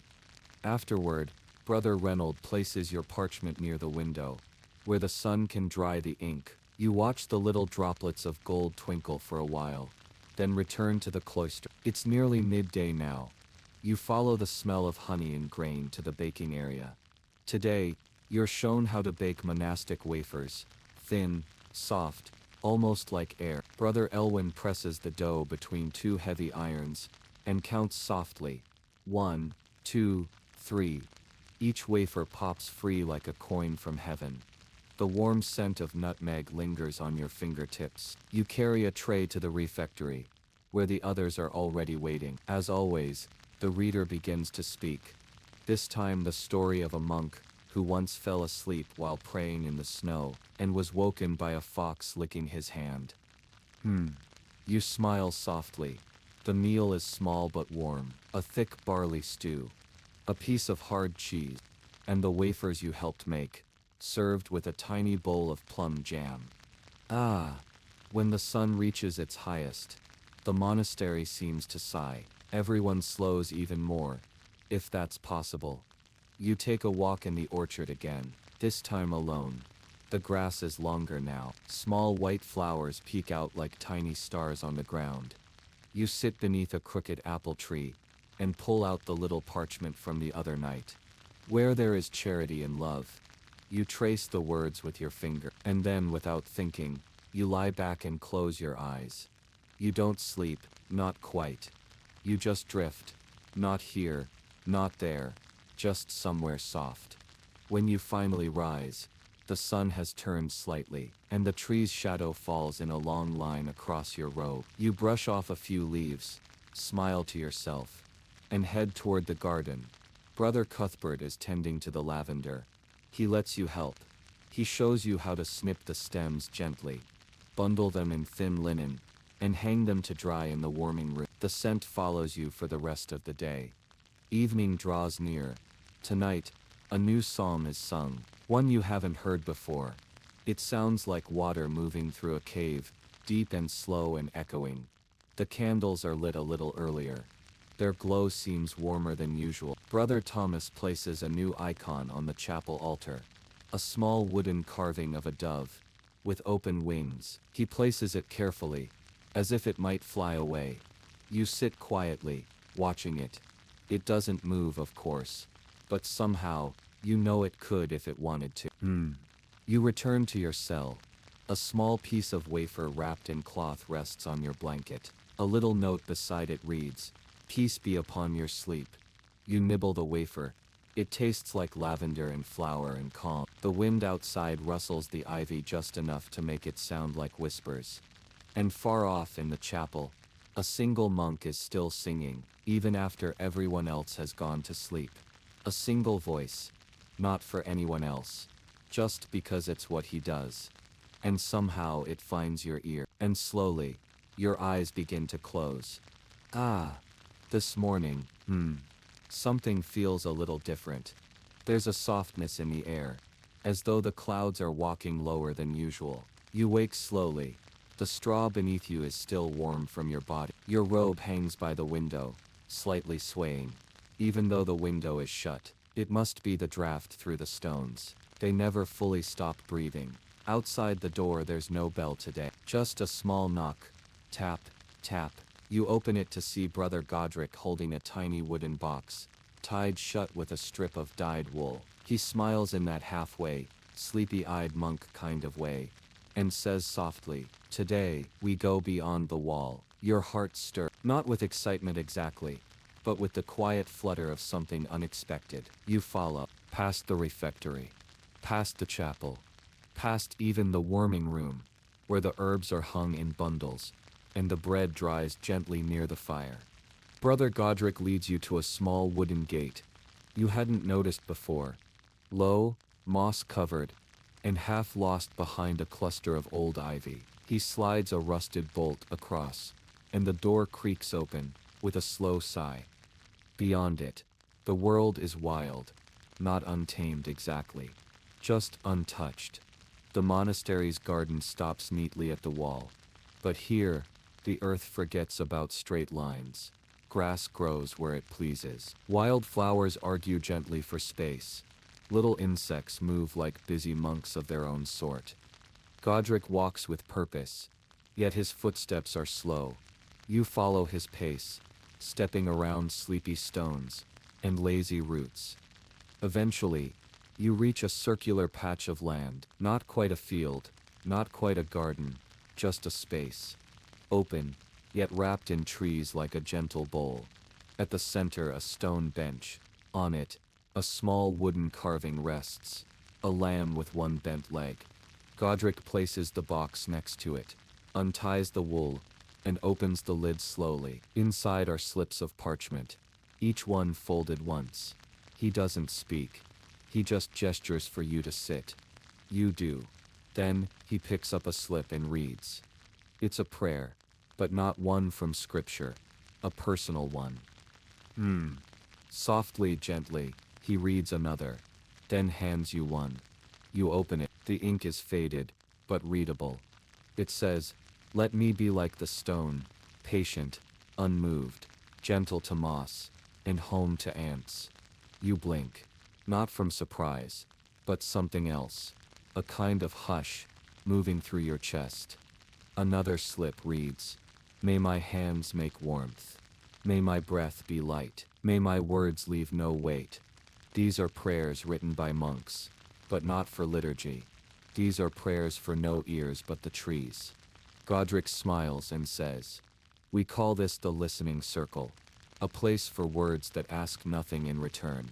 Afterward, Brother Reynold places your parchment near the window, where the sun can dry the ink. You watch the little droplets of gold twinkle for a while, then return to the cloister. It's nearly midday now. You follow the smell of honey and grain to the baking area. Today, you're shown how to bake monastic wafers, thin, soft, almost like air. Brother Elwin presses the dough between two heavy irons, and counts softly. 1, 2, 3. Each wafer pops free like a coin from heaven. The warm scent of nutmeg lingers on your fingertips. You carry a tray to the refectory, where the others are already waiting. As always, the reader begins to speak. This time the story of a monk who once fell asleep while praying in the snow, and was woken by a fox licking his hand. You smile softly. The meal is small but warm. A thick barley stew, a piece of hard cheese, and the wafers you helped make, served with a tiny bowl of plum jam. Ah! When the sun reaches its highest, the monastery seems to sigh. Everyone slows even more, if that's possible. You take a walk in the orchard again, this time alone. The grass is longer now. Small white flowers peek out like tiny stars on the ground. You sit beneath a crooked apple tree, and pull out the little parchment from the other night. Where there is charity and love. You trace the words with your finger, and then, without thinking, you lie back and close your eyes. You don't sleep, not quite. You just drift. Not here, not there, just somewhere soft. When you finally rise, the sun has turned slightly, and the tree's shadow falls in a long line across your robe. You brush off a few leaves, smile to yourself, and head toward the garden. Brother Cuthbert is tending to the lavender. He lets you help. He shows you how to snip the stems gently, bundle them in thin linen, and hang them to dry in the warming room. The scent follows you for the rest of the day. Evening draws near. Tonight, a new psalm is sung, one you haven't heard before. It sounds like water moving through a cave, deep and slow and echoing. The candles are lit a little earlier. Their glow seems warmer than usual. Brother Thomas places a new icon on the chapel altar. A small wooden carving of a dove, with open wings. He places it carefully, as if it might fly away. You sit quietly, watching it. It doesn't move, of course, but somehow, you know it could if it wanted to. You return to your cell. A small piece of wafer wrapped in cloth rests on your blanket. A little note beside it reads, "Peace be upon your sleep." You nibble the wafer. It tastes like lavender and flower and calm. The wind outside rustles the ivy just enough to make it sound like whispers. And far off in the chapel, a single monk is still singing, even after everyone else has gone to sleep. A single voice, not for anyone else, just because it's what he does. And somehow it finds your ear, and slowly, your eyes begin to close. Ah, this morning, something feels a little different. There's a softness in the air, as though the clouds are walking lower than usual. You wake slowly. The straw beneath you is still warm from your body. Your robe hangs by the window, slightly swaying. Even though the window is shut, it must be the draft through the stones. They never fully stop breathing. Outside the door there's no bell today. Just a small knock. Tap, tap. You open it to see Brother Godric holding a tiny wooden box, tied shut with a strip of dyed wool. He smiles in that halfway, sleepy-eyed monk kind of way, and says softly, "Today, we go beyond the wall." Your heart stirs, not with excitement exactly, but with the quiet flutter of something unexpected. You follow, past the refectory, past the chapel, past even the warming room, where the herbs are hung in bundles, and the bread dries gently near the fire. Brother Godric leads you to a small wooden gate you hadn't noticed before, low, moss-covered, and half lost behind a cluster of old ivy. He slides a rusted bolt across, and the door creaks open, with a slow sigh. Beyond it, the world is wild, not untamed exactly, just untouched. The monastery's garden stops neatly at the wall, but here, the earth forgets about straight lines. Grass grows where it pleases. Wild flowers argue gently for space. Little insects move like busy monks of their own sort. Godric walks with purpose, yet his footsteps are slow. You follow his pace, stepping around sleepy stones and lazy roots. Eventually, you reach a circular patch of land, not quite a field, not quite a garden, just a space. Open, yet wrapped in trees like a gentle bowl. At the center, a stone bench. On it, a small wooden carving rests, a lamb with one bent leg. Godric places the box next to it, unties the wool, and opens the lid slowly. Inside are slips of parchment, each one folded once. He doesn't speak. He just gestures for you to sit. You do. Then, he picks up a slip and reads. It's a prayer, but not one from scripture, a personal one. Softly, gently, he reads another, then hands you one. You open it. The ink is faded, but readable. It says, "Let me be like the stone, patient, unmoved, gentle to moss, and home to ants." You blink, not from surprise, but something else, a kind of hush, moving through your chest. Another slip reads, "May my hands make warmth. May my breath be light. May my words leave no weight." These are prayers written by monks, but not for liturgy. These are prayers for no ears but the trees. Godric smiles and says, "We call this the listening circle, a place for words that ask nothing in return."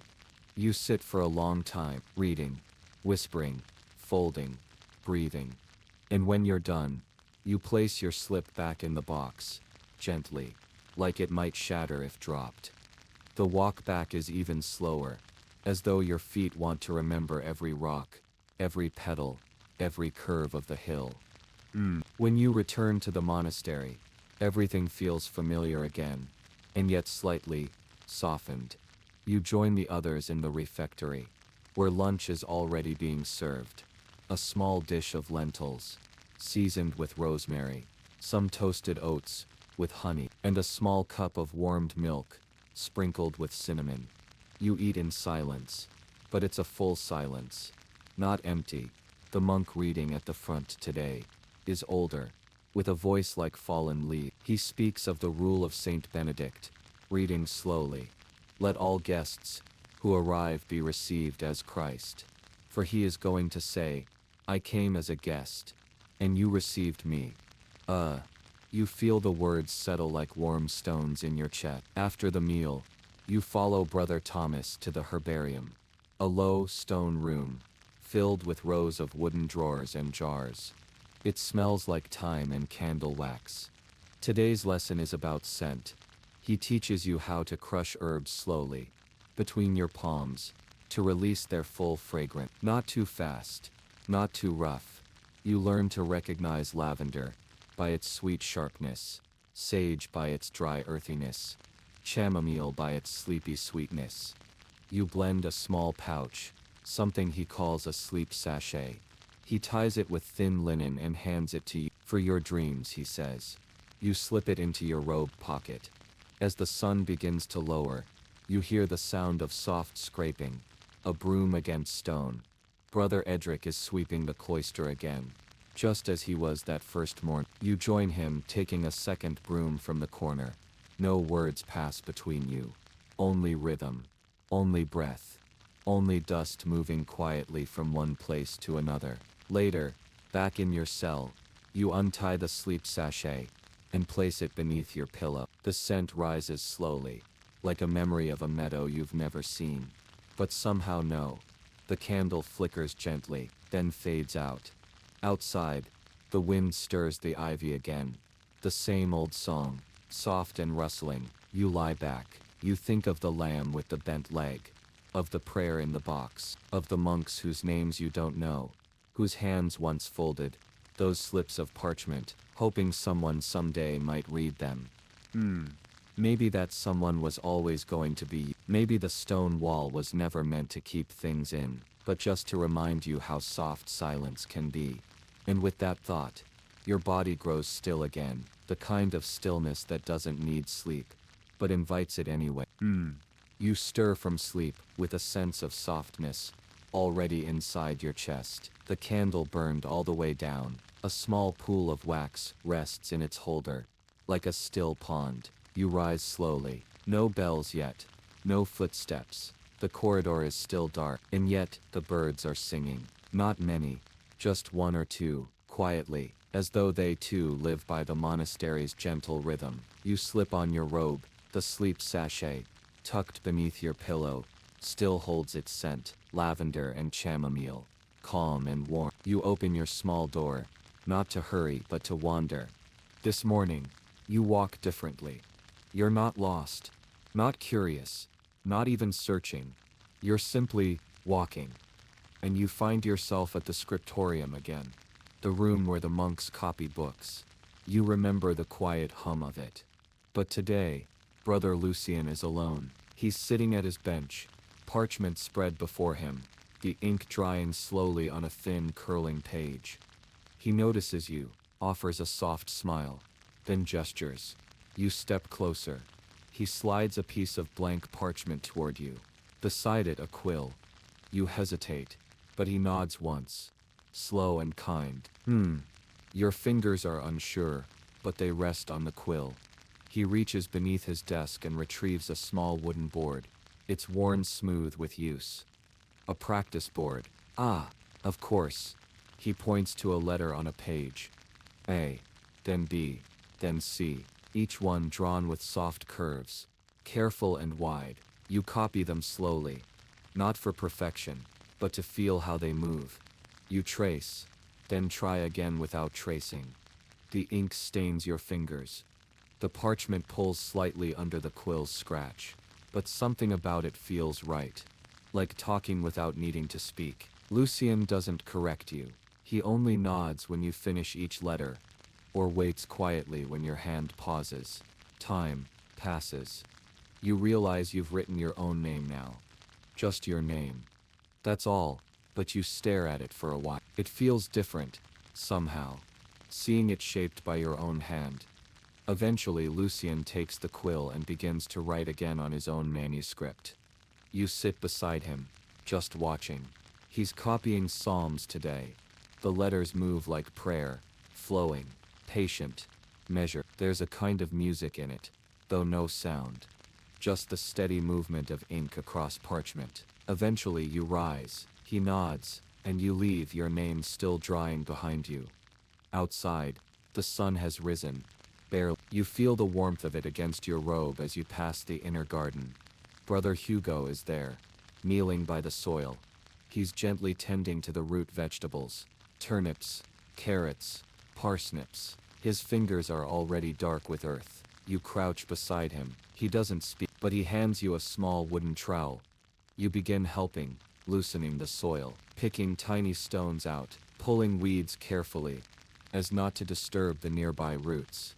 You sit for a long time, reading, whispering, folding, breathing. And when you're done, you place your slip back in the box, gently, like it might shatter if dropped. The walk back is even slower, as though your feet want to remember every rock, every petal, every curve of the hill. When you return to the monastery, everything feels familiar again, and yet slightly softened. You join the others in the refectory, where lunch is already being served. A small dish of lentils, seasoned with rosemary, some toasted oats, with honey, and a small cup of warmed milk, sprinkled with cinnamon. You eat in silence, but it's a full silence, not empty. The monk reading at the front today is older, with a voice like fallen leaf. He speaks of the rule of Saint Benedict, reading slowly. "Let all guests who arrive be received as Christ. For he is going to say, 'I came as a guest, and you received me.'" You feel the words settle like warm stones in your chest. After the meal, you follow Brother Thomas to the herbarium, a low stone room, filled with rows of wooden drawers and jars. It smells like thyme and candle wax. Today's lesson is about scent. He teaches you how to crush herbs slowly, between your palms, to release their full fragrance. Not too fast, not too rough. You learn to recognize lavender by its sweet sharpness, sage by its dry earthiness, chamomile by its sleepy sweetness. You blend a small pouch, something he calls a sleep sachet. He ties it with thin linen and hands it to you. "For your dreams," he says. You slip it into your robe pocket. As the sun begins to lower, you hear the sound of soft scraping, a broom against stone. Brother Edric is sweeping the cloister again, just as he was that first morning. You join him, taking a second broom from the corner. No words pass between you. Only rhythm. Only breath. Only dust moving quietly from one place to another. Later, back in your cell, you untie the sleep sachet and place it beneath your pillow. The scent rises slowly, like a memory of a meadow you've never seen. But somehow no. The candle flickers gently, then fades out. Outside, The wind stirs the ivy again. The same old song, soft and rustling. You lie back. You think of the lamb with the bent leg, of the prayer in the box, of the monks whose names you don't know, whose hands once folded, those slips of parchment, hoping someone someday might read them. Maybe that someone was always going to be you. Maybe the stone wall was never meant to keep things in, but just to remind you how soft silence can be. And with that thought, your body grows still again, the kind of stillness that doesn't need sleep, but invites it anyway. You stir from sleep with a sense of softness already inside your chest. The candle burned all the way down. A small pool of wax rests in its holder, like a still pond. You rise slowly. No bells yet. No footsteps. The corridor is still dark, and yet the birds are singing. Not many, just one or two, quietly, as though they too live by the monastery's gentle rhythm. You slip on your robe. The sleep sachet, tucked beneath your pillow, still holds its scent, lavender and chamomile, calm and warm. You open your small door, not to hurry but to wander. This morning, you walk differently. You're not lost, not curious, not even searching. You're simply walking. And you find yourself at the scriptorium again, the room where the monks copy books. You remember the quiet hum of it. But today, Brother Lucien is alone. He's sitting at his bench, parchment spread before him, the ink drying slowly on a thin, curling page. He notices you, offers a soft smile, then gestures. You step closer. He slides a piece of blank parchment toward you. Beside it a quill. You hesitate, but he nods once, slow and kind. Your fingers are unsure, but they rest on the quill. He reaches beneath his desk and retrieves a small wooden board. It's worn smooth with use. A practice board. Ah, of course. He points to a letter on a page. A, then B, then C, each one drawn with soft curves, careful and wide. You copy them slowly, not for perfection, but to feel how they move. You trace, then try again without tracing. The ink stains your fingers. The parchment pulls slightly under the quill's scratch, but something about it feels right, like talking without needing to speak. Lucien doesn't correct you. He only nods when you finish each letter, or waits quietly when your hand pauses. Time passes. You realize you've written your own name now. Just your name. That's all, but you stare at it for a while. It feels different, somehow, seeing it shaped by your own hand. Eventually Lucien takes the quill and begins to write again on his own manuscript. You sit beside him, just watching. He's copying psalms today. The letters move like prayer, flowing, patient, measured. There's a kind of music in it, though no sound. Just the steady movement of ink across parchment. Eventually you rise, he nods, and you leave, your name still drying behind you. Outside, the sun has risen. Barely. You feel the warmth of it against your robe as you pass the inner garden. Brother Hugo is there, kneeling by the soil. He's gently tending to the root vegetables, turnips, carrots, parsnips. His fingers are already dark with earth. You crouch beside him. He doesn't speak, but he hands you a small wooden trowel. You begin helping, loosening the soil, picking tiny stones out, pulling weeds carefully, as not to disturb the nearby roots.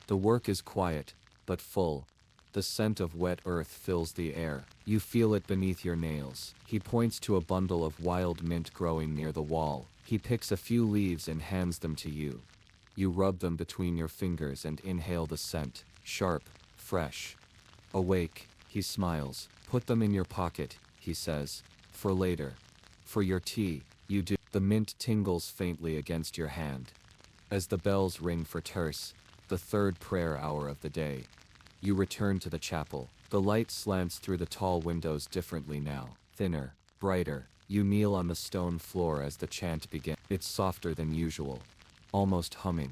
The work is quiet, but full. The scent of wet earth fills the air. You feel it beneath your nails. He points to a bundle of wild mint growing near the wall. He picks a few leaves and hands them to you. You rub them between your fingers and inhale the scent, sharp, fresh. Awake, he smiles. Put them in your pocket, he says, for later. For your tea, you do. The mint tingles faintly against your hand. As the bells ring for terce, the third prayer hour of the day, you return to the chapel. The light slants through the tall windows differently now, thinner, brighter. You kneel on the stone floor as the chant begins. It's softer than usual, almost humming.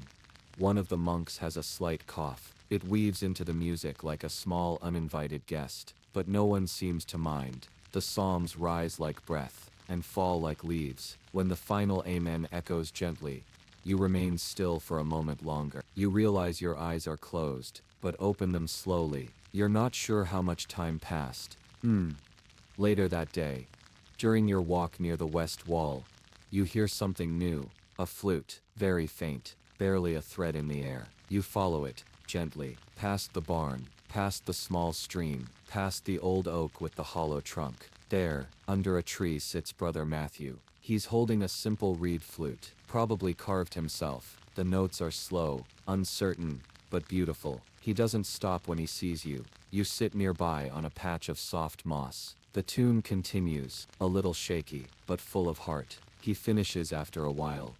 One of the monks has a slight cough. It weaves into the music like a small uninvited guest, but no one seems to mind. The psalms rise like breath, and fall like leaves. When the final amen echoes gently, You remain still for a moment longer. You realize your eyes are closed, but open them slowly. You're not sure how much time passed. Later that day, during your walk near the west wall, you hear something new. A flute, very faint, barely a thread in the air. You follow it, gently, past the barn, past the small stream, past the old oak with the hollow trunk. There, under a tree sits Brother Matthew. He's holding a simple reed flute, probably carved himself. The notes are slow, uncertain, but beautiful. He doesn't stop when he sees you. You sit nearby on a patch of soft moss. The tune continues, a little shaky, but full of heart. He finishes after a while,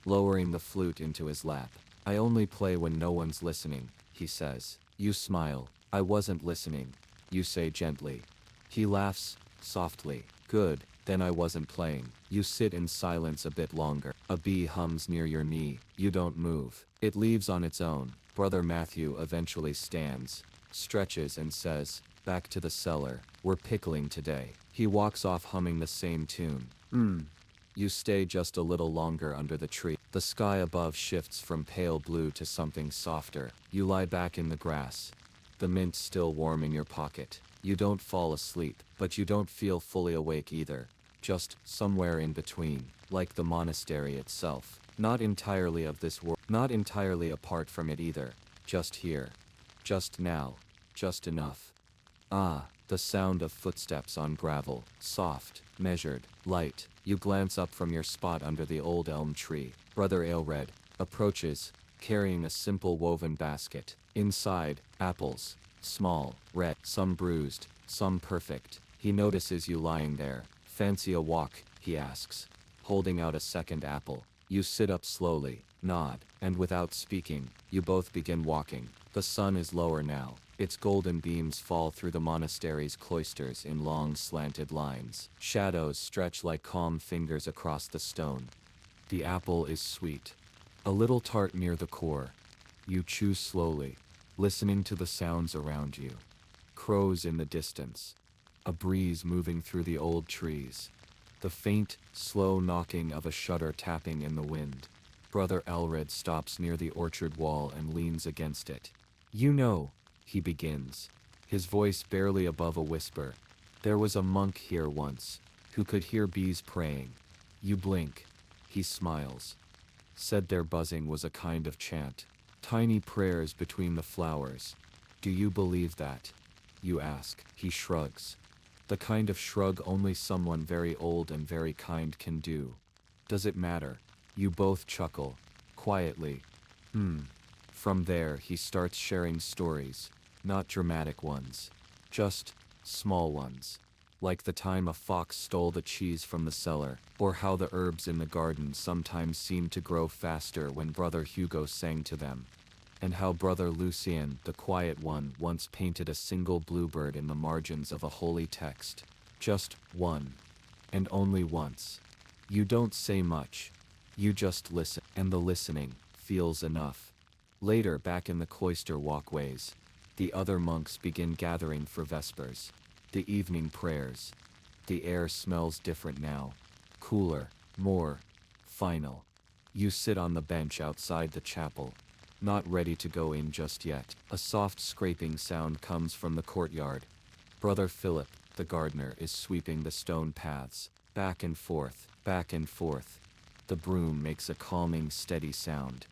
lowering the flute into his lap. I only play when no one's listening, he says. You smile. I wasn't listening, you say gently. He laughs, softly. Good, then I wasn't playing. You sit in silence a bit longer. A bee hums near your knee. You don't move. It leaves on its own. Brother Matthew eventually stands, stretches and says, "Back to the cellar. We're pickling today." He walks off humming the same tune. You stay just a little longer under the tree. The sky above shifts from pale blue to something softer. You lie back in the grass, the mint still warm in your pocket. You don't fall asleep, but you don't feel fully awake either. Just somewhere in between, like the monastery itself. Not entirely of this world, not entirely apart from it either. Just here. Just now. Just enough. Ah, the sound of footsteps on gravel. Soft, measured, light. You glance up from your spot under the old elm tree. Brother Aelred approaches, carrying a simple woven basket. Inside, apples. Small, red, some bruised, some perfect. He notices you lying there. "Fancy a walk?" he asks, holding out a second apple. You sit up slowly, nod, and without speaking, you both begin walking. The sun is lower now. Its golden beams fall through the monastery's cloisters in long slanted lines. Shadows stretch like calm fingers across the stone. The apple is sweet, a little tart near the core. You chew slowly, listening to the sounds around you. Crows in the distance, a breeze moving through the old trees, the faint, slow knocking of a shutter tapping in the wind. Brother Aelred stops near the orchard wall and leans against it. "You know," he begins, his voice barely above a whisper, "there was a monk here once, who could hear bees praying." You blink. He smiles. Said their buzzing was a kind of chant. Tiny prayers between the flowers. "Do you believe that?" you ask. He shrugs. The kind of shrug only someone very old and very kind can do. "Does it matter?" You both chuckle, quietly. From there he starts sharing stories, not dramatic ones, just small ones. Like the time a fox stole the cheese from the cellar, or how the herbs in the garden sometimes seemed to grow faster when Brother Hugo sang to them. And how Brother Lucien, the quiet one, once painted a single bluebird in the margins of a holy text. Just one. And only once. You don't say much. You just listen, and the listening feels enough. Later, back in the cloister walkways, the other monks begin gathering for vespers. The evening prayers. The air smells different now. Cooler, more final. You sit on the bench outside the chapel, not ready to go in just yet. A soft scraping sound comes from the courtyard. Brother Philip, the gardener, is sweeping the stone paths, back and forth, back and forth. The broom makes a calming, steady sound.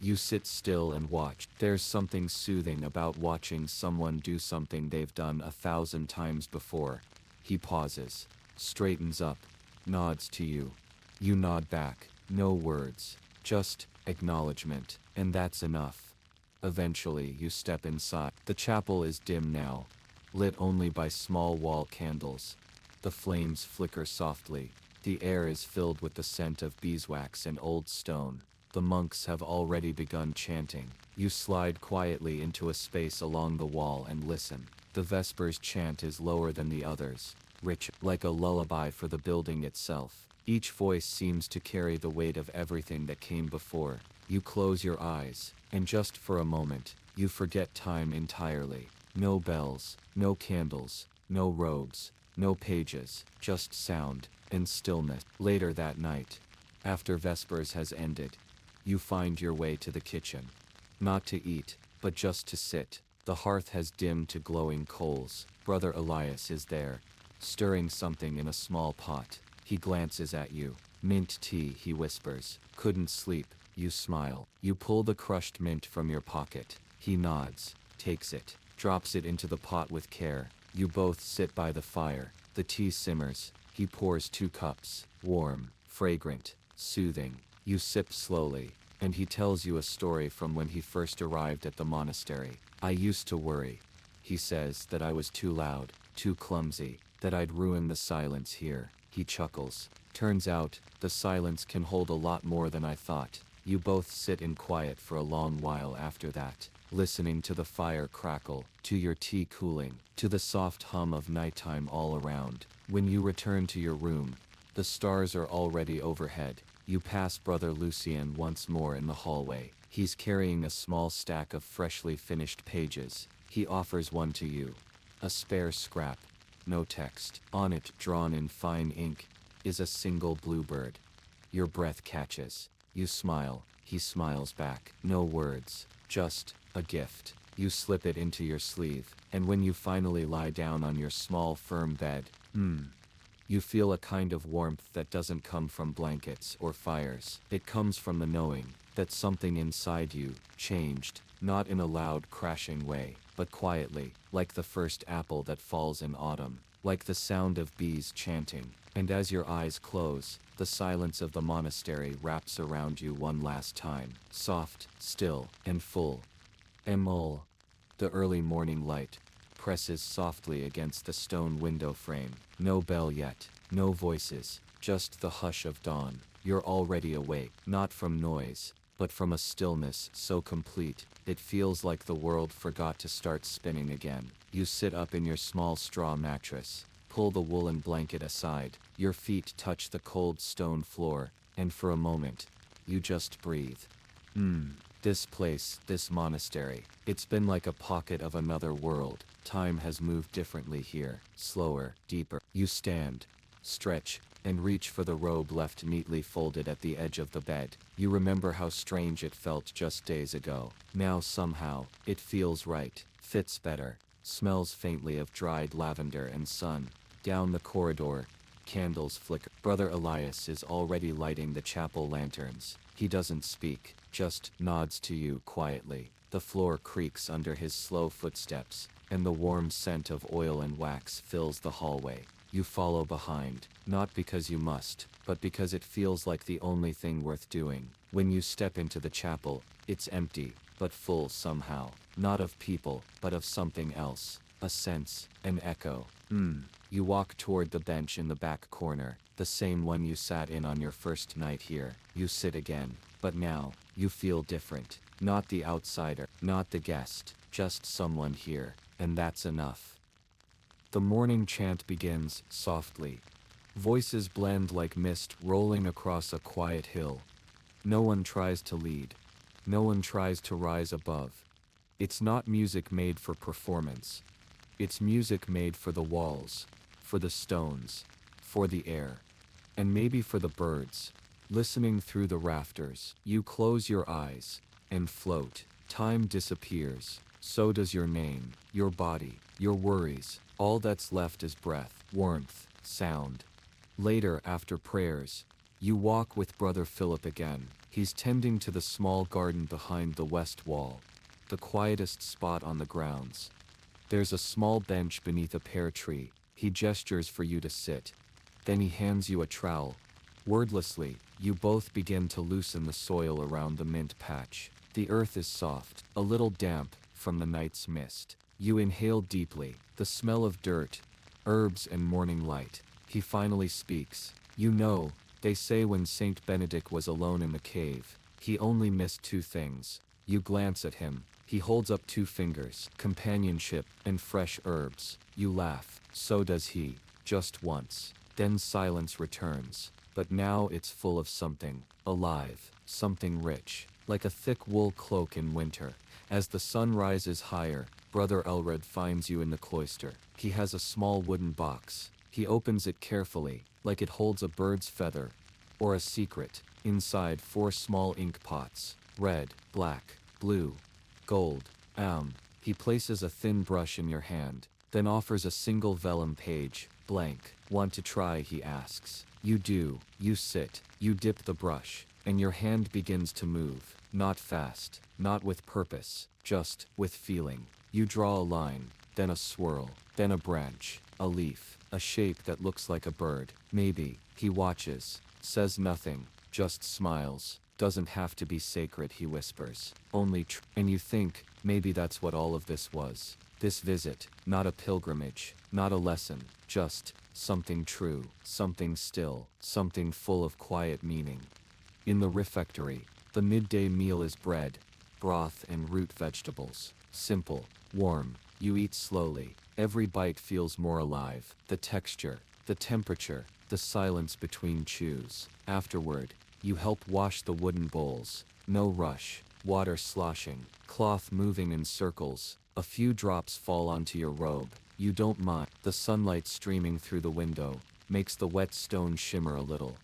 You sit still and watch. There's something soothing about watching someone do something they've done 1,000 times before. He pauses, straightens up, nods to you. You nod back, no words, just acknowledgement, and that's enough. Eventually, you step inside. The chapel is dim now, lit only by small wall candles. The flames flicker softly. The air is filled with the scent of beeswax and old stone. The monks have already begun chanting. You slide quietly into a space along the wall and listen. The Vespers chant is lower than the others, rich, like a lullaby for the building itself. Each voice seems to carry the weight of everything that came before. You close your eyes, and just for a moment, you forget time entirely. No bells, no candles, no robes, no pages, just sound and stillness. Later that night, After Vespers has ended, you find your way to the kitchen. Not to eat, but just to sit. The hearth has dimmed to glowing coals. Brother Elias is there, stirring something in a small pot. He glances at you. Mint tea, he whispers. Couldn't sleep. You smile. You pull the crushed mint from your pocket. He nods, takes it, drops it into the pot with care. You both sit by the fire. The tea simmers. He pours 2 cups. Warm, fragrant, soothing. You sip slowly, and he tells you a story from when he first arrived at the monastery. I used to worry, he says, that I was too loud, too clumsy, that I'd ruin the silence here. He chuckles. Turns out, the silence can hold a lot more than I thought. You both sit in quiet for a long while after that, listening to the fire crackle, to your tea cooling, to the soft hum of nighttime all around. When you return to your room, the stars are already overhead. You pass Brother Lucien once more in the hallway. He's carrying a small stack of freshly finished pages. He offers one to you. A spare scrap. No text. On it, drawn in fine ink, is a single bluebird. Your breath catches. You smile. He smiles back. No words. Just a gift. You slip it into your sleeve, and when you finally lie down on your small firm bed, you feel a kind of warmth that doesn't come from blankets or fires. It comes from the knowing that something inside you changed, not in a loud crashing way, but quietly, like the first apple that falls in autumn, like the sound of bees chanting. And as your eyes close, the silence of the monastery wraps around you one last time, soft, still, and full. Emul. The early morning light presses softly against the stone window frame. No bell yet, no voices, just the hush of dawn. You're already awake, not from noise, but from a stillness so complete, it feels like the world forgot to start spinning again. You sit up in your small straw mattress, pull the woolen blanket aside, your feet touch the cold stone floor, and for a moment, you just breathe. This place, this monastery, it's been like a pocket of another world. Time has moved differently here, slower, deeper. You stand, stretch, and reach for the robe left neatly folded at the edge of the bed. You remember how strange it felt just days ago. Now somehow, it feels right, fits better, smells faintly of dried lavender and sun. Down the corridor, candles flicker. Brother Elias is already lighting the chapel lanterns. He doesn't speak, just nods to you quietly. The floor creaks under his slow footsteps, and the warm scent of oil and wax fills the hallway. You follow behind, not because you must, but because it feels like the only thing worth doing. When you step into the chapel, it's empty, but full somehow. Not of people, but of something else. A sense, an echo. You walk toward the bench in the back corner, the same one you sat in on your first night here. You sit again, but now, you feel different. Not the outsider, not the guest, just someone here, and that's enough. The morning chant begins, softly. Voices blend like mist rolling across a quiet hill. No one tries to lead. No one tries to rise above. It's not music made for performance. It's music made for the walls, for the stones, for the air, and maybe for the birds, listening through the rafters. You close your eyes and float. Time disappears. So does your name, your body, your worries. All that's left is breath, warmth, sound. Later, after prayers, you walk with Brother Philip again. He's tending to the small garden behind the west wall, the quietest spot on the grounds. There's a small bench beneath a pear tree. He gestures for you to sit. Then he hands you a trowel. Wordlessly, you both begin to loosen the soil around the mint patch. The earth is soft, a little damp from the night's mist. You inhale deeply, the smell of dirt, herbs and morning light. He finally speaks. You know, they say when Saint Benedict was alone in the cave, he only missed 2 things. You glance at him. He holds up 2 fingers, companionship and fresh herbs. You laugh. So does he. Just once. Then silence returns. But now it's full of something alive, something rich, like a thick wool cloak in winter. As the sun rises higher, Brother Elred finds you in the cloister. He has a small wooden box. He opens it carefully, like it holds a bird's feather. or a secret, inside 4 small ink pots, red, black, blue, gold. He places a thin brush in your hand, then offers a single vellum page, blank. Want to try, he asks. You do. You sit, you dip the brush, and your hand begins to move, not fast, not with purpose, just with feeling. You draw a line, then a swirl, then a branch, a leaf, a shape that looks like a bird. Maybe. He watches, says nothing, just smiles. Doesn't have to be sacred, he whispers. Only and you think, maybe that's what all of this was. This visit, not a pilgrimage, not a lesson, just something true, something still, something full of quiet meaning. In the refectory, the midday meal is bread, broth and root vegetables. Simple, warm. You eat slowly. Every bite feels more alive. The texture, the temperature, the silence between chews. Afterward, you help wash the wooden bowls. No rush, water sloshing, cloth moving in circles. A few drops fall onto your robe. You don't mind. The sunlight streaming through the window makes the wet stone shimmer a little.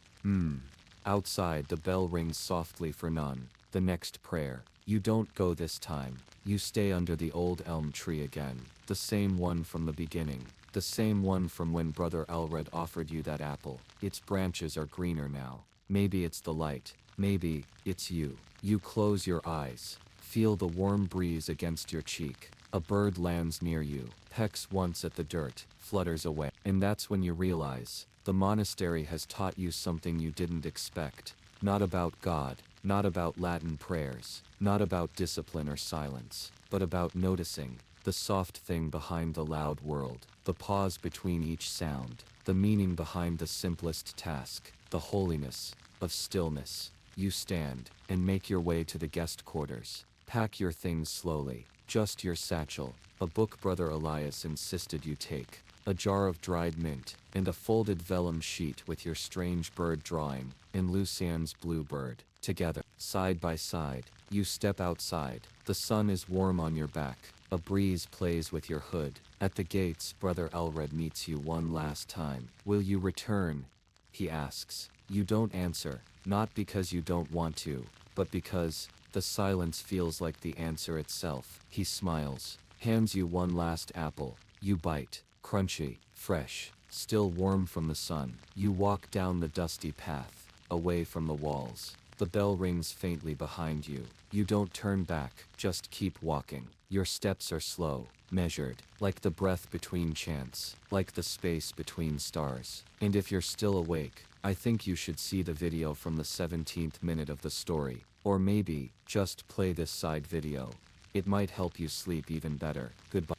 Outside, the bell rings softly for none. The next prayer. You don't go this time. You stay under the old elm tree again. The same one from the beginning. The same one from when Brother Elred offered you that apple. Its branches are greener now. Maybe it's the light. Maybe it's you. You close your eyes. Feel the warm breeze against your cheek. A bird lands near you, pecks once at the dirt, flutters away. And that's when you realize, the monastery has taught you something you didn't expect. Not about God, not about Latin prayers, not about discipline or silence, but about noticing, the soft thing behind the loud world, the pause between each sound, the meaning behind the simplest task, the holiness of stillness. You stand, and make your way to the guest quarters. Pack your things slowly, just your satchel, a book Brother Elias insisted you take, a jar of dried mint, and a folded vellum sheet with your strange bird drawing, and Lucien's blue bird. Together, side by side, you step outside. The sun is warm on your back. A breeze plays with your hood. At the gates, Brother Elred meets you one last time. Will you return? He asks. You don't answer, not because you don't want to, but because the silence feels like the answer itself. He smiles, hands you one last apple. You bite, crunchy, fresh, still warm from the sun. You walk down the dusty path, away from the walls. The bell rings faintly behind you. You don't turn back, just keep walking. Your steps are slow, measured, like the breath between chants, like the space between stars. And if you're still awake, I think you should see the video from the 17th minute of the story, or maybe, just play this side video. It might help you sleep even better. Goodbye.